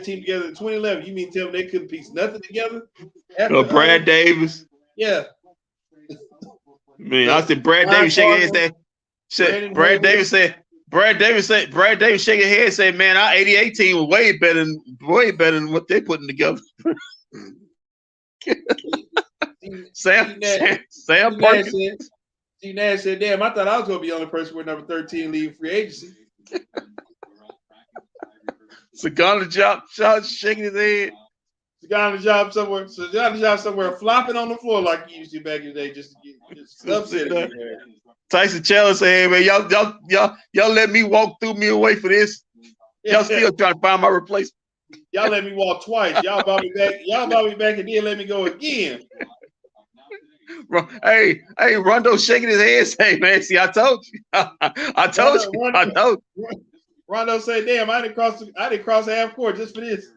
team together in 2011. You mean tell me they couldn't piece nothing together? Brad Davis. Yeah. Man, I said Brad Davis shaking his head. Brad Davis shaking his head and said, man, our 88 team was way better than what they're putting together. Sam Perkins. Steve Nash said, damn, I thought I was going to be the only person with number 13 leaving free agency. Sagana job shaking his head. Sagana job somewhere flopping on the floor like he used to back in the day, just upset. Tyson Chandler said, hey, man, y'all let me walk through me away for this. Y'all still trying to find my replacement. Y'all let me walk twice. Y'all brought me back and then let me go again. Hey, Rondo shaking his head, saying, man, see, I told you. I told you. Rondo said, damn, I didn't cross half court just for this.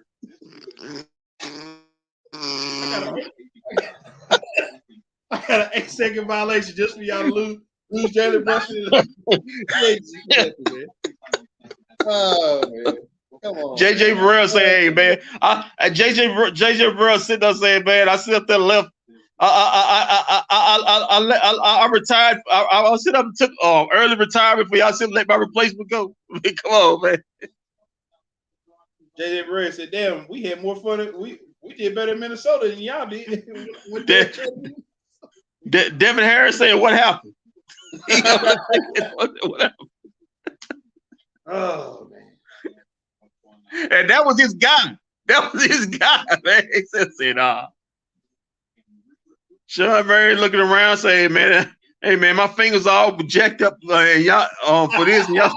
I got an 8-second violation just for y'all to lose Jalen Brunson. Oh, man. Come on. JJ Burrell said, hey, man. JJ Burrell sitting there saying, man, I sit up there left. I retired. I sit up and took early retirement for y'all to let my replacement go. Come on, man. JJ Burrell said, damn, we had more fun. We did better in Minnesota than y'all did. Devin Harris saying, what happened? What happened? Oh, man. And that was his guy. Man. He said, Sean Murray looking around saying, man, hey, man, my fingers all jacked up y'all for this. Y'all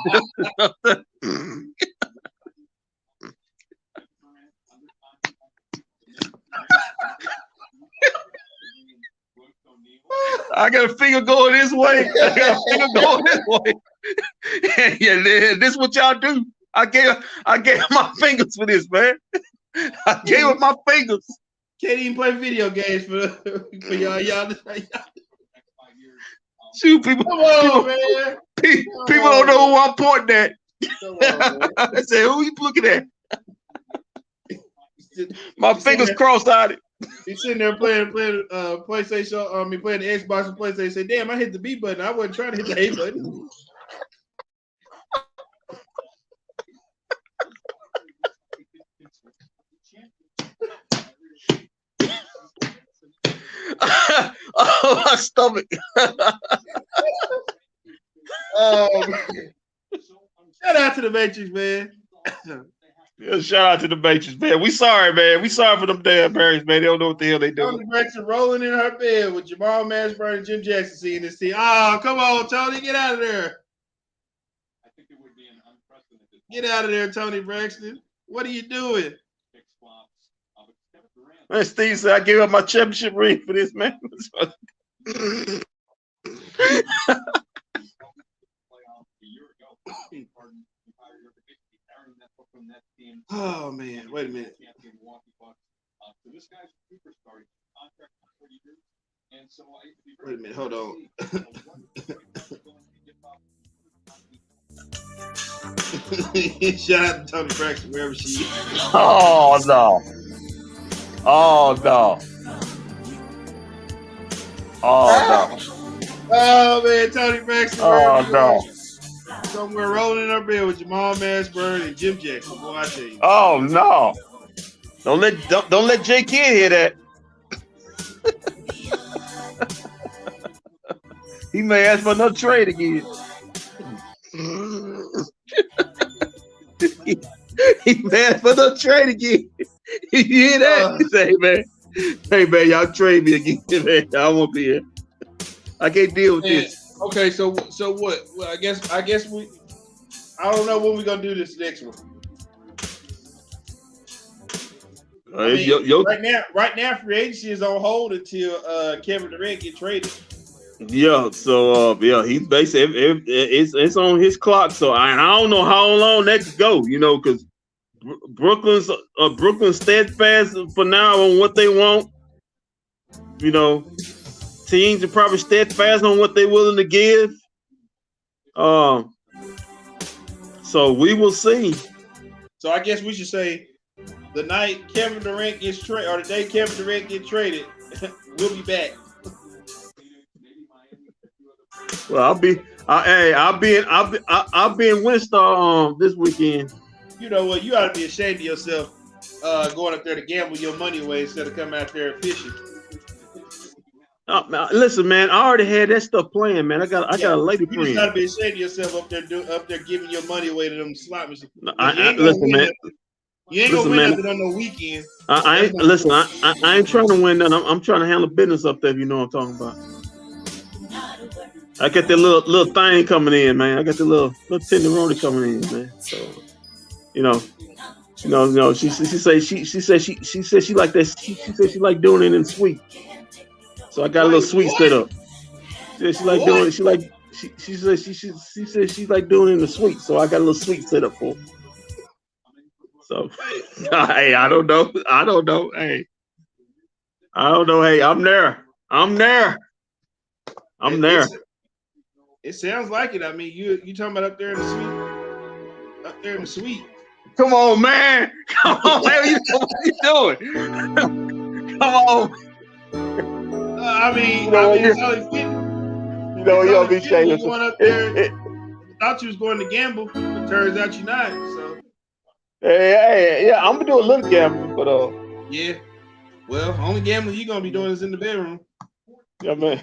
I got a finger going this way. Yeah, this is what y'all do. I gave my fingers for this, man. I gave up my fingers. Can't even play video games for y'all. Shoot, people don't know who I'm pointing at. I said, who you looking at? My fingers cross-eyed. He's sitting there playing PlayStation. Playing the Xbox and PlayStation. Say, damn, I hit the B button. I wasn't trying to hit the A button. Oh, my stomach. Oh, man. Shout out to the Matrix, man. Yeah, shout out to the Matrix, man. We sorry, man. We sorry for them damn Barrys, man. They don't know what the hell they doing. Tony Braxton rolling in her bed with Jamal Mashburn and Jim Jackson seeing this team. Oh, come on, Tony, get out of there. Get out of there, Tony Braxton. What are you doing? Man, Steve said, I gave up my championship ring for this, man. Oh, man. Wait a minute. Wait a minute. Hold on. Shout out to Tony Braxton, wherever she is. Oh, no. Oh, no. Oh, no. Oh man, Tony Braxton. Oh no. Somewhere rolling in our bed with Jamal Mashburn and Jim Jackson. Boy, I tell you. Oh no. Don't let J Kidd hear that. He may ask for another trade again. He may ask for another trade again. You hear that? He say, hey man, y'all trade me again, man. I won't be here. I can't deal with this. Okay, so what? Well, I guess I don't know when we're gonna do this next one. Right now, free agency is on hold until Kevin Durant get traded. Yeah, so he's basically it's on his clock. So I don't know how long that could go, because Brooklyn's steadfast for now on what they want. Teams are probably steadfast on what they're willing to give. So we will see. So I guess we should say the night Kevin Durant gets traded, or the day Kevin Durant gets traded, we'll be back. Well, I'll be in Winstar this weekend. You know what? You ought to be ashamed of yourself going up there to gamble your money away instead of coming out there and fishing. Listen, man, I already had that stuff playing, man. I got a lady friend. You just gotta be ashamed of yourself up there giving your money away to them slot machines. Listen, man. You ain't gonna win nothing on no weekend. I ain't trying to win nothing. I'm trying to handle business up there. If you know what I'm talking about. I got that little thing coming in, man. I got the little tenderoni coming in, man. So, she said she like that. She said she like doing it in sweet. So I got a little sweet set up. She like doing it. She said she like doing it in the sweet. So I got a little sweet set up for her. So hey, I don't know. Hey, I don't know. Hey, I'm there. It sounds like it. I mean, you talking about up there in the suite? Up there in the suite. Come on, man. Come on, man. What are you doing? Come on. It's only fitting. You'll be shaking. Going up there. Thought you was going to gamble, but turns out you're not. So. Hey, yeah, I'm gonna do a little gambling, but Yeah. Well, only gambling you're gonna be doing is in the bedroom. Yeah, man.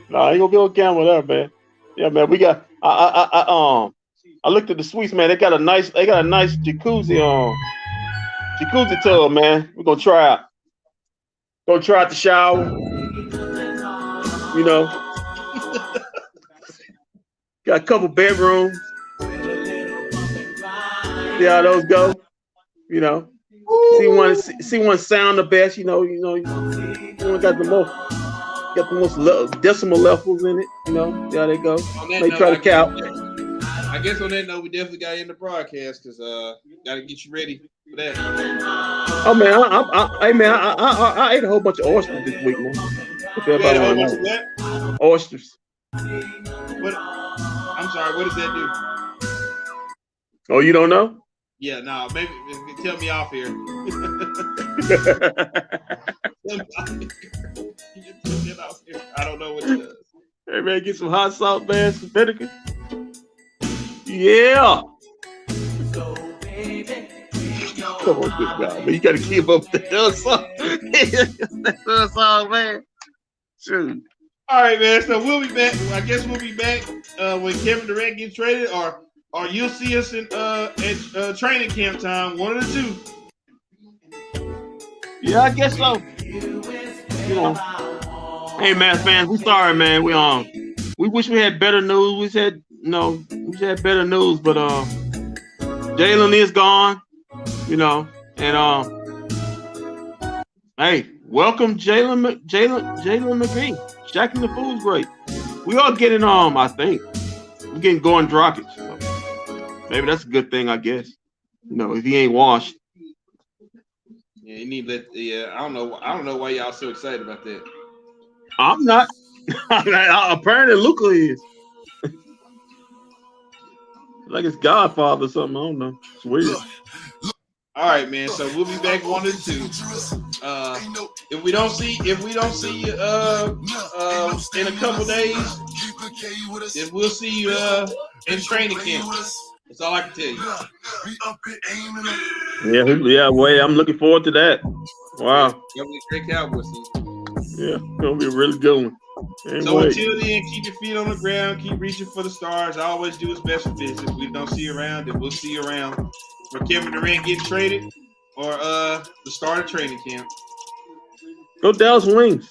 No, I ain't gonna be able to gamble there, man. Yeah, man. We got. I looked at the suites, man. They got a nice jacuzzi jacuzzi tub, man. We're gonna try out. Gonna try out the shower. Got a couple bedrooms. See how those go. See one sound the best. You got the most decimal levels in it. See how they go. They try to count. I guess on that note, we definitely got in the broadcast because got to get you ready for that. Oh man, I ate a whole bunch of oysters this week, man. You ate a whole bunch of what? Oysters. I'm sorry. What does that do? Oh, you don't know? Yeah, no. Maybe tell me off here. I don't know what it does. Hey man, get some hot sauce, man, some vinegar. Yeah. Come on, good guy, man. You gotta keep up the song, man. Shoot. All right, man. So we'll be back. I guess we'll be back when Kevin Durant gets traded, or you'll see us in at training camp time. One of the two. Yeah, I guess so. Hey, Mavs fans, we sorry, man. We wish we had better news. We had better news, but Jalen is gone. And hey, welcome Jalen McGee. Shaq and the Fool's great. We are getting I think we're getting Goran Dragic. So maybe that's a good thing, I guess. If he ain't washed. Yeah, you need to let. Yeah, I don't know why y'all so excited about that. I'm not. Apparently, Luka is. Like it's Godfather or something. I don't know. It's weird. All right, man. So we'll be back 1 and 2. If we don't see you in a couple days, then we'll see you in training camp. That's all I can tell you. Yeah. Well, I'm looking forward to that. Wow. That'll be a great Cowboys season. Yeah, gonna be a really good one. So until then, keep your feet on the ground, keep reaching for the stars. Always do his best for business. If we don't see you around, then we'll see you around. For Kevin Durant getting traded or the start of training camp. Go Dallas Wings.